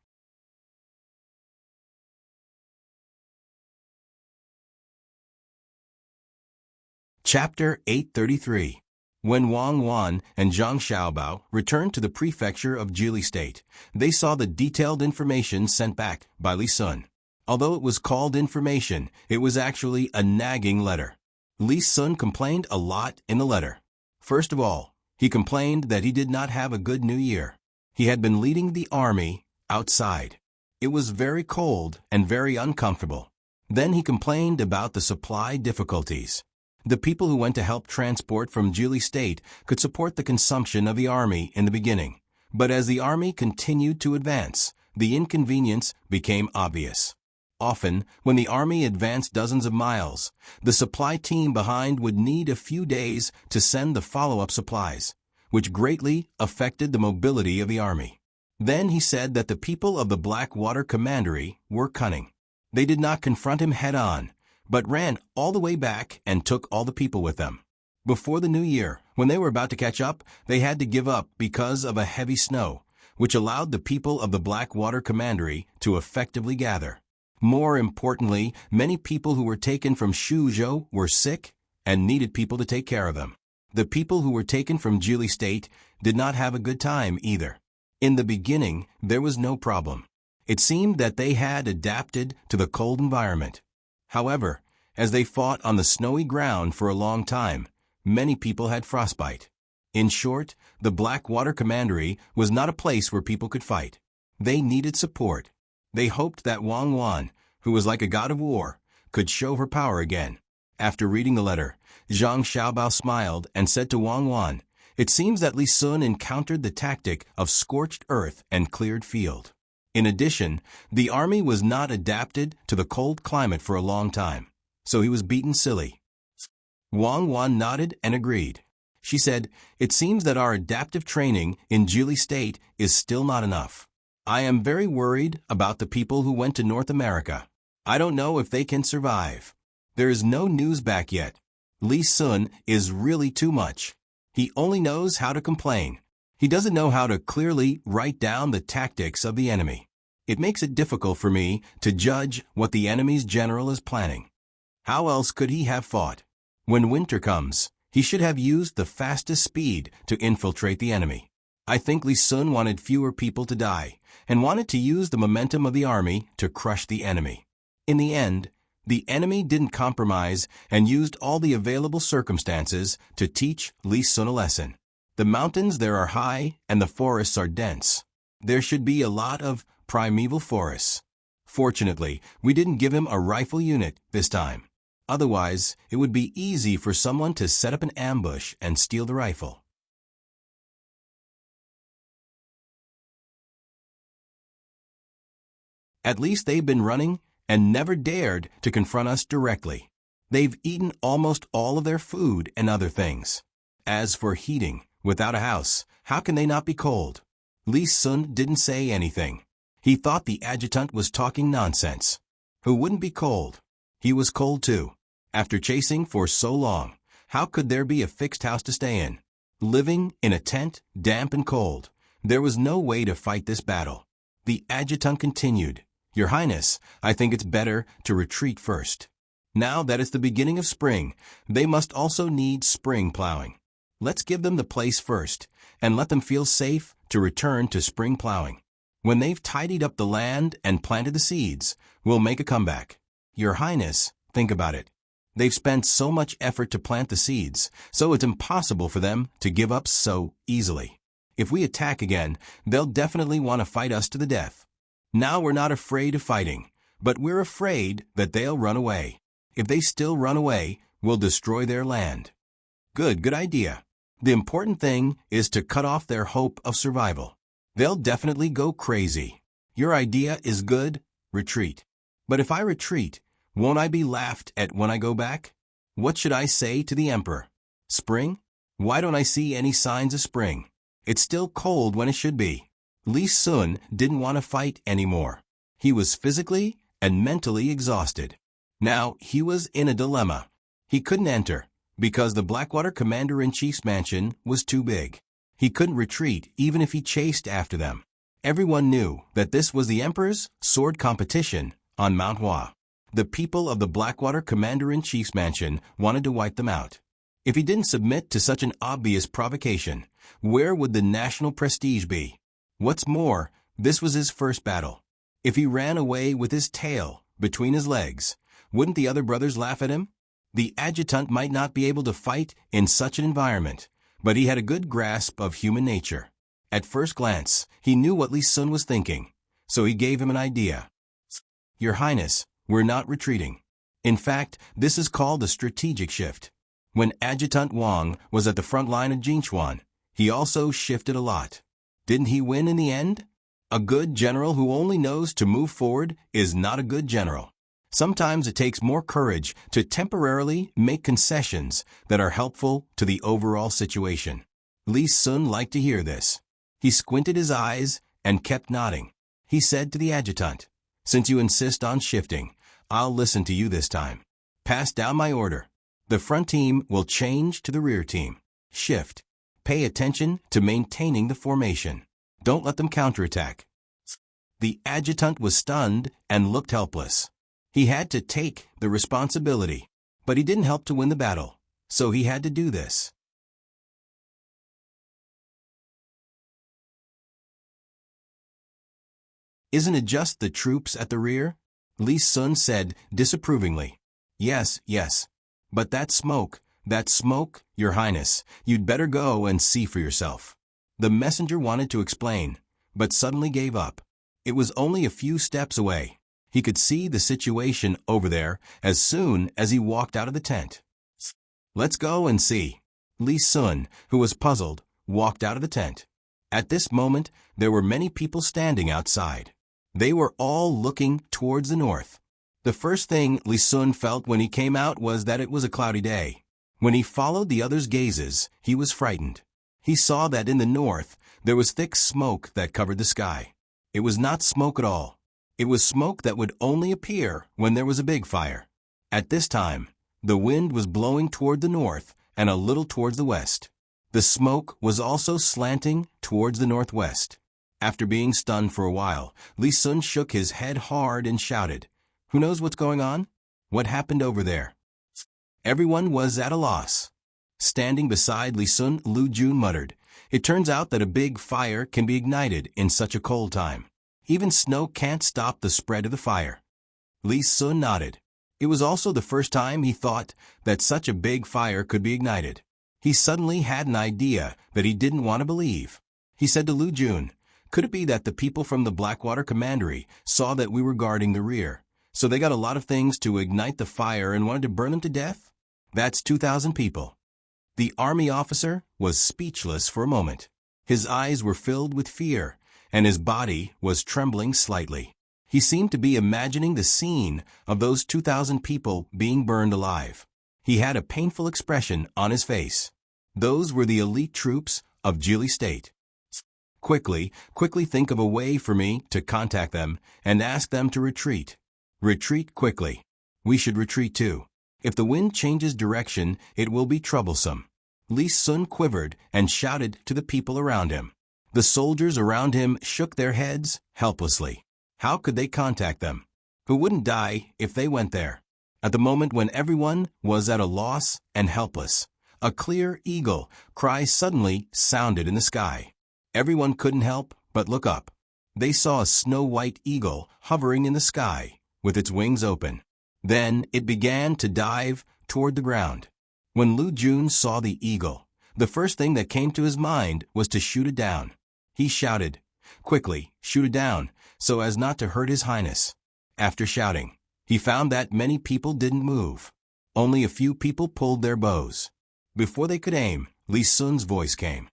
Chapter 833. When Wang Wan and Zhang Xiaobao returned to the prefecture of Jili State, they saw the detailed information sent back by Li Sun. Although it was called information, it was actually a nagging letter. Li Sun complained a lot in the letter. First of all, he complained that he did not have a good New Year. He had been leading the army outside. It was very cold and very uncomfortable. Then he complained about the supply difficulties. The people who went to help transport from Jili State could support the consumption of the army in the beginning. But as the army continued to advance, the inconvenience became obvious. Often, when the army advanced dozens of miles, the supply team behind would need a few days to send the follow-up supplies, which greatly affected the mobility of the army. Then he said that the people of the Blackwater Commandery were cunning. They did not confront him head-on, but ran all the way back and took all the people with them. Before the new year, when they were about to catch up, they had to give up because of a heavy snow, which allowed the people of the Blackwater Commandery to effectively gather. More importantly, many people who were taken from Shuzhou were sick and needed people to take care of them. The people who were taken from Jili State did not have a good time either. In the beginning, there was no problem. It seemed that they had adapted to the cold environment. However, as they fought on the snowy ground for a long time, many people had frostbite. In short, the Blackwater Commandery was not a place where people could fight. They needed support. They hoped that Wang Wan, who was like a god of war, could show her power again. After reading the letter, Zhang Xiaobao smiled and said to Wang Wan, "It seems that Li Sun encountered the tactic of scorched earth and cleared field." In addition, the army was not adapted to the cold climate for a long time, so he was beaten silly. Wang Wan nodded and agreed. She said, "It seems that our adaptive training in Jili State is still not enough. I am very worried about the people who went to North America. I don't know if they can survive. There is no news back yet. Li Sun is really too much. He only knows how to complain. He doesn't know how to clearly write down the tactics of the enemy. It makes it difficult for me to judge what the enemy's general is planning. How else could he have fought? When winter comes, he should have used the fastest speed to infiltrate the enemy. I think Li Sun wanted fewer people to die and wanted to use the momentum of the army to crush the enemy. In the end, the enemy didn't compromise and used all the available circumstances to teach Li Sun a lesson. The mountains there are high and the forests are dense. There should be a lot of primeval forests. Fortunately, we didn't give him a rifle unit this time. Otherwise, it would be easy for someone to set up an ambush and steal the rifle. At least they've been running and never dared to confront us directly. They've eaten almost all of their food and other things. As for heating, without a house, how can they not be cold? Li Sun didn't say anything. He thought the adjutant was talking nonsense. Who wouldn't be cold? He was cold too. After chasing for so long, how could there be a fixed house to stay in? Living in a tent, damp and cold, there was no way to fight this battle. The adjutant continued, "Your Highness, I think it's better to retreat first. Now that it's the beginning of spring, they must also need spring plowing. Let's give them the place first, and let them feel safe to return to spring plowing. When they've tidied up the land and planted the seeds, we'll make a comeback. Your Highness, think about it. They've spent so much effort to plant the seeds, so it's impossible for them to give up so easily. If we attack again, they'll definitely want to fight us to the death. Now we're not afraid of fighting, but we're afraid that they'll run away. If they still run away, we'll destroy their land." Good idea. The important thing is to cut off their hope of survival. They'll definitely go crazy. Your idea is good, retreat. But if I retreat, won't I be laughed at when I go back? What should I say to the emperor? Spring? Why don't I see any signs of spring? It's still cold when it should be. Li Sun didn't want to fight anymore. He was physically and mentally exhausted. Now he was in a dilemma. He couldn't enter, because the Blackwater Commander-in-Chief's mansion was too big. He couldn't retreat even if he chased after them. Everyone knew that this was the Emperor's sword competition on Mount Hua. The people of the Blackwater Commander-in-Chief's mansion wanted to wipe them out. If he didn't submit to such an obvious provocation, where would the national prestige be? What's more, this was his first battle. If he ran away with his tail between his legs, wouldn't the other brothers laugh at him? The adjutant might not be able to fight in such an environment, but he had a good grasp of human nature. At first glance, he knew what Li Sun was thinking, so he gave him an idea. "Your Highness, we're not retreating. In fact, this is called a strategic shift. When Adjutant Wang was at the front line of Jinchuan, he also shifted a lot. Didn't he win in the end? A good general who only knows to move forward is not a good general. Sometimes it takes more courage to temporarily make concessions that are helpful to the overall situation." Li Sun liked to hear this. He squinted his eyes and kept nodding. He said to the adjutant, "Since you insist on shifting, I'll listen to you this time. Pass down my order. The front team will change to the rear team. Shift. Pay attention to maintaining the formation. Don't let them counterattack." The adjutant was stunned and looked helpless. He had to take the responsibility, but he didn't help to win the battle, so he had to do this. "Isn't it just the troops at the rear?" Li Sun said disapprovingly. Yes. But that smoke, Your Highness, you'd better go and see for yourself." The messenger wanted to explain, but suddenly gave up. It was only a few steps away. He could see the situation over there as soon as he walked out of the tent. "Let's go and see." Li Sun, who was puzzled, walked out of the tent. At this moment, there were many people standing outside. They were all looking towards the north. The first thing Li Sun felt when he came out was that it was a cloudy day. When he followed the others' gazes, he was frightened. He saw that in the north, there was thick smoke that covered the sky. It was not smoke at all. It was smoke that would only appear when there was a big fire. At this time, the wind was blowing toward the north and a little towards the west. The smoke was also slanting towards the northwest. After being stunned for a while, Li Sun shook his head hard and shouted, "Who knows what's going on? What happened over there?" Everyone was at a loss. Standing beside Li Sun, Lu Jun muttered, "It turns out that a big fire can be ignited in such a cold time. Even snow can't stop the spread of the fire." Li Sun nodded. It was also the first time he thought that such a big fire could be ignited. He suddenly had an idea that he didn't want to believe. He said to Lu Jun, Could it be that the people from the Blackwater Commandery saw that we were guarding the rear, so they got a lot of things to ignite the fire and wanted to burn them to death? That's 2,000 people. The army officer was speechless for a moment. His eyes were filled with fear, and his body was trembling slightly. He seemed to be imagining the scene of those 2,000 people being burned alive. He had a painful expression on his face. Those were the elite troops of Jili State. Quickly think of a way for me to contact them and ask them to retreat. Retreat quickly. We should retreat too. If the wind changes direction, it will be troublesome. Li Sun quivered and shouted to the people around him. The soldiers around him shook their heads helplessly. How could they contact them? Who wouldn't die if they went there? At the moment when everyone was at a loss and helpless, a clear eagle cry suddenly sounded in the sky. Everyone couldn't help but look up. They saw a snow-white eagle hovering in the sky with its wings open. Then it began to dive toward the ground. When Lu Jun saw the eagle, the first thing that came to his mind was to shoot it down. He shouted, "Quickly, shoot it down, so as not to hurt His Highness." After shouting, he found that many people didn't move. Only a few people pulled their bows. Before they could aim, Li Sun's voice came.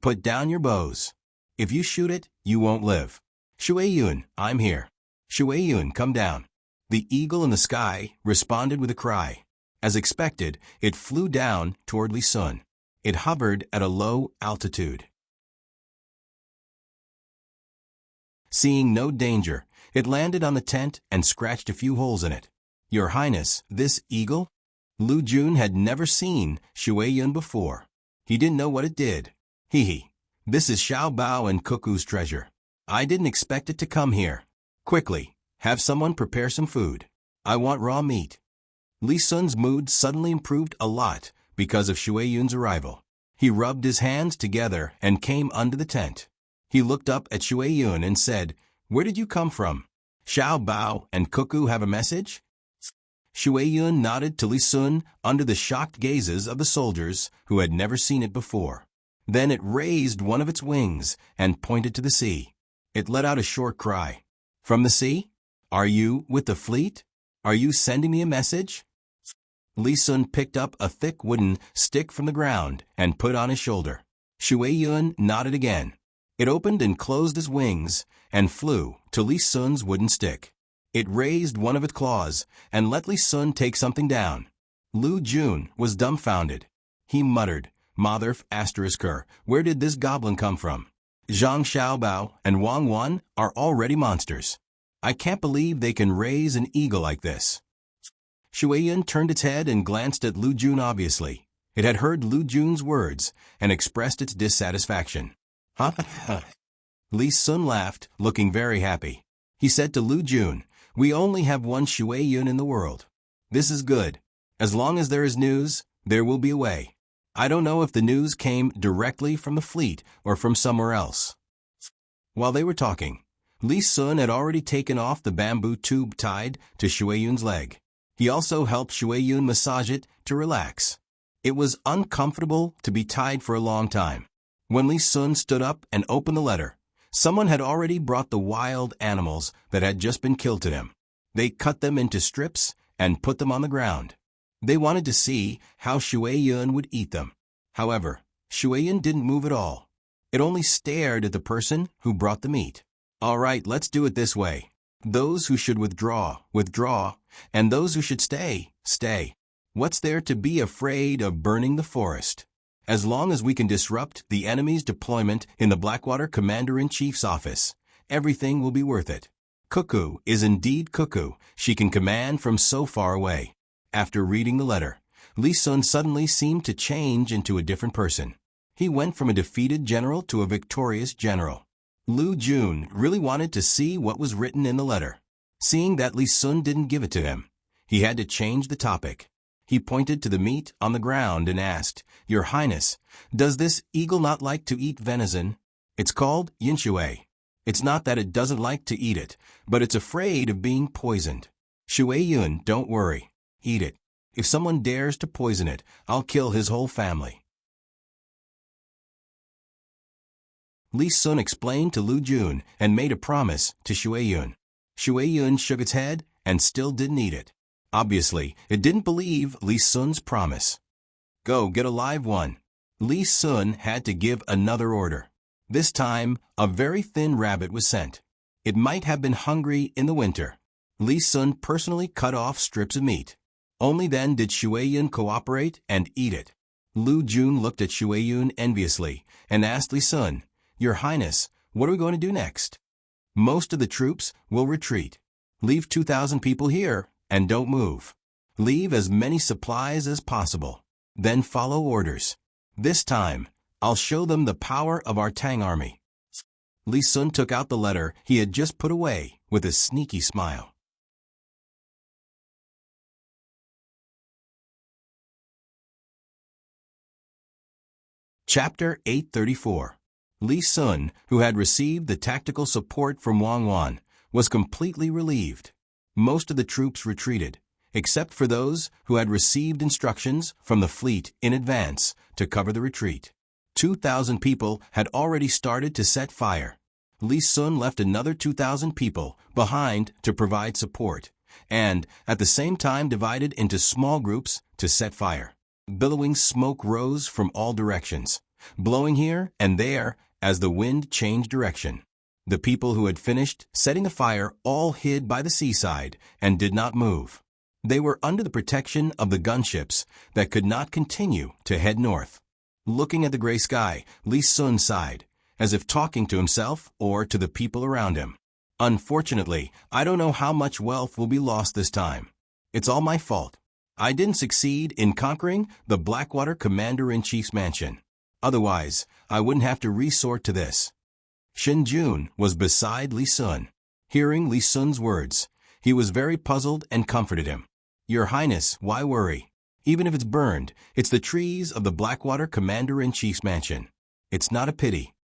"Put down your bows. If you shoot it, you won't live. Shui Yun, I'm here. Shui Yun, come down." The eagle in the sky responded with a cry. As expected, it flew down toward Li Sun. It hovered at a low altitude. Seeing no danger, it landed on the tent and scratched a few holes in it. "Your Highness, this eagle?" Lu Jun had never seen Shui Yun before. He didn't know what it did. Hee. This is Xiao Bao and Cuckoo's treasure. I didn't expect it to come here. Quickly, have someone prepare some food. I want raw meat. Li Sun's mood suddenly improved a lot because of Shui Yun's arrival. He rubbed his hands together and came under the tent. He looked up at Shui Yun and said, "Where did you come from? Xiao Bao and Cuckoo have a message?" Shui Yun nodded to Li Sun under the shocked gazes of the soldiers who had never seen it before. Then it raised one of its wings and pointed to the sea. It let out a short cry. "From the sea? Are you with the fleet? Are you sending me a message?" Li Sun picked up a thick wooden stick from the ground and put on his shoulder. Shui Yun nodded again. It opened and closed its wings and flew to Li Sun's wooden stick. It raised one of its claws and let Li Sun take something down. Lu Jun was dumbfounded. He muttered, "Mother ***, where did this goblin come from? Zhang Xiaobao and Wang Wan are already monsters. I can't believe they can raise an eagle like this." Shui Yun turned its head and glanced at Lu Jun obviously. It had heard Lu Jun's words and expressed its dissatisfaction. "Huh?" Li Sun laughed, looking very happy. He said to Lu Jun, "We only have one Shui Yun in the world. This is good. As long as there is news, there will be a way. I don't know if the news came directly from the fleet or from somewhere else." While they were talking, Li Sun had already taken off the bamboo tube tied to Shui Yun's leg. He also helped Shui Yun massage it to relax. It was uncomfortable to be tied for a long time. When Li Sun stood up and opened the letter, someone had already brought the wild animals that had just been killed to them. They cut them into strips and put them on the ground. They wanted to see how Shui Yun would eat them. However, Shui Yun didn't move at all. It only stared at the person who brought the meat. "All right, let's do it this way. Those who should withdraw, withdraw, and those who should stay, stay. What's there to be afraid of burning the forest? As long as we can disrupt the enemy's deployment in the Blackwater Commander-in-Chief's office, everything will be worth it. Cuckoo is indeed Cuckoo. She can command from so far away." After reading the letter, Li Sun suddenly seemed to change into a different person. He went from a defeated general to a victorious general. Lu Jun really wanted to see what was written in the letter. Seeing that Li Sun didn't give it to him, he had to change the topic. He pointed to the meat on the ground and asked, "Your Highness, does this eagle not like to eat venison? It's called yinshui. It's not that it doesn't like to eat it, but it's afraid of being poisoned. Shui Yun, don't worry. Eat it. If someone dares to poison it, I'll kill his whole family." Li Sun explained to Lu Jun and made a promise to Shueyun. Shueyun shook its head and still didn't eat it. Obviously, it didn't believe Li Sun's promise. Go get a live one. Li Sun had to give another order. This time, a very thin rabbit was sent. It might have been hungry in the winter. Li Sun personally cut off strips of meat. Only then did Shueyun cooperate and eat it. Lu Jun looked at Shueyun enviously and asked Li Sun, "Your Highness, what are we going to do next?" "Most of the troops will retreat. Leave 2,000 people here and don't move. Leave as many supplies as possible. Then follow orders. This time, I'll show them the power of our Tang army." Li Sun took out the letter he had just put away with a sneaky smile. Chapter 834. Li Sun, who had received the tactical support from Wang Wan, was completely relieved. Most of the troops retreated, except for those who had received instructions from the fleet in advance to cover the retreat. 2,000 people had already started to set fire. Li Sun left another 2,000 people behind to provide support, and at the same time divided into small groups to set fire. Billowing smoke rose from all directions, blowing here and there as the wind changed direction. The people who had finished setting the fire all hid by the seaside and did not move. They were under the protection of the gunships that could not continue to head north. Looking at the gray sky, Li Sun sighed, as if talking to himself or to the people around him. "Unfortunately, I don't know how much wealth will be lost this time. It's all my fault. I didn't succeed in conquering the Blackwater Commander-in-Chief's mansion. Otherwise, I wouldn't have to resort to this." Shin Jun was beside Li Sun. Hearing Li Sun's words, he was very puzzled and comforted him. "Your Highness, why worry? Even if it's burned, it's the trees of the Blackwater Commander-in-Chief's mansion. It's not a pity."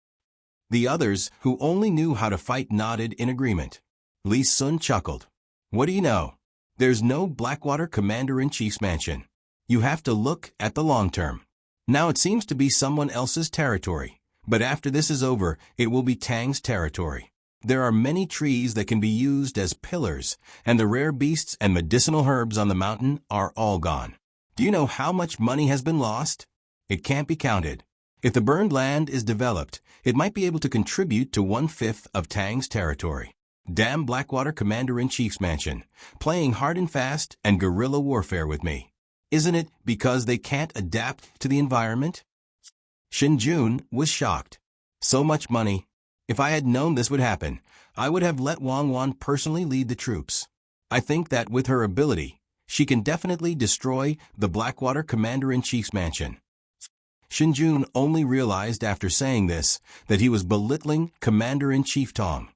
The others, who only knew how to fight, nodded in agreement. Li Sun chuckled. "What do you know? There's no Blackwater Commander-in-Chief's mansion. You have to look at the long term. Now it seems to be someone else's territory, but after this is over, it will be Tang's territory. There are many trees that can be used as pillars, and the rare beasts and medicinal herbs on the mountain are all gone. Do you know how much money has been lost? It can't be counted. If the burned land is developed, it might be able to contribute to 1/5 of Tang's territory. Damn Blackwater Commander-in-Chief's mansion, playing hard and fast and guerrilla warfare with me. Isn't it because they can't adapt to the environment?" Shin Jun was shocked. So much money. If I had known this would happen, I would have let Wang Wan personally lead the troops. I think that with her ability, she can definitely destroy the Blackwater Commander-in-Chief's mansion. Shin Jun only realized after saying this that he was belittling Commander-in-Chief Tang.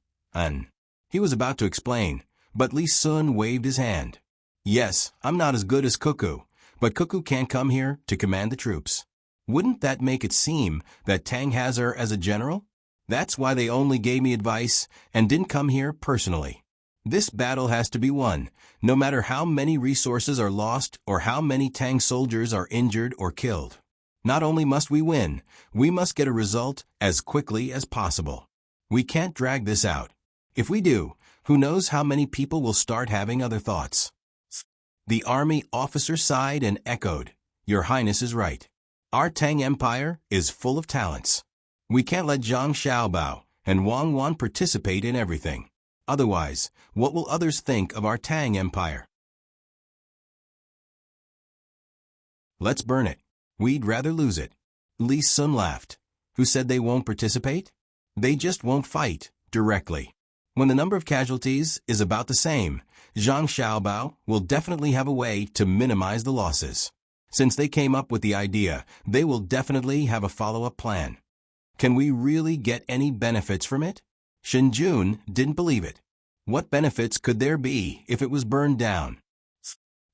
He was about to explain, but Li Sun waved his hand. "Yes, I'm not as good as Cuckoo, but Cuckoo can't come here to command the troops. Wouldn't that make it seem that Tang has her as a general? That's why they only gave me advice and didn't come here personally. This battle has to be won, no matter how many resources are lost or how many Tang soldiers are injured or killed. Not only must we win, we must get a result as quickly as possible. We can't drag this out. If we do, who knows how many people will start having other thoughts." The army officer sighed and echoed, "Your Highness is right. Our Tang Empire is full of talents. We can't let Zhang Xiaobao and Wang Wan participate in everything. Otherwise, what will others think of our Tang Empire?" "Let's burn it. We'd rather lose it." Li Sun laughed. "Who said they won't participate? They just won't fight directly. When the number of casualties is about the same, Zhang Xiaobao will definitely have a way to minimize the losses. Since they came up with the idea, they will definitely have a follow-up plan. Can we really get any benefits from it?" Shin Jun didn't believe it. What benefits could there be if it was burned down?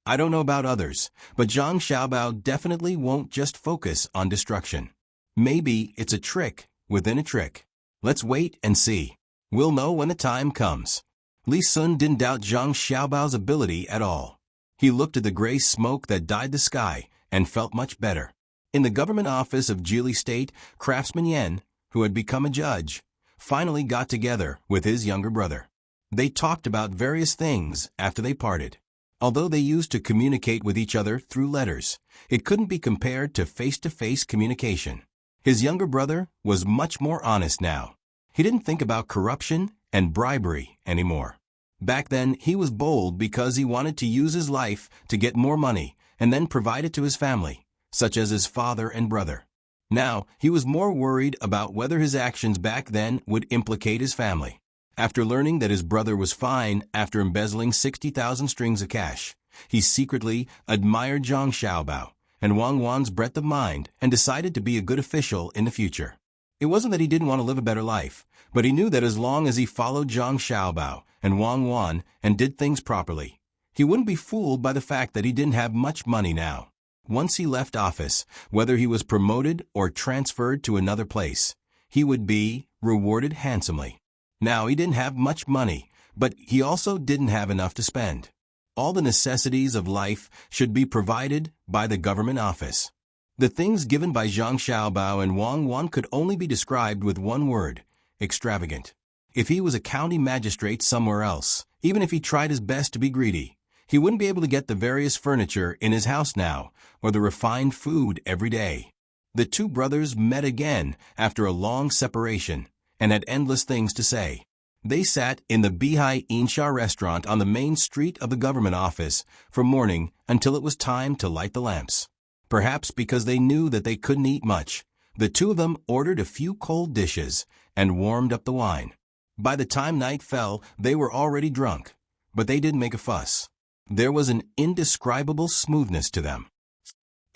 "I don't know about others, but Zhang Xiaobao definitely won't just focus on destruction. Maybe it's a trick within a trick. Let's wait and see. We'll know when the time comes." Li Sun didn't doubt Zhang Xiaobao's ability at all. He looked at the gray smoke that dyed the sky and felt much better. In the government office of Jili State, Craftsman Yen, who had become a judge, finally got together with his younger brother. They talked about various things after they parted. Although they used to communicate with each other through letters, it couldn't be compared to face-to-face communication. His younger brother was much more honest now. He didn't think about corruption and bribery anymore. Back then, he was bold because he wanted to use his life to get more money and then provide it to his family, such as his father and brother. Now, he was more worried about whether his actions back then would implicate his family. After learning that his brother was fine after embezzling 60,000 strings of cash, he secretly admired Zhang Xiaobao and Wang Wan's breadth of mind and decided to be a good official in the future. It wasn't that he didn't want to live a better life, but he knew that as long as he followed Zhang Xiaobao and Wang Wan and did things properly, he wouldn't be fooled by the fact that he didn't have much money now. Once he left office, whether he was promoted or transferred to another place, he would be rewarded handsomely. Now, he didn't have much money, but he also didn't have enough to spend. All the necessities of life should be provided by the government office. The things given by Zhang Xiaobao and Wang Wan could only be described with one word: extravagant. If he was a county magistrate somewhere else, even if he tried his best to be greedy, he wouldn't be able to get the various furniture in his house now, or the refined food every day. The two brothers met again after a long separation, and had endless things to say. They sat in the Bihai Insha restaurant on the main street of the government office from morning until it was time to light the lamps. Perhaps because they knew that they couldn't eat much, the two of them ordered a few cold dishes and warmed up the wine. By the time night fell, they were already drunk, but they didn't make a fuss. There was an indescribable smoothness to them.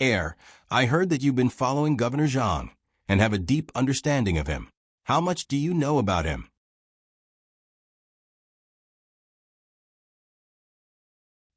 "Heir, I heard that you've been following Governor Zhang and have a deep understanding of him. How much do you know about him?"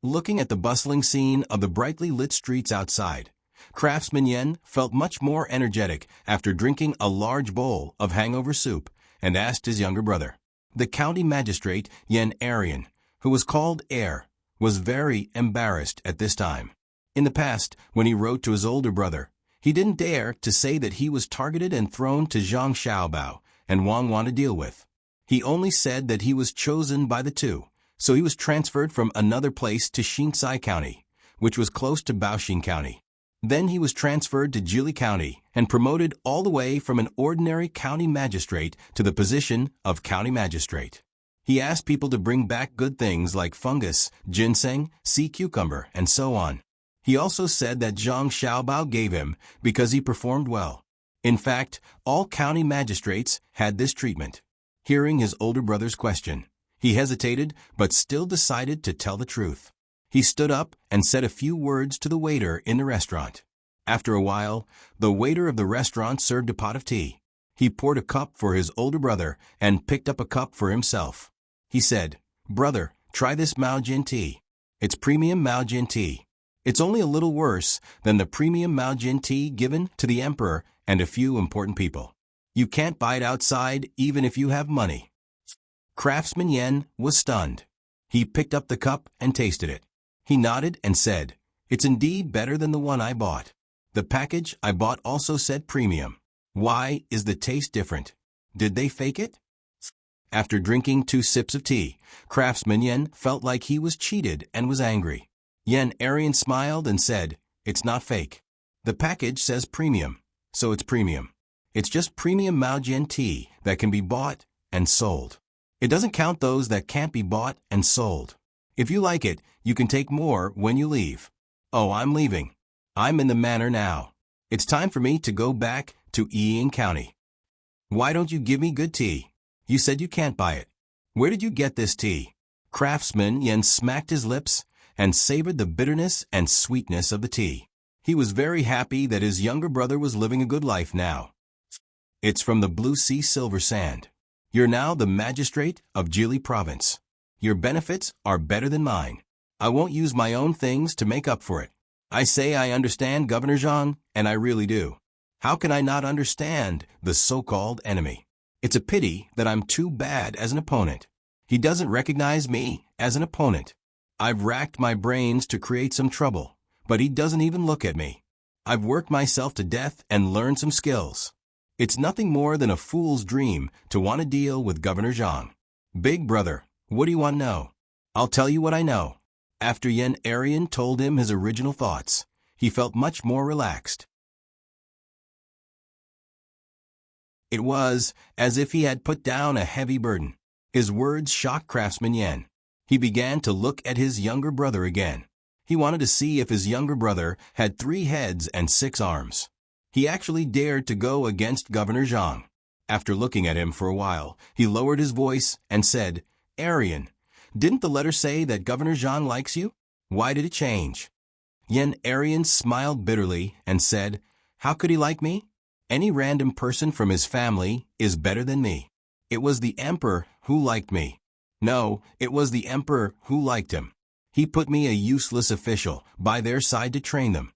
Looking at the bustling scene of the brightly lit streets outside, Craftsman Yen felt much more energetic after drinking a large bowl of hangover soup and asked his younger brother. The county magistrate, Yen Arian, who was called Heir, was very embarrassed at this time. In the past, when he wrote to his older brother, he didn't dare to say that he was targeted and thrown to Zhang Xiaobao and Wang Wan to deal with. He only said that he was chosen by the two, so he was transferred from another place to Xinsai County, which was close to Baoxin County. Then he was transferred to Jili County and promoted all the way from an ordinary county magistrate to the position of county magistrate. He asked people to bring back good things like fungus, ginseng, sea cucumber, and so on. He also said that Zhang Xiaobao gave him because he performed well. In fact, all county magistrates had this treatment. Hearing his older brother's question, he hesitated but still decided to tell the truth. He stood up and said a few words to the waiter in the restaurant. After a while, the waiter of the restaurant served a pot of tea. He poured a cup for his older brother and picked up a cup for himself. He said, "Brother, try this Maojin tea. It's premium Maojin tea. It's only a little worse than the premium Maojin tea given to the emperor and a few important people. You can't buy it outside even if you have money." Craftsman Yen was stunned. He picked up the cup and tasted it. He nodded and said, "It's indeed better than the one I bought. The package I bought also said premium. Why is the taste different? Did they fake it?" After drinking 2 sips of tea, Craftsman Yen felt like he was cheated and was angry. Yen Arian smiled and said, "It's not fake. The package says premium, so it's premium. It's just premium Maojin tea that can be bought and sold. It doesn't count those that can't be bought and sold. If you like it, you can take more when you leave." "Oh, I'm leaving. I'm in the manor now. It's time for me to go back to Yiying County." "Why don't you give me good tea? You said you can't buy it. Where did you get this tea?" Craftsman Yen smacked his lips and savored the bitterness and sweetness of the tea. He was very happy that his younger brother was living a good life now. "It's from the Blue Sea Silver Sand. You're now the magistrate of Jili Province. Your benefits are better than mine. I won't use my own things to make up for it. I say I understand Governor Zhang, and I really do. How can I not understand the so-called enemy? It's a pity that I'm too bad as an opponent. He doesn't recognize me as an opponent. I've racked my brains to create some trouble, but he doesn't even look at me. I've worked myself to death and learned some skills. It's nothing more than a fool's dream to want to deal with Governor Zhang. Big brother, what do you want to know? I'll tell you what I know. After Yan Arian told him his original thoughts, he felt much more relaxed. It was as if he had put down a heavy burden. His words shocked Craftsman Yan. He began to look at his younger brother again. He wanted to see if his younger brother had 3 heads and 6 arms. He actually dared to go against Governor Zhang. After looking at him for a while, he lowered his voice and said, Arian, didn't the letter say that Governor Zhang likes you? Why did it change? Yan Arian smiled bitterly and said, how could he like me? Any random person from his family is better than me. It was the emperor who liked me. No, it was the emperor who liked him. He put me a useless official by their side to train them.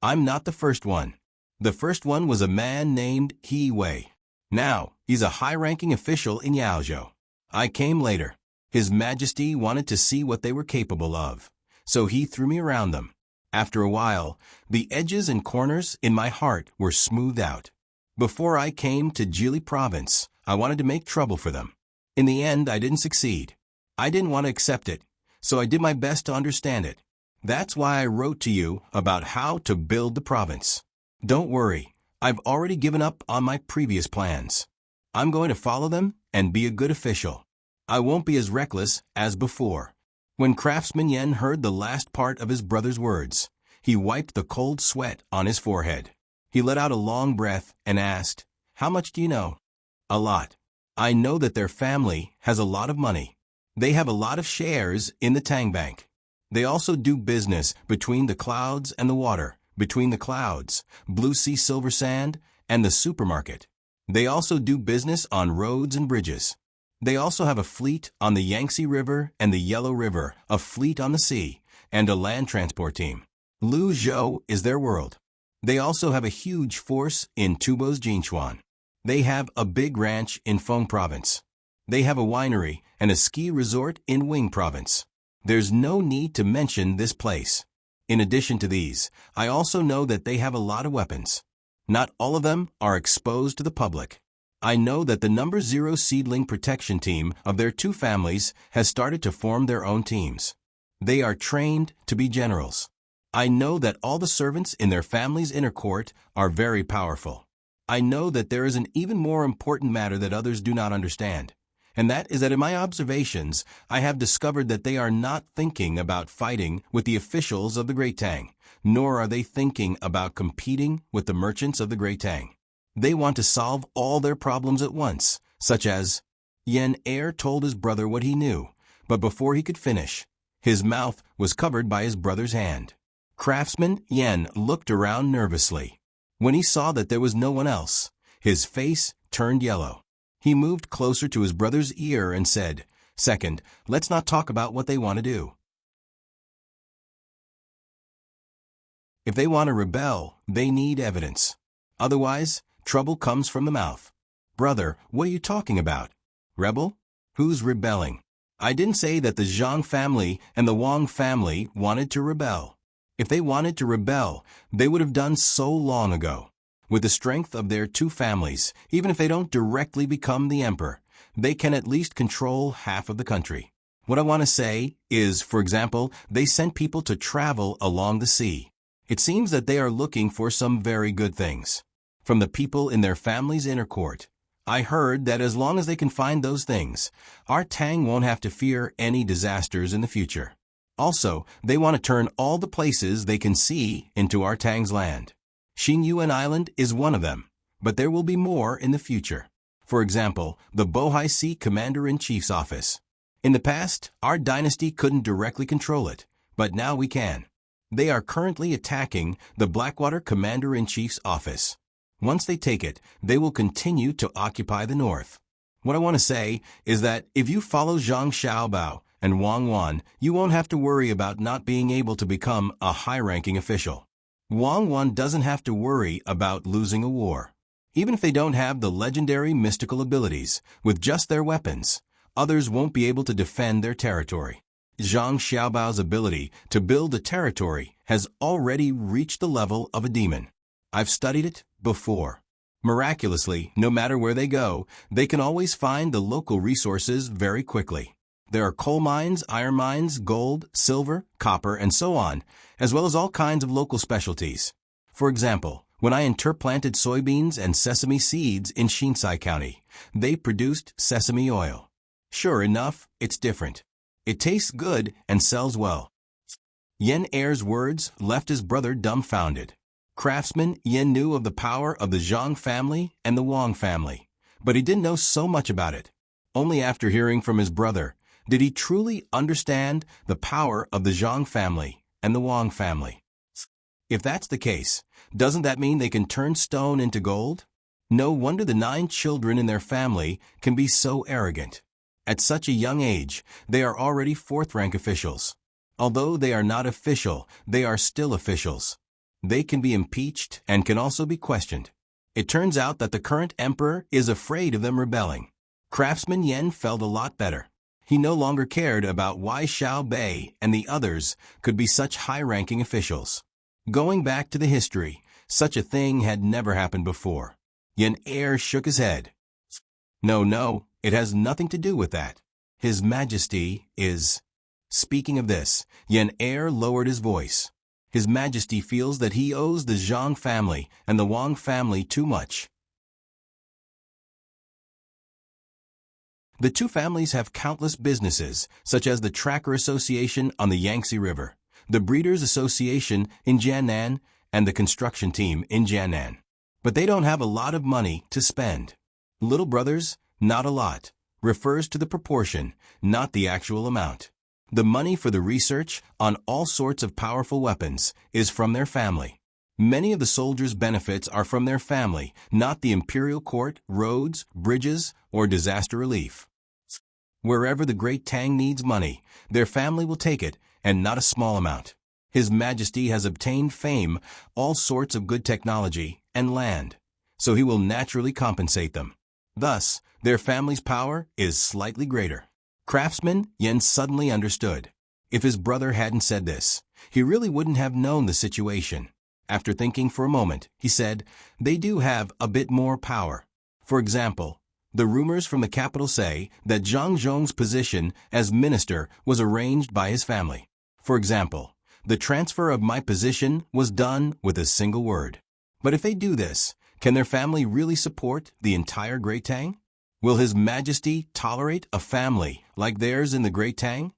I'm not the first one. The first one was a man named He Wei. Now, he's a high-ranking official in Yaozhou. I came later. His Majesty wanted to see what they were capable of, so he threw me around them. After a while, the edges and corners in my heart were smoothed out. Before I came to Jili province, I wanted to make trouble for them. In the end, I didn't succeed. I didn't want to accept it, so I did my best to understand it. That's why I wrote to you about how to build the province. Don't worry, I've already given up on my previous plans. I'm going to follow them and be a good official. I won't be as reckless as before. When Craftsman Yan heard the last part of his brother's words, he wiped the cold sweat on his forehead. He let out a long breath and asked, how much do you know? A lot. I know that their family has a lot of money. They have a lot of shares in the Tang Bank. They also do business between the clouds and the water, between the clouds, blue sea silver sand, and the supermarket. They also do business on roads and bridges. They also have a fleet on the Yangtze River and the Yellow River, a fleet on the sea, and a land transport team. Luzhou is their world. They also have a huge force in Tubo's Jinchuan. They have a big ranch in Feng Province. They have a winery and a ski resort in Wing Province. There's no need to mention this place. In addition to these, I also know that they have a lot of weapons. Not all of them are exposed to the public. I know that the number 0 seedling protection team of their 2 families has started to form their own teams. They are trained to be generals. I know that all the servants in their family's inner court are very powerful. I know that there is an even more important matter that others do not understand, and that is that in my observations, I have discovered that they are not thinking about fighting with the officials of the Great Tang, nor are they thinking about competing with the merchants of the Great Tang. They want to solve all their problems at once, such as Yan Er told his brother what he knew, but before he could finish, his mouth was covered by his brother's hand. Craftsman Yan looked around nervously. When he saw that there was no one else, his face turned yellow. He moved closer to his brother's ear and said, Second, let's not talk about what they want to do. If they want to rebel, they need evidence. Otherwise, trouble comes from the mouth. Brother, what are you talking about? Rebel? Who's rebelling? I didn't say that the Zhang family and the Wang family wanted to rebel. If they wanted to rebel, they would have done so long ago. With the strength of their 2 families, even if they don't directly become the emperor, they can at least control half of the country. What I want to say is, for example, they sent people to travel along the sea. It seems that they are looking for some very good things. From the people in their family's inner court, I heard that as long as they can find those things, our Tang won't have to fear any disasters in the future. Also, they want to turn all the places they can see into our Tang's land. Xingyuan Island is one of them, but there will be more in the future. For example, the Bohai Sea Commander-in-Chief's office. In the past, our dynasty couldn't directly control it, but now we can. They are currently attacking the Blackwater Commander-in-Chief's office. Once they take it, they will continue to occupy the north. What I want to say is that if you follow Zhang Xiaobao and Wang Wan, you won't have to worry about not being able to become a high-ranking official. Wang Wan doesn't have to worry about losing a war. Even if they don't have the legendary mystical abilities, with just their weapons, others won't be able to defend their territory. Zhang Xiaobao's ability to build a territory has already reached the level of a demon. I've studied it before. Miraculously, no matter where they go, they can always find the local resources very quickly. There are coal mines, iron mines, gold, silver, copper, and so on, as well as all kinds of local specialties. For example, when I interplanted soybeans and sesame seeds in Shinsai County, they produced sesame oil. Sure enough, it's different. It tastes good and sells well. Yen Er's words left his brother dumbfounded. Craftsman Yen knew of the power of the Zhang family and the Wang family, but he didn't know so much about it. Only after hearing from his brother did he truly understand the power of the Zhang family and the Wang family. If that's the case, doesn't that mean they can turn stone into gold? No wonder the 9 children in their family can be so arrogant. At such a young age, they are already 4th-rank officials. Although they are not official, they are still officials. They can be impeached and can also be questioned. It turns out that the current emperor is afraid of them rebelling. Craftsman Yen felt a lot better. He no longer cared about why Xiao Bei and the others could be such high-ranking officials. Going back to the history, such a thing had never happened before. Yen Er shook his head. No, it has nothing to do with that. His Majesty is... Speaking of this, Yen Er lowered his voice. His Majesty feels that he owes the Zhang family and the Wang family too much. The 2 families have countless businesses, such as the Tracker Association on the Yangtze River, the Breeders Association in Jiannan, and the construction team in Jiannan. But they don't have a lot of money to spend. Little brothers, not a lot, refers to the proportion, not the actual amount. The money for the research on all sorts of powerful weapons is from their family. Many of the soldiers' benefits are from their family, not the imperial court, roads, bridges, or disaster relief. Wherever the great Tang needs money, their family will take it, and not a small amount. His Majesty has obtained fame, all sorts of good technology, and land, so he will naturally compensate them. Thus, their family's power is slightly greater. Craftsman Yen suddenly understood. If his brother hadn't said this, he really wouldn't have known the situation. After thinking for a moment, he said, they do have a bit more power. For example, the rumors from the capital say that Zhang Zhong's position as minister was arranged by his family. For example, the transfer of my position was done with a single word. But if they do this, can their family really support the entire Great Tang? Will His Majesty tolerate a family like theirs in the Great Tang?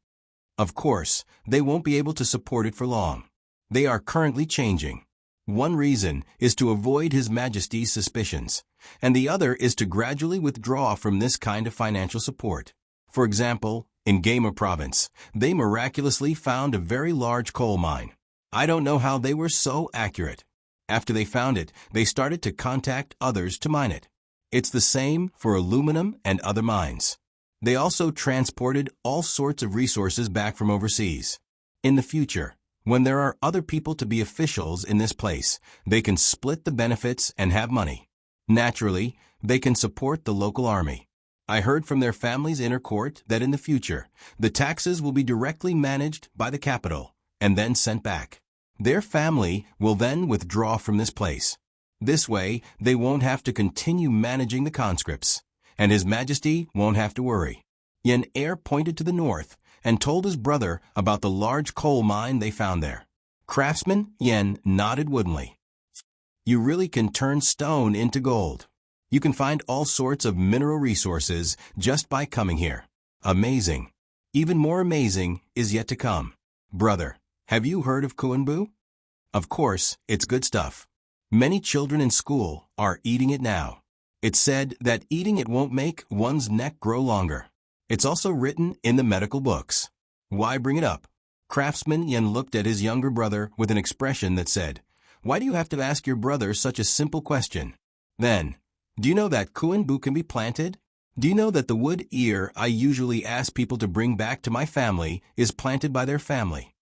Of course, they won't be able to support it for long. They are currently changing. One reason is to avoid His Majesty's suspicions, and the other is to gradually withdraw from this kind of financial support. For example, in Gama Province, they miraculously found a very large coal mine. I don't know how they were so accurate. After they found it, they started to contact others to mine it. It's the same for aluminum and other mines. They also transported all sorts of resources back from overseas. In the future, when there are other people to be officials in this place, they can split the benefits and have money. Naturally, they can support the local army. I heard from their family's inner court that in the future, the taxes will be directly managed by the capital and then sent back. Their family will then withdraw from this place. This way, they won't have to continue managing the conscripts, and His Majesty won't have to worry. Yen Er pointed to the north and told his brother about the large coal mine they found there. Craftsman Yen nodded woodenly. You really can turn stone into gold. You can find all sorts of mineral resources just by coming here. Amazing. Even more amazing is yet to come. Brother, have you heard of Kuanbu? Of course, it's good stuff. Many children in school are eating it now. It's said that eating it won't make one's neck grow longer. It's also written in the medical books. Why bring it up? Craftsman Yen looked at his younger brother with an expression that said, why do you have to ask your brother such a simple question? Then, do you know that Kuanbu can be planted? Do you know that the wood ear I usually ask people to bring back to my family is planted by their family?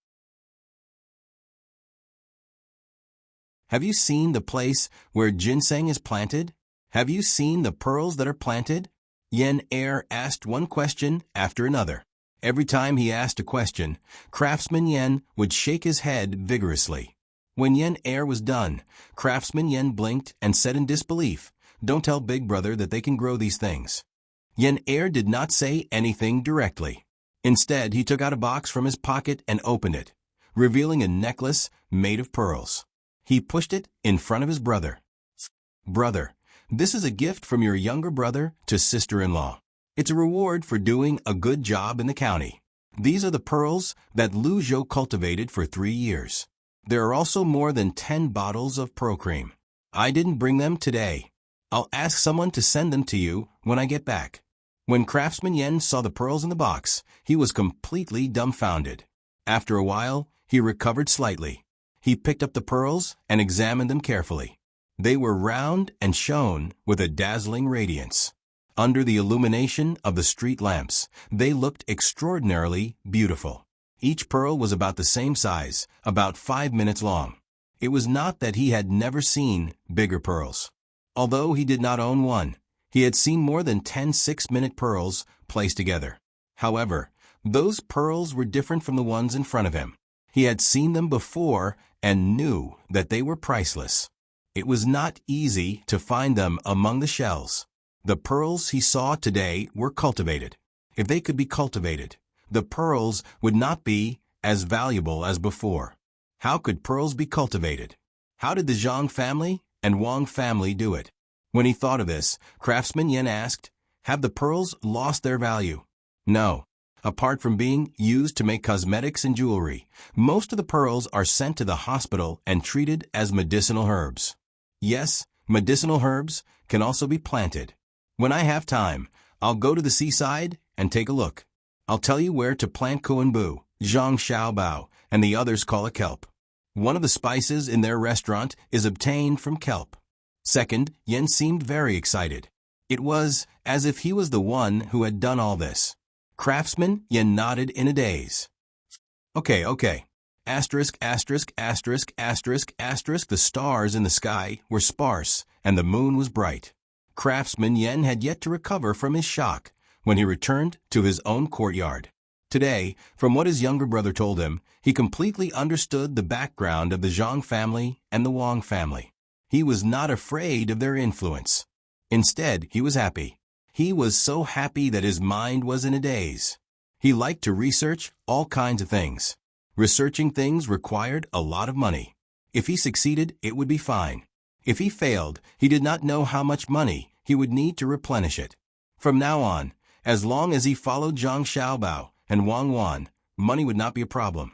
Have you seen the place where ginseng is planted? Have you seen the pearls that are planted? Yen Er asked one question after another. Every time he asked a question, Craftsman Yen would shake his head vigorously. When Yen Er was done, Craftsman Yen blinked and said in disbelief, Don't tell Big Brother that they can grow these things." Yen Er did not say anything directly. Instead, he took out a box from his pocket and opened it, revealing a necklace made of pearls. He pushed it in front of his brother. "Brother, this is a gift from your younger brother to sister-in-law. It's a reward for doing a good job in the county. These are the pearls that Lu Zhou cultivated for 3 years. There are also more than 10 bottles of pearl cream. I didn't bring them today. I'll ask someone to send them to you when I get back." When Craftsman Yen saw the pearls in the box, he was completely dumbfounded. After a while, he recovered slightly. He picked up the pearls and examined them carefully. They were round and shone with a dazzling radiance. Under the illumination of the street lamps, they looked extraordinarily beautiful. Each pearl was about the same size, about 5 minutes long. It was not that he had never seen bigger pearls. Although he did not own one, he had seen more than 10 6-minute pearls placed together. However, those pearls were different from the ones in front of him. He had seen them before and knew that they were priceless. It was not easy to find them among the shells. The pearls he saw today were cultivated. If they could be cultivated, the pearls would not be as valuable as before. How could pearls be cultivated? How did the Zhang family and Wang family do it? When he thought of this, Craftsman Yen asked, "Have the pearls lost their value?" "No. Apart from being used to make cosmetics and jewelry, most of the pearls are sent to the hospital and treated as medicinal herbs. Yes, medicinal herbs can also be planted. When I have time, I'll go to the seaside and take a look. I'll tell you where to plant Kuanbu, Zhang Xiaobao, and the others call it kelp. One of the spices in their restaurant is obtained from kelp." Second, Yen seemed very excited. It was as if he was the one who had done all this. Craftsman Yen nodded in a daze. Okay. Asterisk, asterisk, asterisk, asterisk, asterisk. The stars in the sky were sparse, and the moon was bright. Craftsman Yen had yet to recover from his shock when he returned to his own courtyard. Today, from what his younger brother told him, he completely understood the background of the Zhang family and the Wang family. He was not afraid of their influence. Instead, he was happy. He was so happy that his mind was in a daze. He liked to research all kinds of things. Researching things required a lot of money. If he succeeded, it would be fine. If he failed, he did not know how much money he would need to replenish it. From now on, as long as he followed Zhang Xiaobao and Wang Wan, money would not be a problem.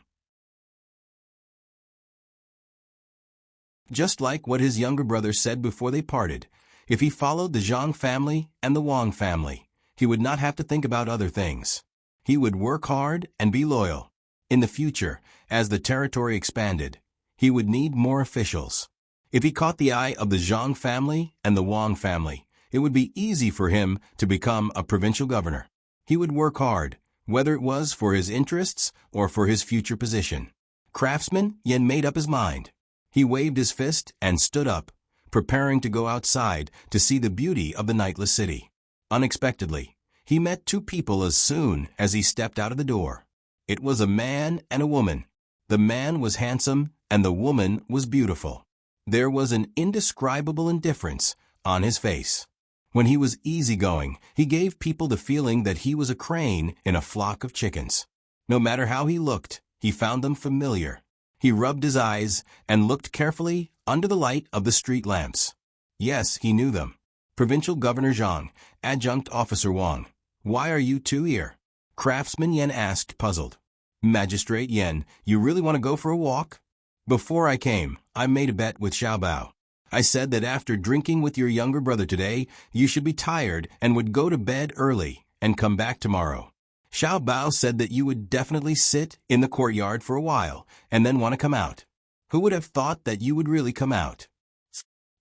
Just like what his younger brother said before they parted, if he followed the Zhang family and the Wang family, he would not have to think about other things. He would work hard and be loyal. In the future, as the territory expanded, he would need more officials. If he caught the eye of the Zhang family and the Wang family, it would be easy for him to become a provincial governor. He would work hard, whether it was for his interests or for his future position. Craftsman Yen made up his mind. He waved his fist and stood up, preparing to go outside to see the beauty of the nightless city. Unexpectedly, he met 2 people as soon as he stepped out of the door. It was a man and a woman. The man was handsome and the woman was beautiful. There was an indescribable indifference on his face. When he was easygoing, he gave people the feeling that he was a crane in a flock of chickens. No matter how he looked, he found them familiar. He rubbed his eyes and looked carefully under the light of the street lamps. Yes, he knew them. Provincial Governor Zhang, Adjunct Officer Wang. Why are you 2 here? Craftsman Yen asked, puzzled. Magistrate Yen, you really want to go for a walk? Before I came, I made a bet with Xiaobao. I said that after drinking with your younger brother today, you should be tired and would go to bed early and come back tomorrow. Xiaobao said that you would definitely sit in the courtyard for a while and then want to come out. Who would have thought that you would really come out?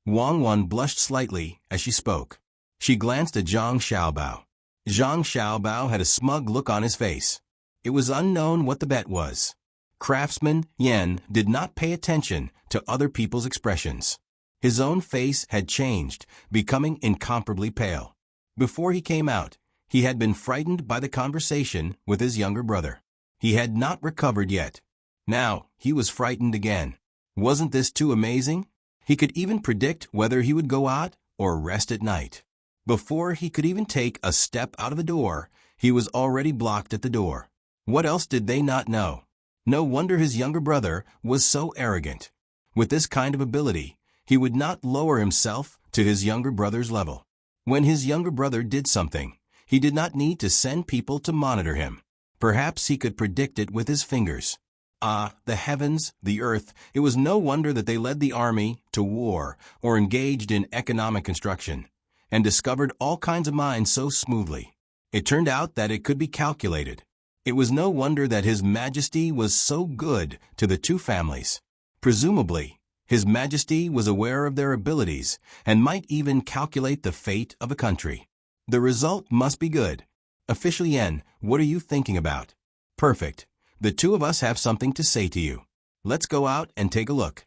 Wang Wan blushed slightly as she spoke. She glanced at Zhang Xiaobao. Zhang Xiaobao had a smug look on his face. It was unknown what the bet was. Craftsman Yen did not pay attention to other people's expressions. His own face had changed, becoming incomparably pale. Before he came out, he had been frightened by the conversation with his younger brother. He had not recovered yet. Now, he was frightened again. Wasn't this too amazing? He could even predict whether he would go out or rest at night. Before he could even take a step out of the door, he was already blocked at the door. What else did they not know? No wonder his younger brother was so arrogant. With this kind of ability, he would not lower himself to his younger brother's level. When his younger brother did something, he did not need to send people to monitor him. Perhaps he could predict it with his fingers. Ah, the heavens, the earth, it was no wonder that they led the army to war or engaged in economic construction, and discovered all kinds of mines so smoothly. It turned out that it could be calculated. It was no wonder that His Majesty was so good to the two families. Presumably, His Majesty was aware of their abilities and might even calculate the fate of a country. The result must be good. Official Yen, what are you thinking about? Perfect. The two of us have something to say to you. Let's go out and take a look.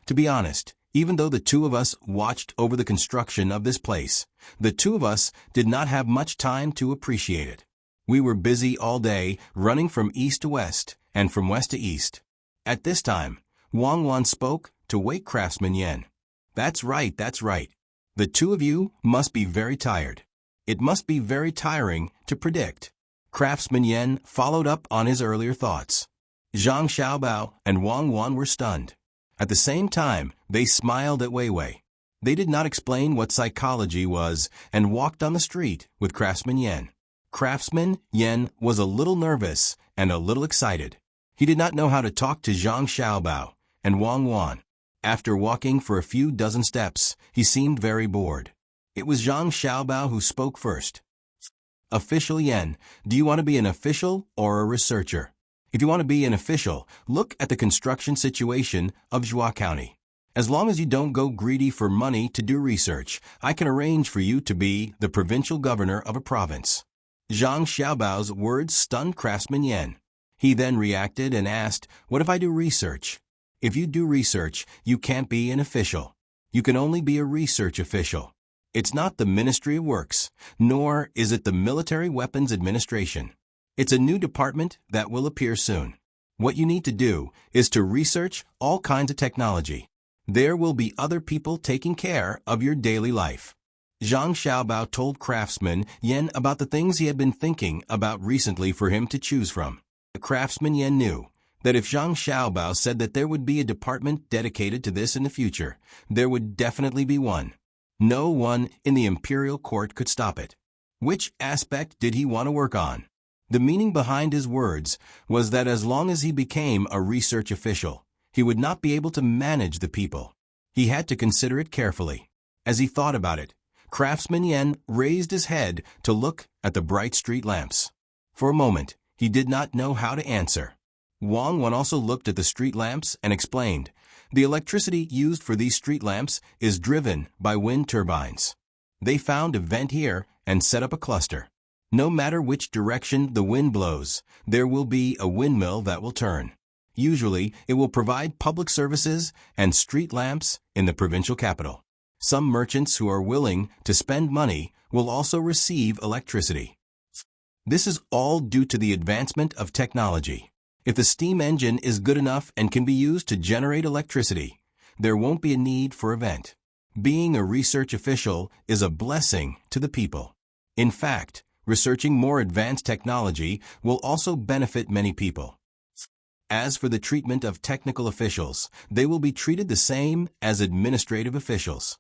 To be honest, even though the two of us watched over the construction of this place, the two of us did not have much time to appreciate it. We were busy all day, running from east to west and from west to east. At this time, Wang Wan spoke to wake Craftsman Yen. That's right, that's right. The two of you must be very tired. It must be very tiring to predict. Craftsman Yen followed up on his earlier thoughts. Zhang Xiaobao and Wang Wan were stunned. At the same time, they smiled at Wei Wei. They did not explain what psychology was and walked on the street with Craftsman Yen. Craftsman Yen was a little nervous and a little excited. He did not know how to talk to Zhang Xiaobao and Wang Wan. After walking for a few dozen steps, he seemed very bored. It was Zhang Xiaobao who spoke first. Official Yen, do you want to be an official or a researcher? If you want to be an official, look at the construction situation of Zhua County. As long as you don't go greedy for money to do research, I can arrange for you to be the provincial governor of a province. Zhang Xiaobao's words stunned Craftsman Yen. He then reacted and asked, what if I do research? If you do research, you can't be an official. You can only be a research official. It's not the Ministry of Works, nor is it the Military Weapons Administration. It's a new department that will appear soon. What you need to do is to research all kinds of technology. There will be other people taking care of your daily life. Zhang Xiaobao told Craftsman Yen about the things he had been thinking about recently for him to choose from. Craftsman Yen knew that if Zhang Xiaobao said that there would be a department dedicated to this in the future, there would definitely be one. No one in the imperial court could stop it. Which aspect did he want to work on? The meaning behind his words was that as long as he became a research official, he would not be able to manage the people. He had to consider it carefully. As he thought about it, Craftsman Yen raised his head to look at the bright street lamps. For a moment, he did not know how to answer. Wang Wan also looked at the street lamps and explained, the electricity used for these street lamps is driven by wind turbines. They found a vent here and set up a cluster. No matter which direction the wind blows, there will be a windmill that will turn. Usually, it will provide public services and street lamps in the provincial capital. Some merchants who are willing to spend money will also receive electricity. This is all due to the advancement of technology. If the steam engine is good enough and can be used to generate electricity, there won't be a need for a vent. Being a research official is a blessing to the people. In fact, researching more advanced technology will also benefit many people. As for the treatment of technical officials, they will be treated the same as administrative officials.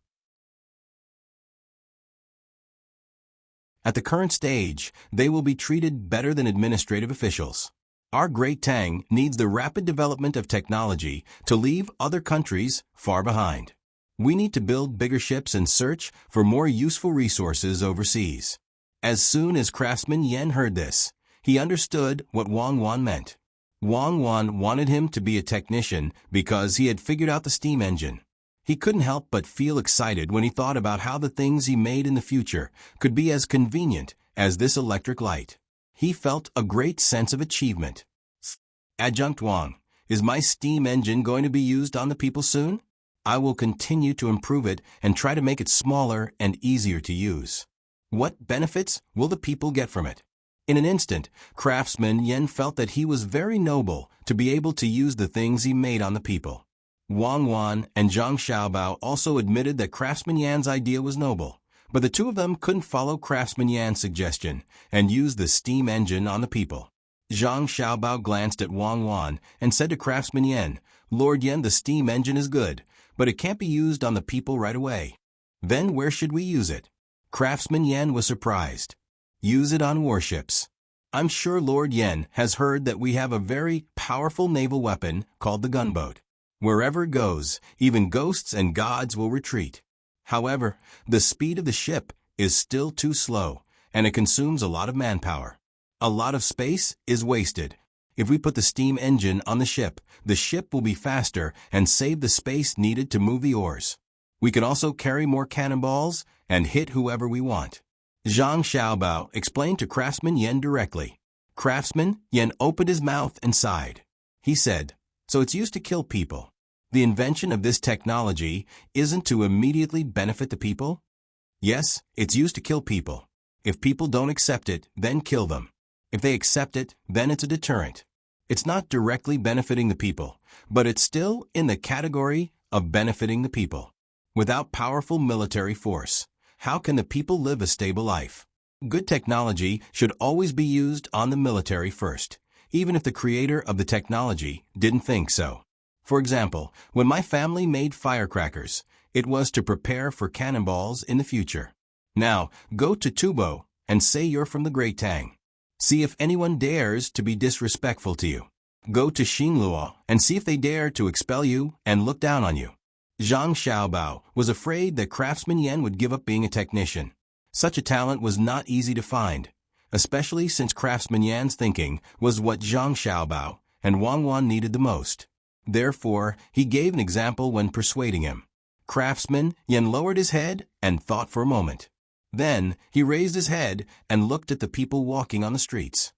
At the current stage, they will be treated better than administrative officials. Our great Tang needs the rapid development of technology to leave other countries far behind. We need to build bigger ships and search for more useful resources overseas. As soon as Craftsman Yen heard this, he understood what Wang Wan meant. Wang Wan wanted him to be a technician because he had figured out the steam engine. He couldn't help but feel excited when he thought about how the things he made in the future could be as convenient as this electric light. He felt a great sense of achievement. Adjunct Wang, is my steam engine going to be used on the people soon? I will continue to improve it and try to make it smaller and easier to use. What benefits will the people get from it? In an instant, Craftsman Yen felt that he was very noble to be able to use the things he made on the people. Wang Wan and Zhang Xiaobao also admitted that Craftsman Yan's idea was noble, but the two of them couldn't follow Craftsman Yan's suggestion and use the steam engine on the people. Zhang Xiaobao glanced at Wang Wan and said to Craftsman Yan, "Lord Yan, the steam engine is good, but it can't be used on the people right away. Then where should we use it?" Craftsman Yan was surprised. "Use it on warships. I'm sure Lord Yan has heard that we have a very powerful naval weapon called the gunboat. Wherever it goes, even ghosts and gods will retreat. However, the speed of the ship is still too slow, and it consumes a lot of manpower. A lot of space is wasted. If we put the steam engine on the ship will be faster and save the space needed to move the oars. We can also carry more cannonballs and hit whoever we want." Zhang Xiaobao explained to Craftsman Yan directly. Craftsman Yan opened his mouth and sighed. He said, "So it's used to kill people. The invention of this technology isn't to immediately benefit the people?" "Yes, it's used to kill people. If people don't accept it, then kill them. If they accept it, then it's a deterrent. It's not directly benefiting the people, but it's still in the category of benefiting the people. Without powerful military force, how can the people live a stable life? Good technology should always be used on the military first, even if the creator of the technology didn't think so. For example, when my family made firecrackers, it was to prepare for cannonballs in the future. Now, go to Tubo and say you're from the Great Tang. See if anyone dares to be disrespectful to you. Go to Xinluo and see if they dare to expel you and look down on you." Zhang Xiaobao was afraid that Craftsman Yan would give up being a technician. Such a talent was not easy to find, especially since Craftsman Yan's thinking was what Zhang Xiaobao and Wang Wan needed the most. Therefore, he gave an example when persuading him. Craftsman Yan lowered his head and thought for a moment. Then, he raised his head and looked at the people walking on the streets.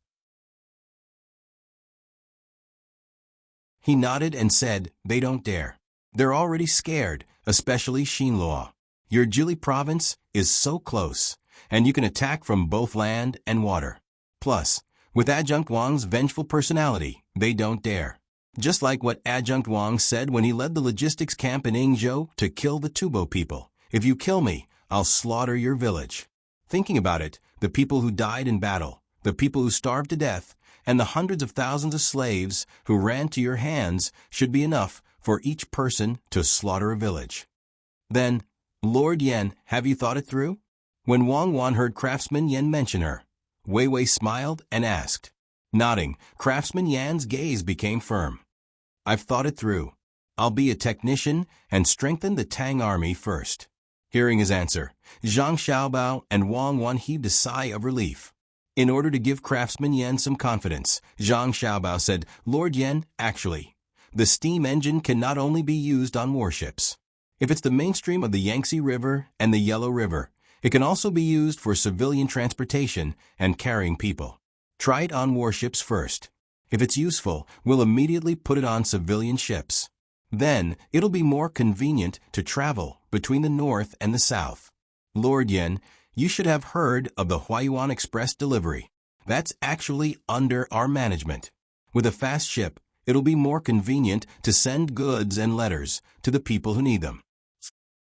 He nodded and said, "They don't dare. They're already scared, especially Xinluo. Your Jili province is so close, and you can attack from both land and water. Plus, with Adjunct Wang's vengeful personality, they don't dare. Just like what Adjunct Wang said when he led the logistics camp in Yingzhou to kill the Tubo people. If you kill me, I'll slaughter your village." Thinking about it, the people who died in battle, the people who starved to death, and the hundreds of thousands of slaves who ran to your hands should be enough for each person to slaughter a village. Then, "Lord Yan, have you thought it through?" When Wang Wan heard Craftsman Yan mention her, Wei Wei smiled and asked. Nodding, Craftsman Yan's gaze became firm. "I've thought it through. I'll be a technician and strengthen the Tang army first." Hearing his answer, Zhang Xiaobao and Wang Wan heaved a sigh of relief. In order to give Craftsman Yan some confidence, Zhang Xiaobao said, "Lord Yan, actually, the steam engine can not only be used on warships. If it's the mainstream of the Yangtze River and the Yellow River, it can also be used for civilian transportation and carrying people. Try it on warships first. If it's useful, we'll immediately put it on civilian ships. Then, it'll be more convenient to travel between the north and the south. Lord Yan, you should have heard of the Huayuan Express delivery. That's actually under our management. With a fast ship, it'll be more convenient to send goods and letters to the people who need them."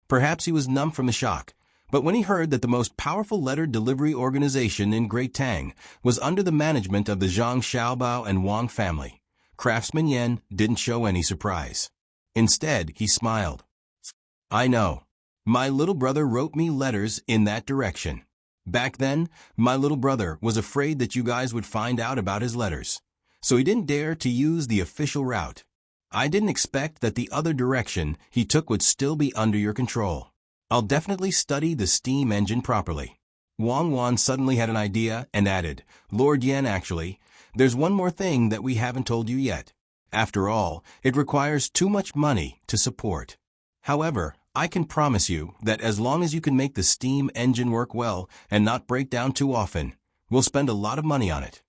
Perhaps he was numb from the shock, but when he heard that the most powerful letter delivery organization in Great Tang was under the management of the Zhang Xiaobao and Wang family, Craftsman Yan didn't show any surprise. Instead, he smiled. "I know. My little brother wrote me letters in that direction. Back then, my little brother was afraid that you guys would find out about his letters, so he didn't dare to use the official route. I didn't expect that the other direction he took would still be under your control. I'll definitely study the steam engine properly." Wang Wan suddenly had an idea and added, "Lord Yan, actually, there's one more thing that we haven't told you yet. After all, it requires too much money to support. However, I can promise you that as long as you can make the steam engine work well and not break down too often, we'll spend a lot of money on it."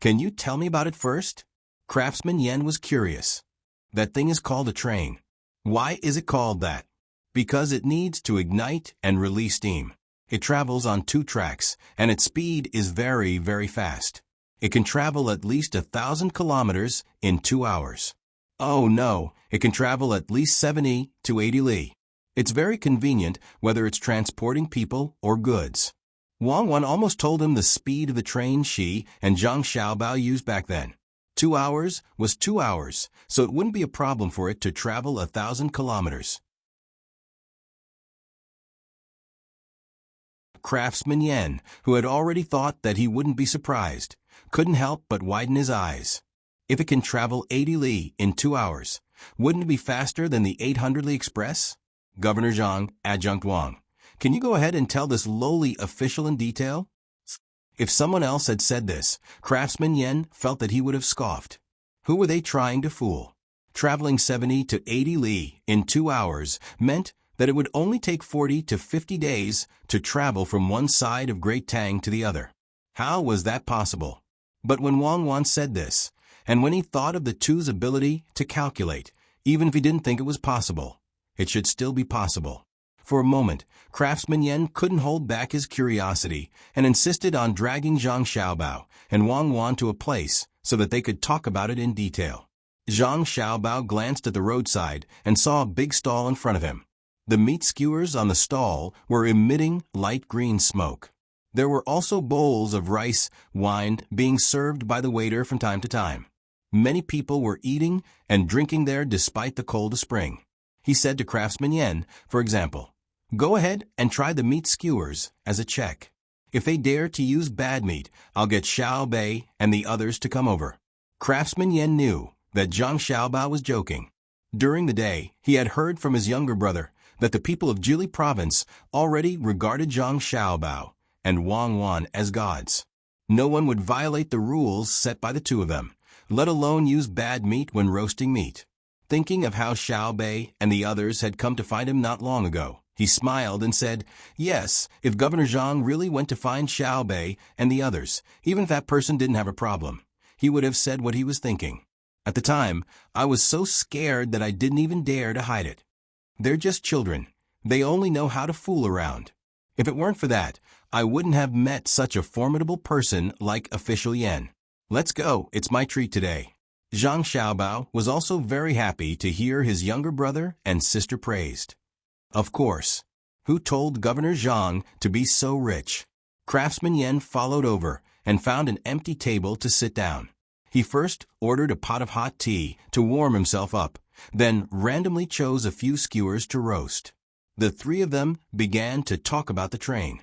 "Can you tell me about it first?" Craftsman Yan was curious. "That thing is called a train. Why is it called that?" "Because it needs to ignite and release steam. It travels on 2 tracks, and its speed is very, very fast. It can travel at least 1,000 kilometers in 2 hours. Oh no, it can travel at least 70 to 80 li. It's very convenient whether it's transporting people or goods. Wang Wan almost told him the speed of the train she and Zhang Xiaobao used back then. 2 hours was 2 hours, so it wouldn't be a problem for it to travel 1,000 kilometers. Craftsman Yen, who had already thought that he wouldn't be surprised, couldn't help but widen his eyes. If it can travel 80 li in 2 hours, wouldn't it be faster than the 800 li express? Governor Zhang, Adjunct Wang, can you go ahead and tell this lowly official in detail? If someone else had said this, Craftsman Yen felt that he would have scoffed. Who were they trying to fool? Traveling 70 to 80 li in 2 hours meant that it would only take 40 to 50 days to travel from one side of Great Tang to the other. How was that possible? But when Wang Wan said this, and when he thought of the two's ability to calculate, even if he didn't think it was possible, it should still be possible. For a moment, Craftsman Yen couldn't hold back his curiosity and insisted on dragging Zhang Xiaobao and Wang Wan to a place so that they could talk about it in detail. Zhang Xiaobao glanced at the roadside and saw a big stall in front of him. The meat skewers on the stall were emitting light green smoke. There were also bowls of rice wine being served by the waiter from time to time. Many people were eating and drinking there despite the cold of spring. He said to Craftsman Yen, for example, "Go ahead and try the meat skewers as a check. If they dare to use bad meat, I'll get Xiao Bei and the others to come over." Craftsman Yen knew that Zhang Xiaobao was joking. During the day, he had heard from his younger brother that the people of Jili province already regarded Zhang Xiaobao and Wang Wan as gods. No one would violate the rules set by the two of them, let alone use bad meat when roasting meat. Thinking of how Xiao Bei and the others had come to find him not long ago, he smiled and said, "Yes, if Governor Zhang really went to find Xiao Bei and the others, even if that person didn't have a problem, he would have said what he was thinking. At the time, I was so scared that I didn't even dare to hide it. They're just children. They only know how to fool around. If it weren't for that, I wouldn't have met such a formidable person like Official Yen. Let's go, it's my treat today." Zhang Xiaobao was also very happy to hear his younger brother and sister praised. Of course. Who told Governor Zhang to be so rich? Craftsman Yen followed over and found an empty table to sit down. He first ordered a pot of hot tea to warm himself up, then randomly chose a few skewers to roast. The three of them began to talk about the train.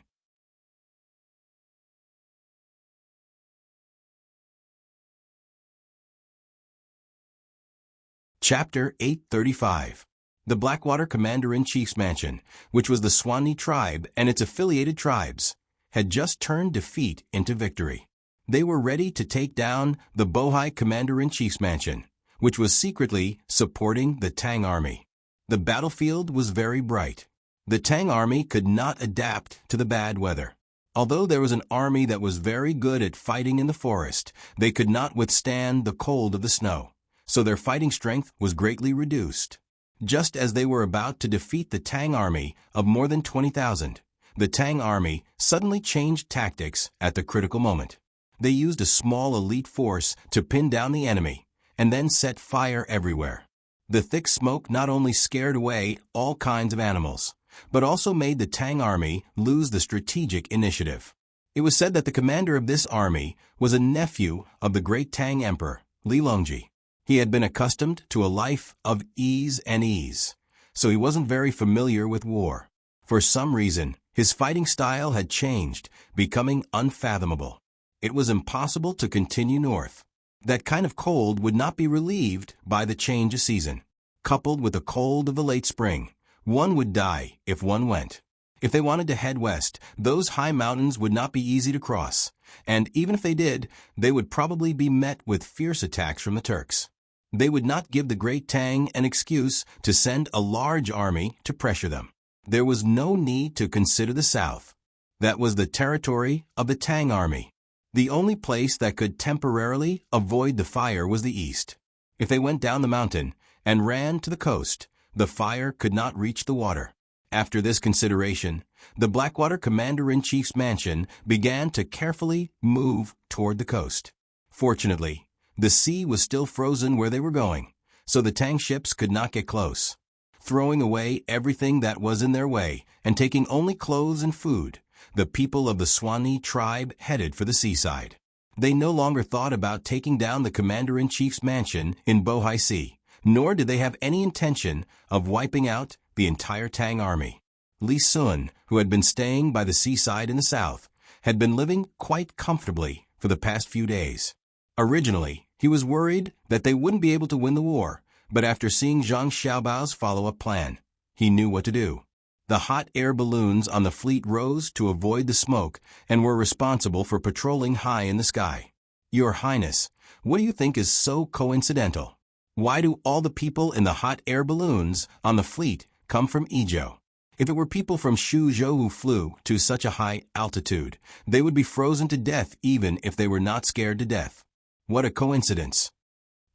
Chapter 835. The Blackwater Commander-in-Chief's Mansion, which was the Swanee tribe and its affiliated tribes, had just turned defeat into victory. They were ready to take down the Bohai Commander-in-Chief's Mansion, which was secretly supporting the Tang army. The battlefield was very bright. The Tang army could not adapt to the bad weather. Although there was an army that was very good at fighting in the forest, they could not withstand the cold of the snow, so their fighting strength was greatly reduced. Just as they were about to defeat the Tang army of more than 20,000, the Tang army suddenly changed tactics at the critical moment. They used a small elite force to pin down the enemy, and then set fire everywhere. The thick smoke not only scared away all kinds of animals, but also made the Tang army lose the strategic initiative. It was said that the commander of this army was a nephew of the great Tang emperor, Li Longji. He had been accustomed to a life of ease and ease, so he wasn't very familiar with war. For some reason, his fighting style had changed, becoming unfathomable. It was impossible to continue north. That kind of cold would not be relieved by the change of season. Coupled with the cold of the late spring, one would die if one went. If they wanted to head west, those high mountains would not be easy to cross, and even if they did, they would probably be met with fierce attacks from the Turks. They would not give the great Tang an excuse to send a large army to pressure them. There was no need to consider the south. That was the territory of the Tang army. The only place that could temporarily avoid the fire was the east. If they went down the mountain and ran to the coast, the fire could not reach the water. After this consideration, the Blackwater Commander-in-Chief's mansion began to carefully move toward the coast. Fortunately, the sea was still frozen where they were going, so the Tang ships could not get close. Throwing away everything that was in their way and taking only clothes and food, the people of the Swanee tribe headed for the seaside. They no longer thought about taking down the commander-in-chief's mansion in Bohai Sea, nor did they have any intention of wiping out the entire Tang army. Li Sun, who had been staying by the seaside in the south, had been living quite comfortably for the past few days. Originally, he was worried that they wouldn't be able to win the war, but after seeing Zhang Xiaobao's follow-up plan, he knew what to do. The hot air balloons on the fleet rose to avoid the smoke and were responsible for patrolling high in the sky. Your Highness, what do you think is so coincidental? Why do all the people in the hot air balloons on the fleet come from Izhou? If it were people from Suzhou who flew to such a high altitude, they would be frozen to death even if they were not scared to death. What a coincidence.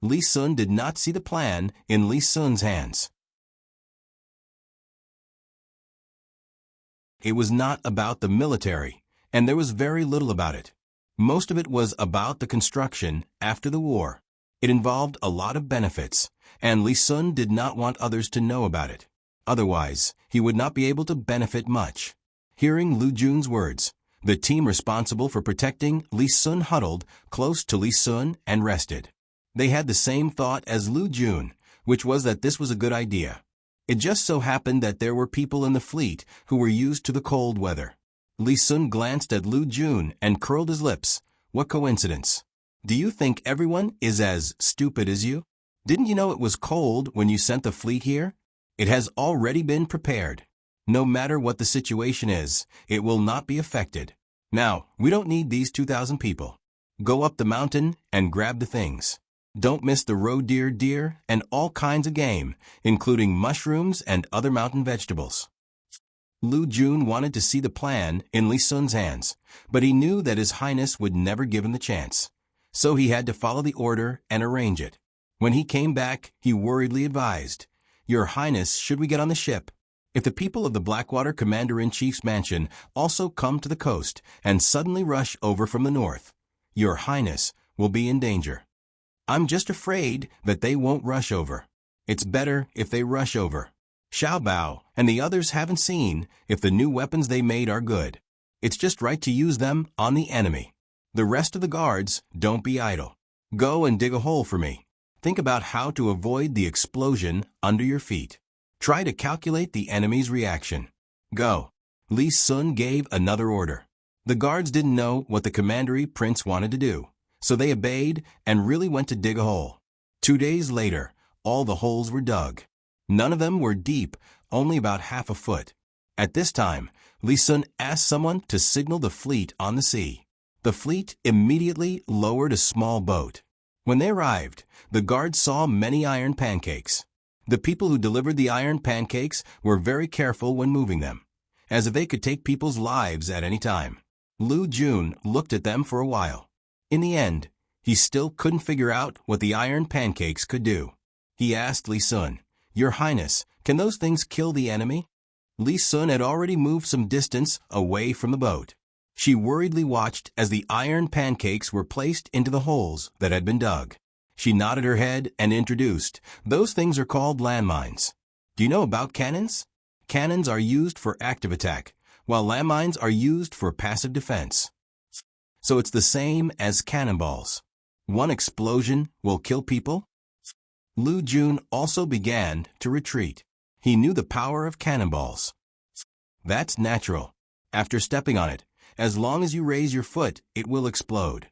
Li Sun did not see the plan in Li Sun's hands. It was not about the military, and there was very little about it. Most of it was about the construction after the war. It involved a lot of benefits, and Li Sun did not want others to know about it. Otherwise, he would not be able to benefit much. Hearing Lu Jun's words, the team responsible for protecting Li Sun huddled close to Li Sun and rested. They had the same thought as Lu Jun, which was that this was a good idea. It just so happened that there were people in the fleet who were used to the cold weather. Li Sun glanced at Lu Jun and curled his lips. What coincidence. Do you think everyone is as stupid as you? Didn't you know it was cold when you sent the fleet here? It has already been prepared. No matter what the situation is, it will not be affected. Now, we don't need these 2,000 people. Go up the mountain and grab the things. Don't miss the roe deer and all kinds of game, including mushrooms and other mountain vegetables. Lu Jun wanted to see the plan in Li Sun's hands, but he knew that His Highness would never give him the chance. So he had to follow the order and arrange it. When he came back, he worriedly advised, Your Highness, should we get on the ship? If the people of the Blackwater Commander-in-Chief's mansion also come to the coast and suddenly rush over from the north, Your Highness will be in danger. I'm just afraid that they won't rush over. It's better if they rush over. Xiao Bao and the others haven't seen if the new weapons they made are good. It's just right to use them on the enemy. The rest of the guards, don't be idle. Go and dig a hole for me. Think about how to avoid the explosion under your feet. Try to calculate the enemy's reaction. Go. Li Sun gave another order. The guards didn't know what the commandery prince wanted to do, so they obeyed and really went to dig a hole. 2 days later, all the holes were dug. None of them were deep, only about half a foot. At this time, Li Sun asked someone to signal the fleet on the sea. The fleet immediately lowered a small boat. When they arrived, the guards saw many iron pancakes. The people who delivered the iron pancakes were very careful when moving them, as if they could take people's lives at any time. Lu Jun looked at them for a while. In the end, he still couldn't figure out what the iron pancakes could do. He asked Li Sun, Your Highness, can those things kill the enemy? Li Sun had already moved some distance away from the boat. She worriedly watched as the iron pancakes were placed into the holes that had been dug. She nodded her head and introduced, Those things are called landmines. Do you know about cannons? Cannons are used for active attack, while landmines are used for passive defense. So it's the same as cannonballs. One explosion will kill people? Lu Jun also began to retreat. He knew the power of cannonballs. That's natural. After stepping on it, as long as you raise your foot, it will explode.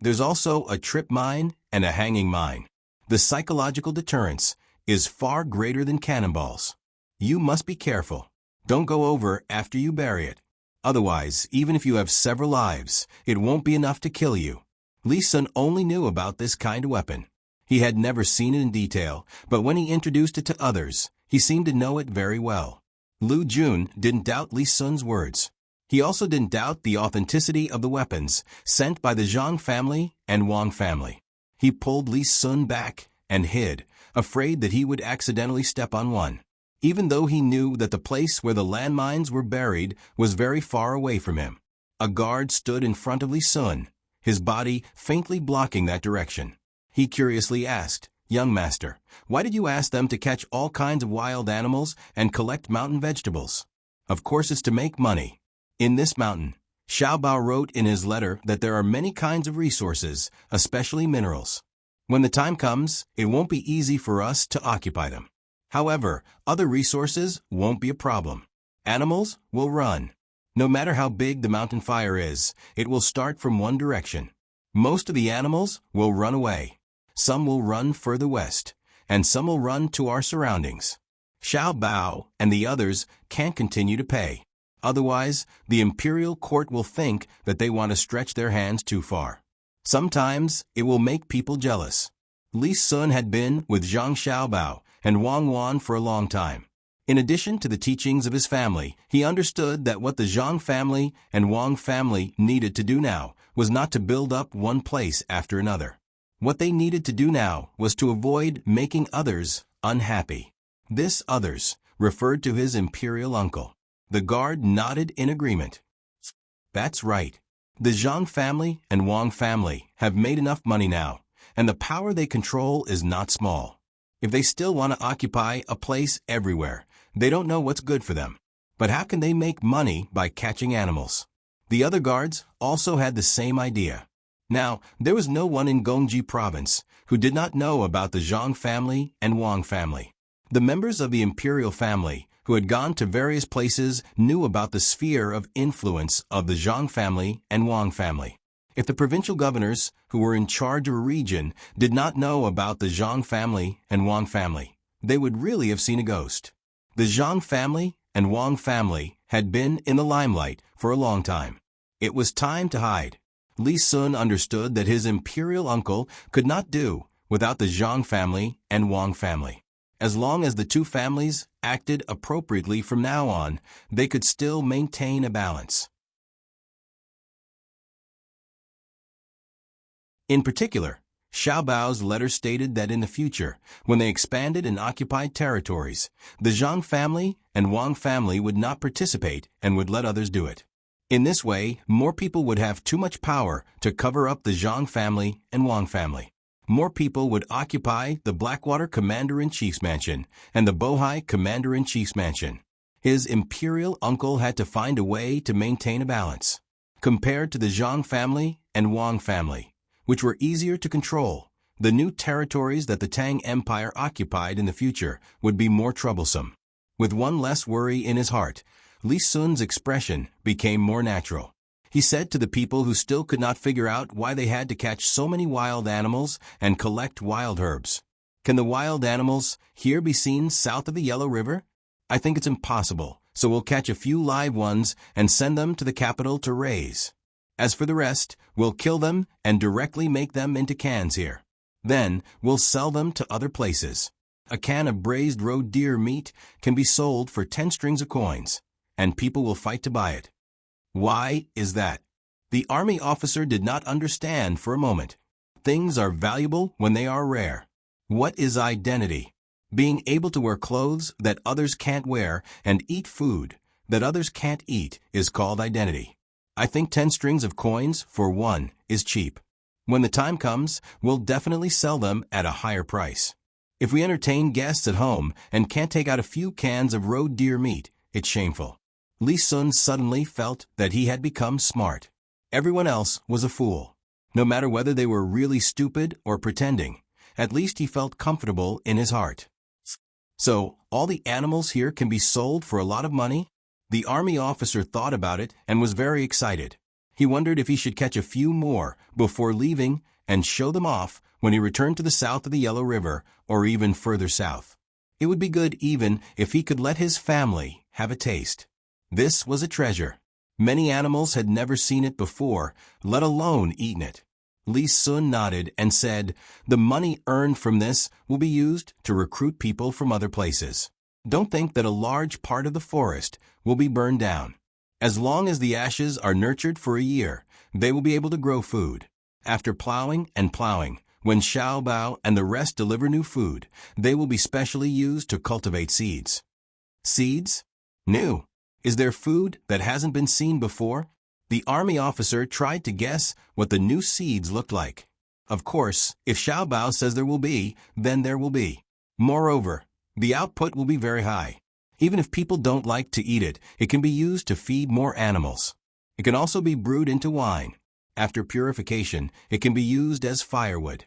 There's also a trip mine and a hanging mine. The psychological deterrence is far greater than cannonballs. You must be careful. Don't go over after you bury it. Otherwise, even if you have several lives, it won't be enough to kill you. Li Sun only knew about this kind of weapon. He had never seen it in detail, but when he introduced it to others, he seemed to know it very well. Lu Jun didn't doubt Li Sun's words. He also didn't doubt the authenticity of the weapons sent by the Zhang family and Wang family. He pulled Li Sun back and hid, afraid that he would accidentally step on one. Even though he knew that the place where the landmines were buried was very far away from him. A guard stood in front of Li Sun. his body faintly blocking that direction. He curiously asked, "Young master, why did you ask them to catch all kinds of wild animals and collect mountain vegetables?" "Of course it's to make money. In this mountain," Xiao Bao wrote in his letter, "that there are many kinds of resources, especially minerals. When the time comes, it won't be easy for us to occupy them. However, other resources won't be a problem. Animals will run. No matter how big the mountain fire is, it will start from one direction. Most of the animals will run away. Some will run further west, and some will run to our surroundings. Xiao Bao and the others can't continue to pay. Otherwise, the imperial court will think that they want to stretch their hands too far. Sometimes it will make people jealous." Li Sun had been with Zhang Xiaobao and Wang Wan for a long time. In addition to the teachings of his family, he understood that what the Zhang family and Wang family needed to do now was not to build up one place after another. What they needed to do now was to avoid making others unhappy. This others referred to his imperial uncle. The guard nodded in agreement. "That's right. The Zhang family and Wang family have made enough money now, and the power they control is not small. If they still want to occupy a place everywhere, they don't know what's good for them. But how can they make money by catching animals?" The other guards also had the same idea. Now, there was no one in Gongji province who did not know about the Zhang family and Wang family. The members of the imperial family who had gone to various places knew about the sphere of influence of the Zhang family and Wang family. If the provincial governors who were in charge of a region did not know about the Zhang family and Wang family, they would really have seen a ghost. The Zhang family and Wang family had been in the limelight for a long time. It was time to hide. Li Sun understood that his imperial uncle could not do without the Zhang family and Wang family. As long as the two families acted appropriately from now on, they could still maintain a balance. In particular, Xiao Bao's letter stated that in the future, when they expanded and occupied territories, the Zhang family and Wang family would not participate and would let others do it. In this way, more people would have too much power to cover up the Zhang family and Wang family. More people would occupy the Blackwater Commander-in-Chief's mansion and the Bohai Commander-in-Chief's mansion. His imperial uncle had to find a way to maintain a balance. Compared to the Zhang family and Wang family, which were easier to control, the new territories that the Tang Empire occupied in the future would be more troublesome. With one less worry in his heart, Li Sun's expression became more natural. He said to the people who still could not figure out why they had to catch so many wild animals and collect wild herbs, "Can the wild animals here be seen south of the Yellow River? I think it's impossible, so we'll catch a few live ones and send them to the capital to raise. As for the rest, we'll kill them and directly make them into cans here. Then we'll sell them to other places. A can of braised roe deer meat can be sold for 10 strings of coins, and people will fight to buy it." Why is that? The army officer did not understand for a moment. Things are valuable when they are rare. What is identity? Being able to wear clothes that others can't wear and eat food that others can't eat is called identity. I think 10 strings of coins for one is cheap. When the time comes, we'll definitely sell them at a higher price. If we entertain guests at home and can't take out a few cans of roe deer meat, it's shameful. Li Sun suddenly felt that he had become smart. Everyone else was a fool. No matter whether they were really stupid or pretending, at least he felt comfortable in his heart. So, all the animals here can be sold for a lot of money? The army officer thought about it and was very excited. He wondered if he should catch a few more before leaving and show them off when he returned to the south of the Yellow River or even further south. It would be good even if he could let his family have a taste. This was a treasure. Many animals had never seen it before, let alone eaten it. Li Sun nodded and said, "The money earned from this will be used to recruit people from other places. Don't think that a large part of the forest will be burned down. As long as the ashes are nurtured for a year, they will be able to grow food. After plowing and plowing, when Xiao Bao and the rest deliver new food, they will be specially used to cultivate seeds." Seeds? New. Is there food that hasn't been seen before? The army officer tried to guess what the new seeds looked like. Of course, if Xiaobao says there will be, then there will be. Moreover, the output will be very high. Even if people don't like to eat it, it can be used to feed more animals. It can also be brewed into wine. After purification, it can be used as firewood.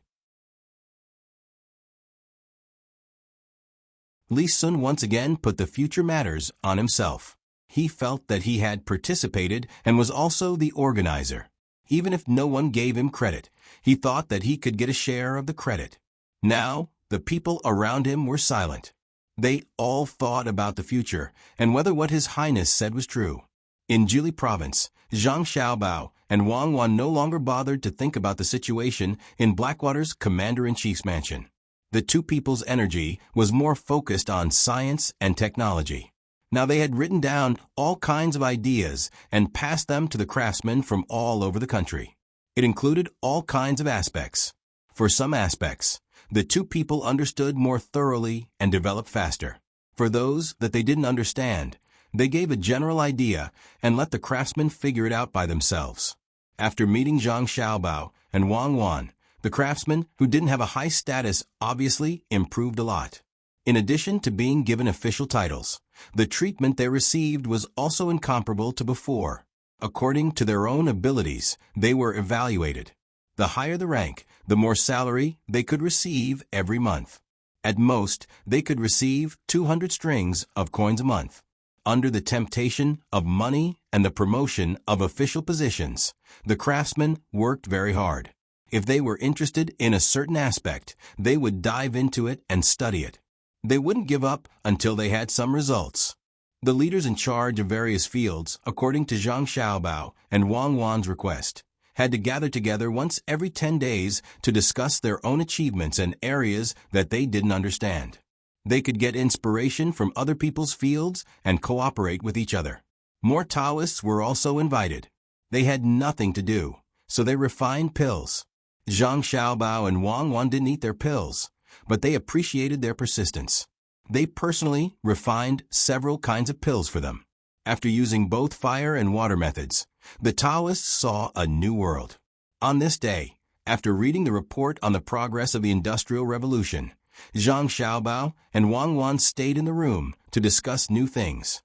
Li Sun once again put the future matters on himself. He felt that he had participated and was also the organizer. Even if no one gave him credit, he thought that he could get a share of the credit. Now, the people around him were silent. They all thought about the future and whether what His Highness said was true. In Jili Province, Zhang Xiaobao and Wang Wan no longer bothered to think about the situation in Blackwater's Commander-in-Chief's mansion. The two people's energy was more focused on science and technology. Now they had written down all kinds of ideas and passed them to the craftsmen from all over the country. It included all kinds of aspects. For some aspects, the two people understood more thoroughly and developed faster. For those that they didn't understand, they gave a general idea and let the craftsmen figure it out by themselves. After meeting Zhang Xiaobao and Wang Wan, the craftsmen who didn't have a high status obviously improved a lot. In addition to being given official titles, the treatment they received was also incomparable to before. According to their own abilities, they were evaluated. The higher the rank, the more salary they could receive every month. At most, they could receive 200 strings of coins a month. Under the temptation of money and the promotion of official positions, the craftsmen worked very hard. If they were interested in a certain aspect, they would dive into it and study it. They wouldn't give up until they had some results. The leaders in charge of various fields, according to Zhang Xiaobao and Wang Wan's request, had to gather together once every 10 days to discuss their own achievements and areas that they didn't understand. They could get inspiration from other people's fields and cooperate with each other. More Taoists were also invited. They had nothing to do, so they refined pills. Zhang Xiaobao and Wang Wan didn't eat their pills, but they appreciated their persistence. They personally refined several kinds of pills for them. After using both fire and water methods, the Taoists saw a new world. On this day, after reading the report on the progress of the Industrial Revolution, Zhang Xiaobao and Wang Wan stayed in the room to discuss new things.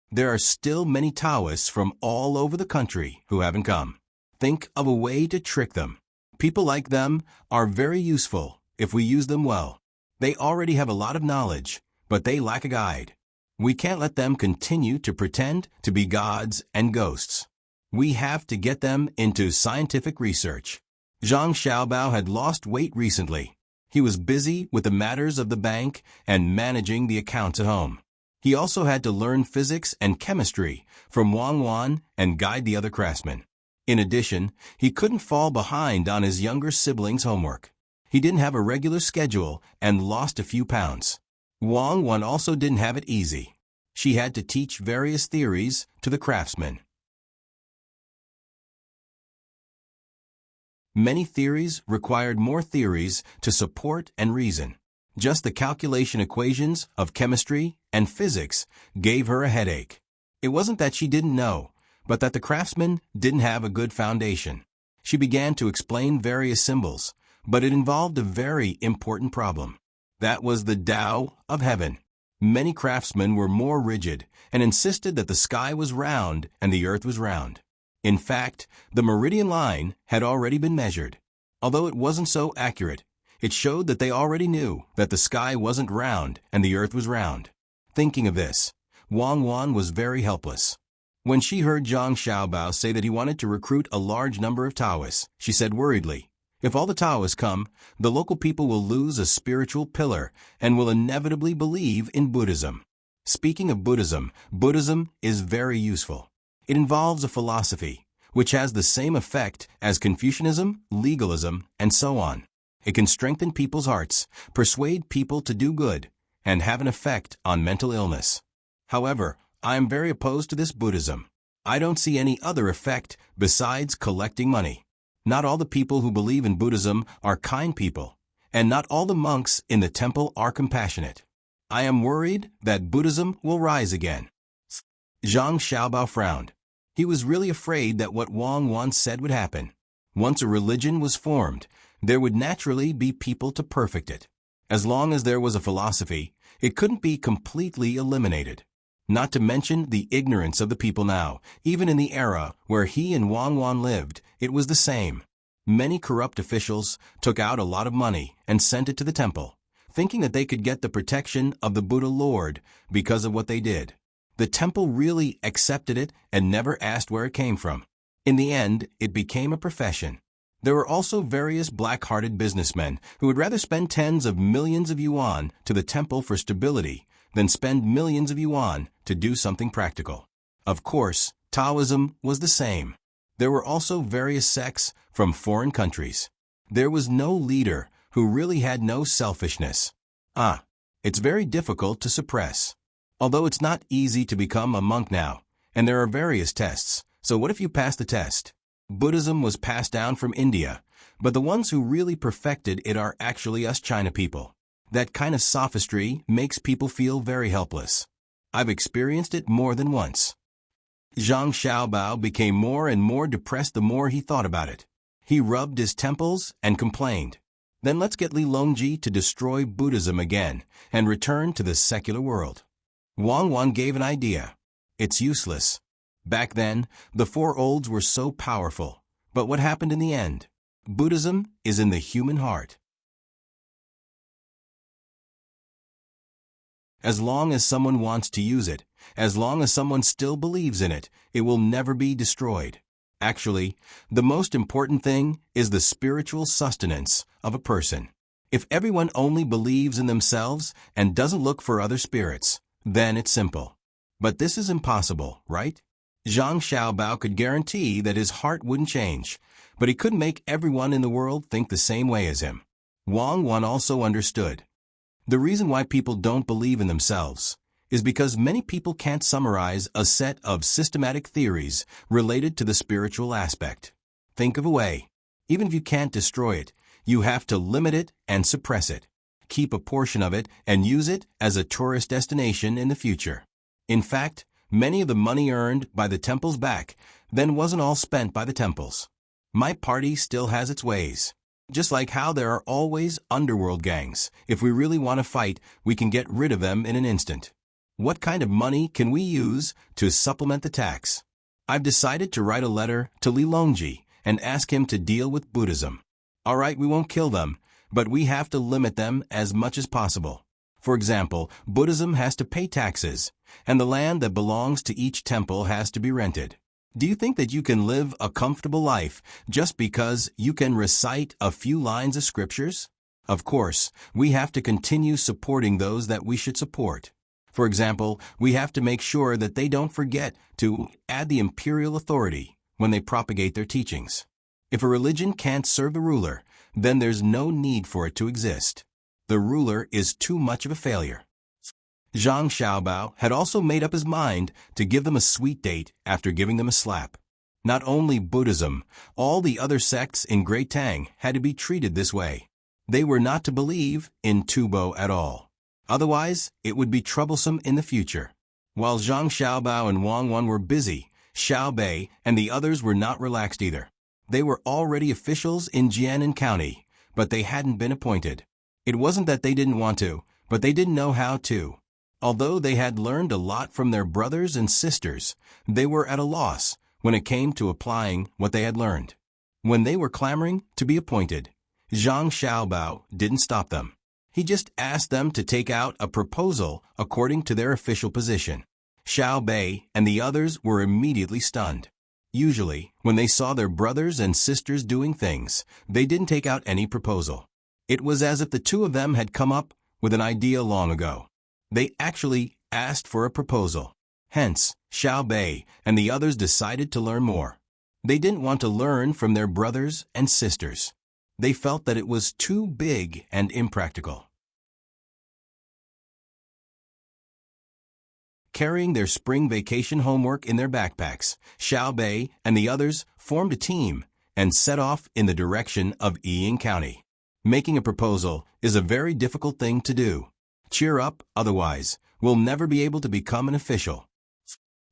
There are still many Taoists from all over the country who haven't come. Think of a way to trick them. People like them are very useful if we use them well. They already have a lot of knowledge, but they lack a guide. We can't let them continue to pretend to be gods and ghosts. We have to get them into scientific research. Zhang Xiaobao had lost weight recently. He was busy with the matters of the bank and managing the accounts at home. He also had to learn physics and chemistry from Wang Wan and guide the other craftsmen. In addition, he couldn't fall behind on his younger siblings' homework. He didn't have a regular schedule and lost a few pounds. Wang Wan also didn't have it easy. She had to teach various theories to the craftsmen. Many theories required more theories to support and reason. Just the calculation equations of chemistry and physics gave her a headache. It wasn't that she didn't know, but that the craftsmen didn't have a good foundation. She began to explain various symbols, but it involved a very important problem. That was the Tao of heaven. Many craftsmen were more rigid and insisted that the sky was round and the earth was round. In fact, the meridian line had already been measured. Although it wasn't so accurate, it showed that they already knew that the sky wasn't round and the earth was round. Thinking of this, Wang Wan was very helpless. When she heard Zhang Xiaobao say that he wanted to recruit a large number of Taoists, she said worriedly, "If all the Taoists come, the local people will lose a spiritual pillar and will inevitably believe in Buddhism." Speaking of Buddhism, Buddhism is very useful. It involves a philosophy, which has the same effect as Confucianism, legalism, and so on. It can strengthen people's hearts, persuade people to do good, and have an effect on mental illness. However, I am very opposed to this Buddhism. I don't see any other effect besides collecting money. Not all the people who believe in Buddhism are kind people, and not all the monks in the temple are compassionate. I am worried that Buddhism will rise again. Zhang Xiaobao frowned. He was really afraid that what Wang once said would happen. Once a religion was formed, there would naturally be people to perfect it. As long as there was a philosophy, it couldn't be completely eliminated. Not to mention the ignorance of the people now. Even in the era where he and Wang lived, it was the same. Many corrupt officials took out a lot of money and sent it to the temple, thinking that they could get the protection of the Buddha Lord because of what they did. The temple really accepted it and never asked where it came from. In the end, it became a profession. There were also various black-hearted businessmen who would rather spend tens of millions of yuan to the temple for stability than spend millions of yuan to do something practical. Of course, Taoism was the same. There were also various sects from foreign countries. There was no leader who really had no selfishness. It's very difficult to suppress. Although it's not easy to become a monk now, and there are various tests, so what if you pass the test? Buddhism was passed down from India, but the ones who really perfected it are actually us China people. That kind of sophistry makes people feel very helpless. I've experienced it more than once. Zhang Xiaobao became more and more depressed the more he thought about it. He rubbed his temples and complained. Then let's get Li Longji to destroy Buddhism again and return to the secular world. Wang gave an idea. It's useless. Back then, the four olds were so powerful. But what happened in the end? Buddhism is in the human heart. As long as someone wants to use it, as long as someone still believes in it, it will never be destroyed. Actually, the most important thing is the spiritual sustenance of a person. If everyone only believes in themselves and doesn't look for other spirits, then it's simple. But this is impossible, right? Zhang Xiaobao could guarantee that his heart wouldn't change, but he couldn't make everyone in the world think the same way as him. Wang also understood. The reason why people don't believe in themselves is because many people can't summarize a set of systematic theories related to the spiritual aspect. Think of a way. Even if you can't destroy it, you have to limit it and suppress it. Keep a portion of it and use it as a tourist destination in the future. In fact, many of the money earned by the temples back then wasn't all spent by the temples. My party still has its ways. Just like how there are always underworld gangs. If we really want to fight, we can get rid of them in an instant. What kind of money can we use to supplement the tax? I've decided to write a letter to Li Longji and ask him to deal with Buddhism. Alright, we won't kill them, but we have to limit them as much as possible. For example, Buddhism has to pay taxes, and the land that belongs to each temple has to be rented. Do you think that you can live a comfortable life just because you can recite a few lines of scriptures? Of course, we have to continue supporting those that we should support. For example, we have to make sure that they don't forget to add the imperial authority when they propagate their teachings. If a religion can't serve the ruler, then there's no need for it to exist. The ruler is too much of a failure. Zhang Xiaobao had also made up his mind to give them a sweet date after giving them a slap. Not only Buddhism, all the other sects in Great Tang had to be treated this way. They were not to believe in Tubo at all. Otherwise, it would be troublesome in the future. While Zhang Xiaobao and Wang were busy, Xiao Bei and the others were not relaxed either. They were already officials in Jianan County, but they hadn't been appointed. It wasn't that they didn't want to, but they didn't know how to. Although they had learned a lot from their brothers and sisters, they were at a loss when it came to applying what they had learned. When they were clamoring to be appointed, Zhang Xiaobao didn't stop them. He just asked them to take out a proposal according to their official position. Xiao Bei and the others were immediately stunned. Usually, when they saw their brothers and sisters doing things, they didn't take out any proposal. It was as if the two of them had come up with an idea long ago. They actually asked for a proposal. Hence, Xiao Bei and the others decided to learn more. They didn't want to learn from their brothers and sisters. They felt that it was too big and impractical. Carrying their spring vacation homework in their backpacks, Xiao Bei and the others formed a team and set off in the direction of Yiying County. Making a proposal is a very difficult thing to do. Cheer up, otherwise, we'll never be able to become an official.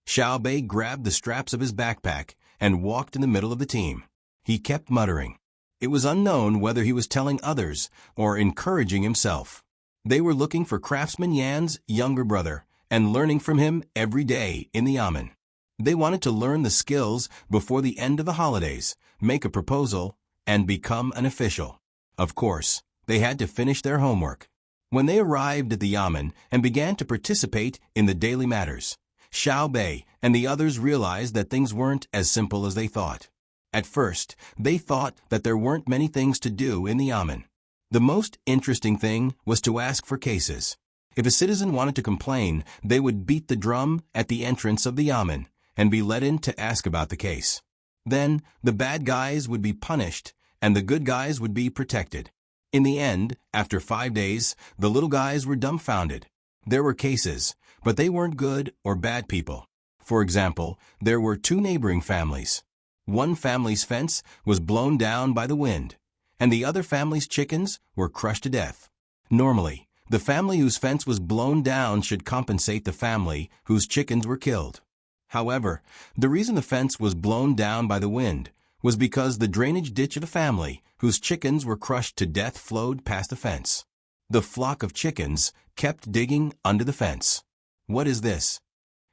Xiao Bei grabbed the straps of his backpack and walked in the middle of the team. He kept muttering. It was unknown whether he was telling others or encouraging himself. They were looking for Craftsman Yan's younger brother and learning from him every day in the yamen. They wanted to learn the skills before the end of the holidays, make a proposal, and become an official. Of course, they had to finish their homework. When they arrived at the yamen and began to participate in the daily matters, Xiao Bei and the others realized that things weren't as simple as they thought. At first, they thought that there weren't many things to do in the yamen. The most interesting thing was to ask for cases. If a citizen wanted to complain, they would beat the drum at the entrance of the yamen and be let in to ask about the case. Then, the bad guys would be punished and the good guys would be protected. In the end, after 5 days, the little guys were dumbfounded. There were cases, but they weren't good or bad people. For example, there were 2 neighboring families. One family's fence was blown down by the wind, and the other family's chickens were crushed to death. Normally, the family whose fence was blown down should compensate the family whose chickens were killed. However, the reason the fence was blown down by the wind was because the drainage ditch of the family whose chickens were crushed to death flowed past the fence. The flock of chickens kept digging under the fence. What is this?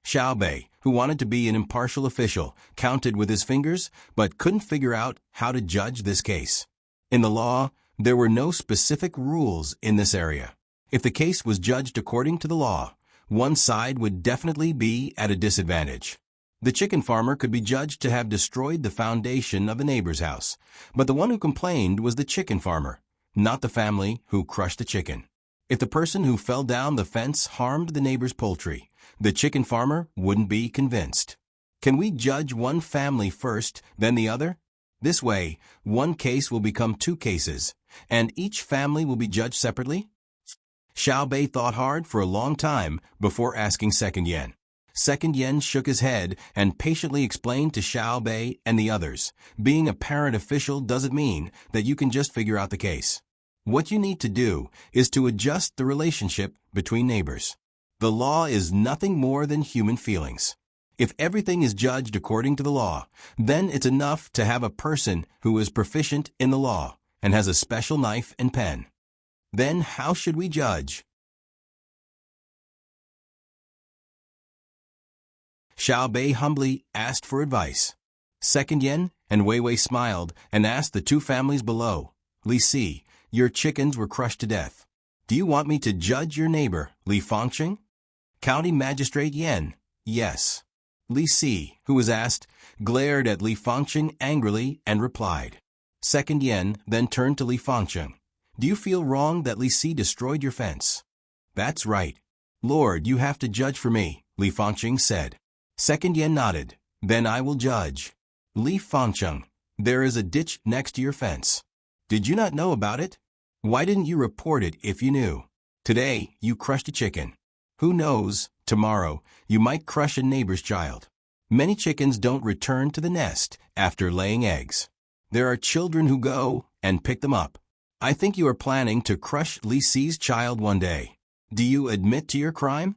Xiao Bei, who wanted to be an impartial official, counted with his fingers but couldn't figure out how to judge this case. In the law, there were no specific rules in this area. If the case was judged according to the law, one side would definitely be at a disadvantage. The chicken farmer could be judged to have destroyed the foundation of the neighbor's house, but the one who complained was the chicken farmer, not the family who crushed the chicken. If the person who fell down the fence harmed the neighbor's poultry, the chicken farmer wouldn't be convinced. Can we judge one family first, then the other? This way, one case will become 2 cases, and each family will be judged separately? Xiao Bei thought hard for a long time before asking Second Yan. Second Yan shook his head and patiently explained to Xiao Bei and the others, being a parent official doesn't mean that you can just figure out the case. What you need to do is to adjust the relationship between neighbors. The law is nothing more than human feelings. If everything is judged according to the law, then it's enough to have a person who is proficient in the law and has a special knife and pen. Then how should we judge? Xiao Bei humbly asked for advice. Second Yan and Wei Wei smiled and asked the 2 families below, Li Si, your chickens were crushed to death. Do you want me to judge your neighbor, Li Fangqing? County Magistrate Yan, yes. Li Si, who was asked, glared at Li Fangqing angrily and replied. Second Yan then turned to Li Fangqing. Do you feel wrong that Li Si destroyed your fence? That's right. Lord, you have to judge for me, Li Fangqing said. Second Yan nodded. Then I will judge. Li Fangqing, there is a ditch next to your fence. Did you not know about it? Why didn't you report it if you knew? Today, you crushed a chicken. Who knows, tomorrow, you might crush a neighbor's child. Many chickens don't return to the nest after laying eggs. There are children who go and pick them up. I think you are planning to crush Li Si's child one day. Do you admit to your crime?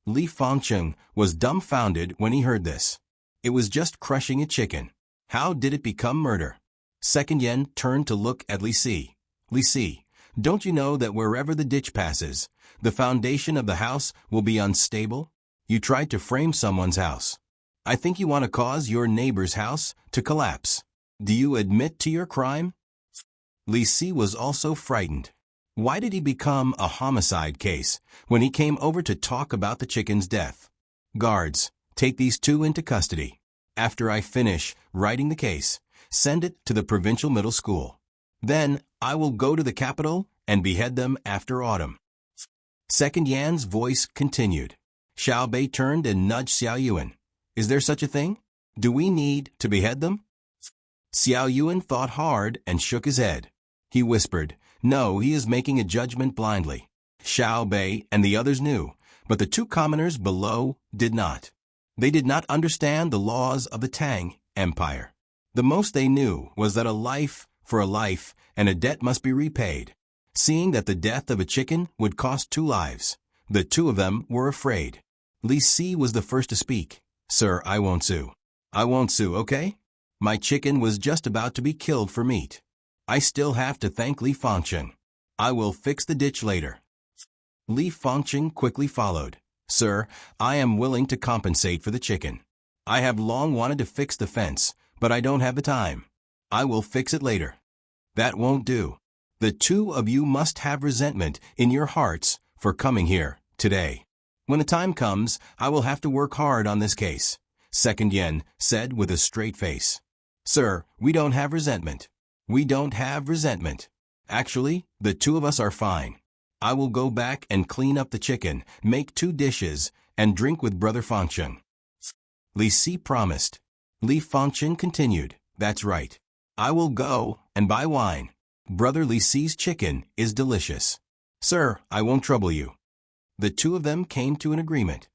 Li Fangqing was dumbfounded when he heard this. It was just crushing a chicken. How did it become murder? Second Yan turned to look at Li Si. Li Si, don't you know that wherever the ditch passes, the foundation of the house will be unstable? You tried to frame someone's house. I think you want to cause your neighbor's house to collapse. Do you admit to your crime? Li Si was also frightened. Why did he become a homicide case when he came over to talk about the chicken's death? Guards, take these 2 into custody. After I finish writing the case, send it to the provincial middle school. Then I will go to the capital and behead them after autumn. Second Yan's voice continued. Xiao Bei turned and nudged Xiao Yuan. Is there such a thing? Do we need to behead them? Xiao Yuan thought hard and shook his head. He whispered, no, he is making a judgment blindly. Xiao Bei and the others knew, but the 2 commoners below did not. They did not understand the laws of the Tang Empire. The most they knew was that a life for a life and a debt must be repaid. Seeing that the death of a chicken would cost 2 lives, the 2 of them were afraid. Li Si was the first to speak. Sir, I won't sue. I won't sue, okay? My chicken was just about to be killed for meat. I still have to thank Li Fangcheng. I will fix the ditch later. Li Fangcheng quickly followed. Sir, I am willing to compensate for the chicken. I have long wanted to fix the fence, but I don't have the time. I will fix it later. That won't do. The two of you must have resentment in your hearts for coming here today. When the time comes, I will have to work hard on this case, Second Yen said with a straight face. Sir, we don't have resentment. We don't have resentment. Actually, the two of us are fine. I will go back and clean up the chicken, make 2 dishes, and drink with Brother Fangcheng. Li Si promised. Li Fangcheng continued. That's right. I will go and buy wine. Brother Li Si's chicken is delicious. Sir, I won't trouble you. The two of them came to an agreement.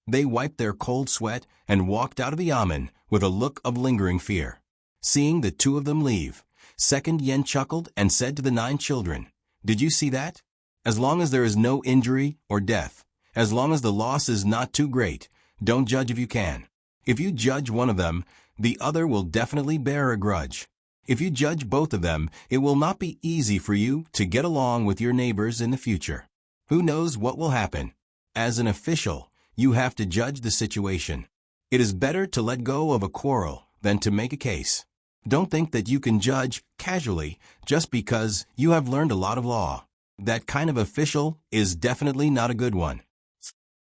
They wiped their cold sweat and walked out of the yamen with a look of lingering fear. Seeing the two of them leave, Second Yen chuckled and said to the 9 children, Did you see that? As long as there is no injury or death, as long as the loss is not too great, don't judge if you can. If you judge one of them, the other will definitely bear a grudge. If you judge both of them, it will not be easy for you to get along with your neighbors in the future. Who knows what will happen? As an official, you have to judge the situation. It is better to let go of a quarrel than to make a case. Don't think that you can judge casually just because you have learned a lot of law. That kind of official is definitely not a good one.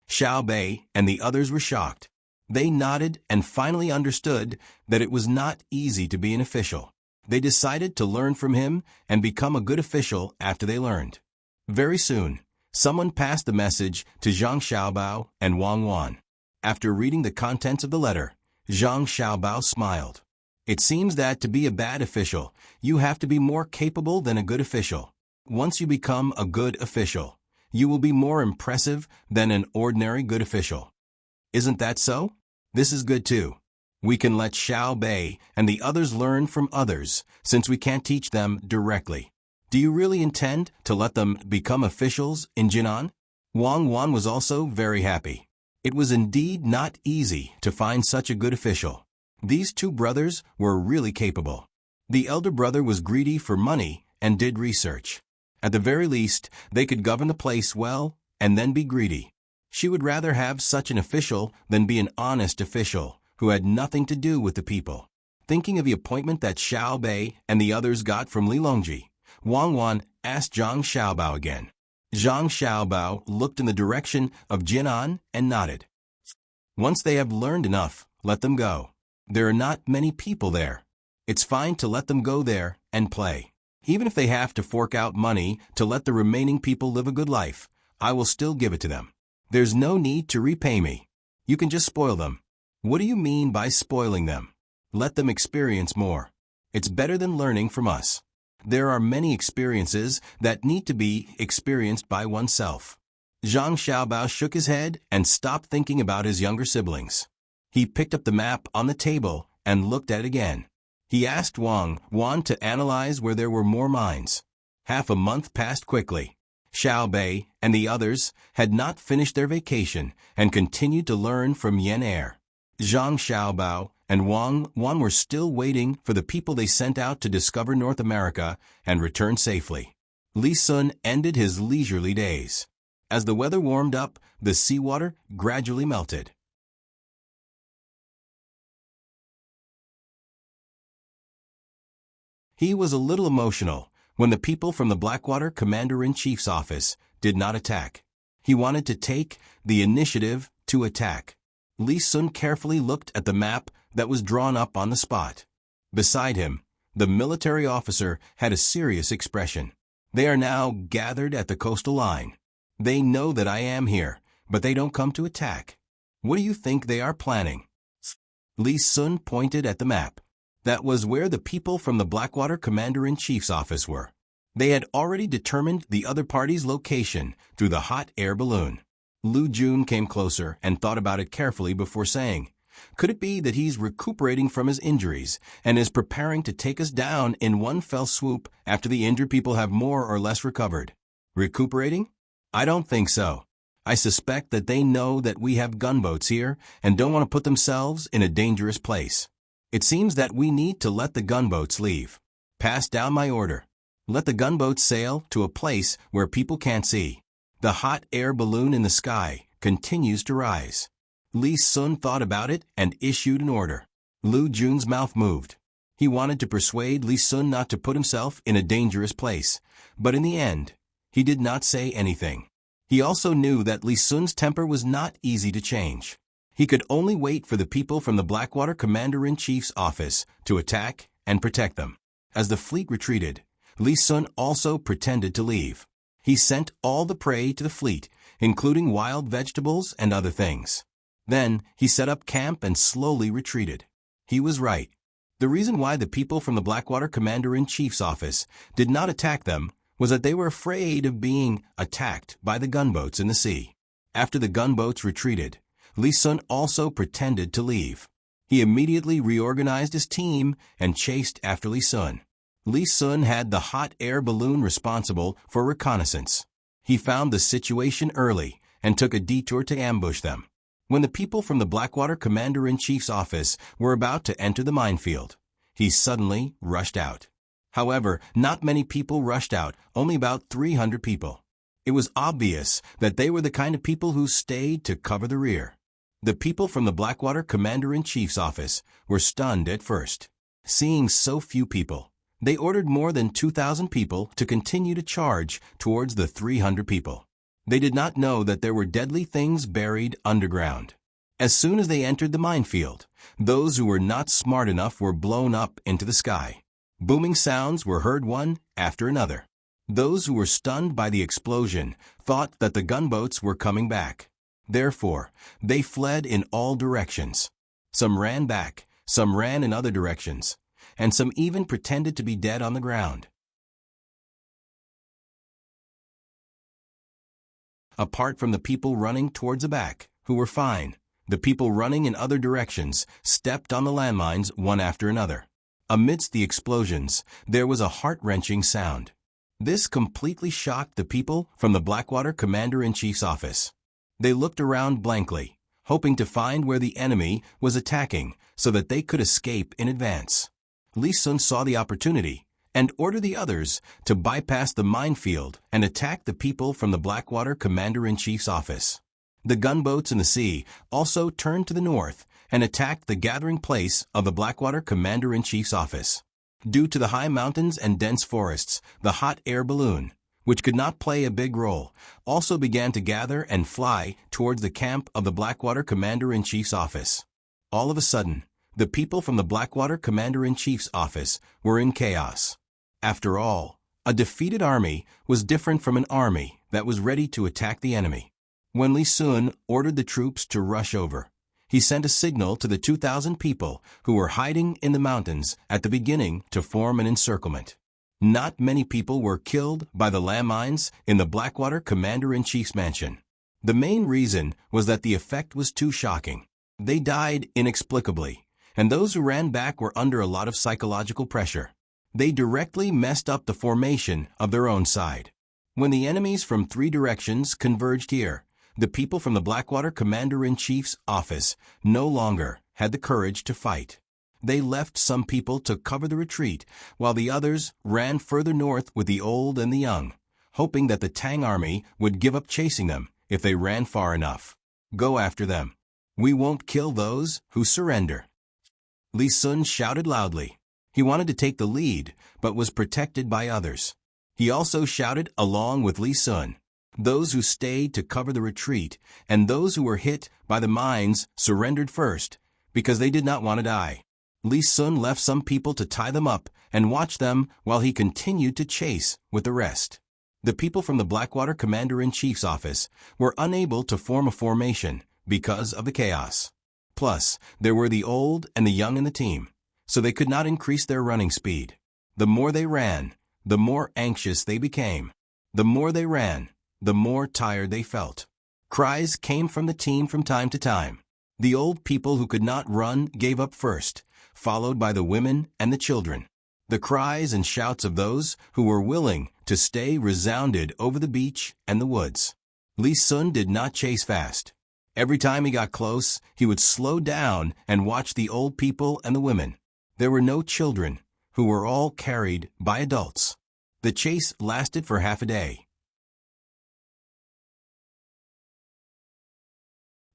Xiao Bei and the others were shocked. They nodded and finally understood that it was not easy to be an official. They decided to learn from him and become a good official after they learned. Very soon, someone passed the message to Zhang Xiaobao and Wang Wan. After reading the contents of the letter, Zhang Xiaobao smiled. It seems that to be a bad official, you have to be more capable than a good official. Once you become a good official, you will be more impressive than an ordinary good official. Isn't that so? This is good too. We can let Xiao Bei and the others learn from others, since we can't teach them directly. Do you really intend to let them become officials in Jinan? Wang Wan was also very happy. It was indeed not easy to find such a good official. These 2 brothers were really capable. The elder brother was greedy for money and did research. At the very least, they could govern the place well and then be greedy. She would rather have such an official than be an honest official who had nothing to do with the people. Thinking of the appointment that Xiao Bei and the others got from Li Longji, Wang Wan asked Zhang Xiaobao again. Zhang Xiaobao looked in the direction of Jinan and nodded. Once they have learned enough, let them go. There are not many people there. It's fine to let them go there and play. Even if they have to fork out money to let the remaining people live a good life, I will still give it to them. There's no need to repay me. You can just spoil them. What do you mean by spoiling them? Let them experience more. It's better than learning from us. There are many experiences that need to be experienced by oneself. Zhang Xiaobao shook his head and stopped thinking about his younger siblings. He picked up the map on the table and looked at it again. He asked Wang Wan to analyze where there were more mines. Half a month passed quickly. Xiao Bei and the others had not finished their vacation and continued to learn from Yen Er. Zhang Xiaobao and Wang Wan were still waiting for the people they sent out to discover North America and return safely. Li Sun ended his leisurely days. As the weather warmed up, the seawater gradually melted. He was a little emotional when the people from the Blackwater Commander-in-Chief's office did not attack. He wanted to take the initiative to attack. Li Sun carefully looked at the map that was drawn up on the spot. Beside him, the military officer had a serious expression. They are now gathered at the coastal line. They know that I am here, but they don't come to attack. What do you think they are planning? Li Sun pointed at the map. That was where the people from the Blackwater Commander-in-Chief's office were. They had already determined the other party's location through the hot air balloon. Lu Jun came closer and thought about it carefully before saying, "Could it be that he's recuperating from his injuries and is preparing to take us down in one fell swoop after the injured people have more or less recovered?" Recuperating? I don't think so. I suspect that they know that we have gunboats here and don't want to put themselves in a dangerous place. It seems that we need to let the gunboats leave. Pass down my order. Let the gunboats sail to a place where people can't see. The hot air balloon in the sky continues to rise. Li Sun thought about it and issued an order. Lu Jun's mouth moved. He wanted to persuade Li Sun not to put himself in a dangerous place, but in the end, he did not say anything. He also knew that Li Sun's temper was not easy to change. He could only wait for the people from the Blackwater Commander-in-Chief's office to attack and protect them. As the fleet retreated, Li Sun also pretended to leave. He sent all the prey to the fleet, including wild vegetables and other things. Then, he set up camp and slowly retreated. He was right. The reason why the people from the Blackwater Commander-in-Chief's office did not attack them was that they were afraid of being attacked by the gunboats in the sea. After the gunboats retreated, Li Sun also pretended to leave. He immediately reorganized his team and chased after Li Sun. Li Sun had the hot air balloon responsible for reconnaissance. He found the situation early and took a detour to ambush them. When the people from the Blackwater Commander-in-Chief's office were about to enter the minefield, he suddenly rushed out. However, not many people rushed out, only about 300 people. It was obvious that they were the kind of people who stayed to cover the rear. The people from the Blackwater Commander-in-Chief's office were stunned at first. Seeing so few people, they ordered more than 2,000 people to continue to charge towards the 300 people. They did not know that there were deadly things buried underground. As soon as they entered the minefield, those who were not smart enough were blown up into the sky. Booming sounds were heard one after another. Those who were stunned by the explosion thought that the gunboats were coming back. Therefore, they fled in all directions. Some ran back, some ran in other directions, and some even pretended to be dead on the ground. Apart from the people running towards the back, who were fine, the people running in other directions stepped on the landmines one after another. Amidst the explosions, there was a heart-wrenching sound. This completely shocked the people from the Blackwater Commander-in-Chief's office. They looked around blankly, hoping to find where the enemy was attacking so that they could escape in advance. Li Sun saw the opportunity and ordered the others to bypass the minefield and attack the people from the Blackwater Commander-in-Chief's office. The gunboats in the sea also turned to the north and attacked the gathering place of the Blackwater Commander-in-Chief's office. Due to the high mountains and dense forests, the hot air balloon, which could not play a big role, also began to gather and fly towards the camp of the Blackwater Commander-in-Chief's office. All of a sudden, the people from the Blackwater Commander-in-Chief's office were in chaos. After all, a defeated army was different from an army that was ready to attack the enemy. When Li Sun ordered the troops to rush over, he sent a signal to the 2,000 people who were hiding in the mountains at the beginning to form an encirclement. Not many people were killed by the landmines in the Blackwater Commander-in-Chief's mansion. The main reason was that the effect was too shocking. They died inexplicably, and those who ran back were under a lot of psychological pressure. They directly messed up the formation of their own side. When the enemies from 3 directions converged here, the people from the Blackwater Commander-in-Chief's office no longer had the courage to fight. They left some people to cover the retreat, while the others ran further north with the old and the young, hoping that the Tang army would give up chasing them if they ran far enough. Go after them. We won't kill those who surrender. Li Sun shouted loudly. He wanted to take the lead, but was protected by others. He also shouted along with Li Sun. Those who stayed to cover the retreat and those who were hit by the mines surrendered first because they did not want to die. Li Sun left some people to tie them up and watch them while he continued to chase with the rest. The people from the Blackwater Commander-in-Chief's office were unable to form a formation because of the chaos. Plus, there were the old and the young in the team, so they could not increase their running speed. The more they ran, the more anxious they became. The more they ran, the more tired they felt. Cries came from the team from time to time. The old people who could not run gave up first, followed by the women and the children. The cries and shouts of those who were willing to stay resounded over the beach and the woods. Li Sun did not chase fast. Every time he got close, he would slow down and watch the old people and the women. There were no children, who were all carried by adults. The chase lasted for half a day.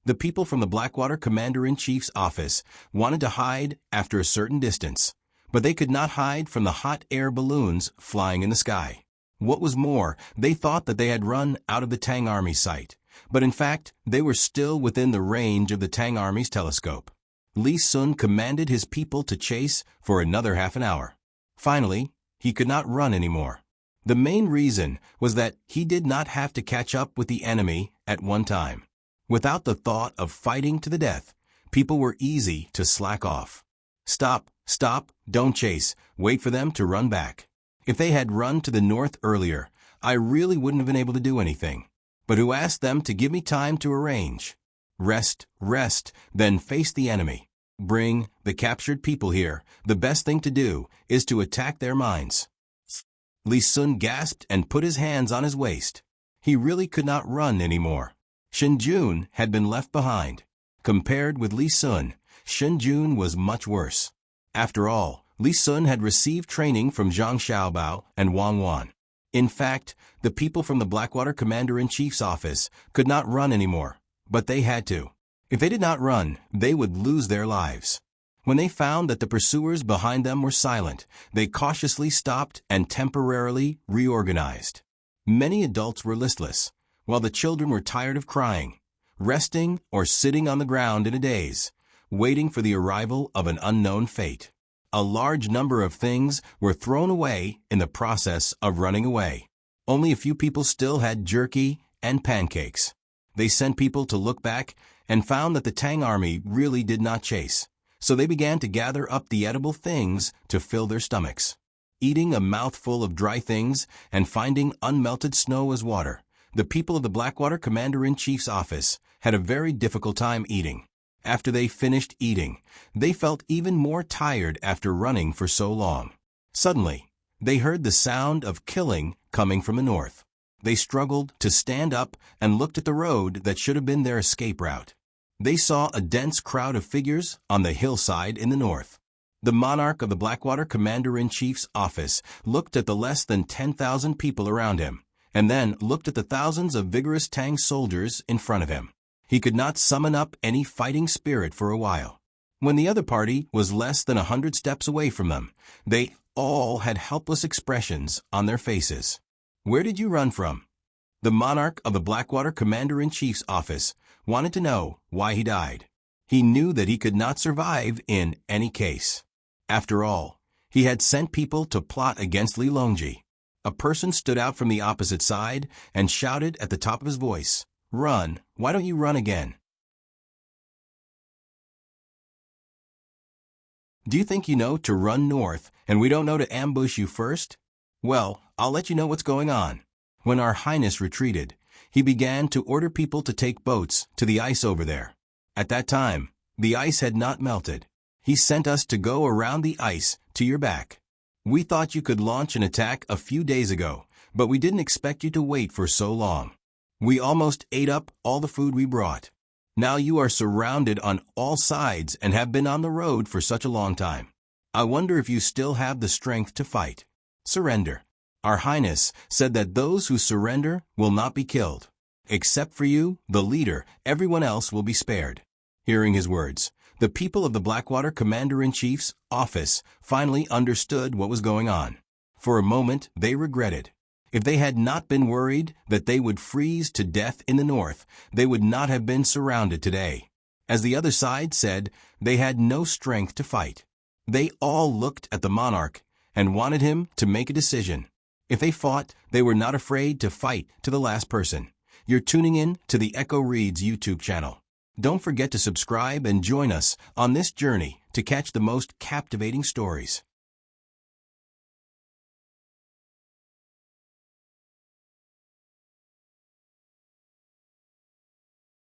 The people from the Blackwater Commander-in-Chief's office wanted to hide after a certain distance, but they could not hide from the hot air balloons flying in the sky. What was more, they thought that they had run out of the Tang Army's sight, but in fact, they were still within the range of the Tang Army's telescope. Li Sun commanded his people to chase for another half an hour. Finally, he could not run anymore. The main reason was that he did not have to catch up with the enemy at one time. Without the thought of fighting to the death, people were easy to slack off. Stop, don't chase, wait for them to run back. If they had run to the north earlier, I really wouldn't have been able to do anything. But who asked them to give me time to arrange? Rest, then face the enemy. Bring the captured people here. The best thing to do is to attack their minds. Li Sun gasped and put his hands on his waist. He really could not run anymore. Shen Jun had been left behind. Compared with Li Sun, Shen Jun was much worse. After all, Li Sun had received training from Zhang Xiaobao and Wang Wan. In fact, the people from the Blackwater Commander-in-Chief's office could not run anymore, but they had to. If they did not run, they would lose their lives. When they found that the pursuers behind them were silent, they cautiously stopped and temporarily reorganized. Many adults were listless, while the children were tired of crying, resting or sitting on the ground in a daze, waiting for the arrival of an unknown fate. A large number of things were thrown away in the process of running away. Only a few people still had jerky and pancakes. They sent people to look back and found that the Tang Army really did not chase, so they began to gather up the edible things to fill their stomachs. Eating a mouthful of dry things and finding unmelted snow as water, the people of the Blackwater Commander-in-Chief's office had a very difficult time eating. After they finished eating, they felt even more tired after running for so long. Suddenly, they heard the sound of killing coming from the north. They struggled to stand up and looked at the road that should have been their escape route. They saw a dense crowd of figures on the hillside in the north. The monarch of the Blackwater Commander-in-Chief's office looked at the less than 10,000 people around him, and then looked at the thousands of vigorous Tang soldiers in front of him. He could not summon up any fighting spirit for a while. When the other party was less than 100 steps away from them, they all had helpless expressions on their faces. Where did you run from? The monarch of the Blackwater Commander-in-Chief's office wanted to know why he died. He knew that he could not survive in any case. After all, he had sent people to plot against Li Longji. A person stood out from the opposite side and shouted at the top of his voice, "Run! Why don't you run again?" Do you think you know to run north and we don't know to ambush you first? Well, I'll let you know what's going on. When Our Highness retreated, he began to order people to take boats to the ice over there. At that time, the ice had not melted. He sent us to go around the ice to your back. We thought you could launch an attack a few days ago, but we didn't expect you to wait for so long. We almost ate up all the food we brought. Now you are surrounded on all sides and have been on the road for such a long time. I wonder if you still have the strength to fight. Surrender. Our Highness said that those who surrender will not be killed. Except for you, the leader, everyone else will be spared. Hearing his words, the people of the Blackwater Commander-in-Chief's office finally understood what was going on. For a moment, they regretted. If they had not been worried that they would freeze to death in the north, they would not have been surrounded today. As the other side said, they had no strength to fight. They all looked at the monarch and wanted him to make a decision. If they fought, they were not afraid to fight to the last person. You're tuning in to the Echo Reads YouTube channel. Don't forget to subscribe and join us on this journey to catch the most captivating stories.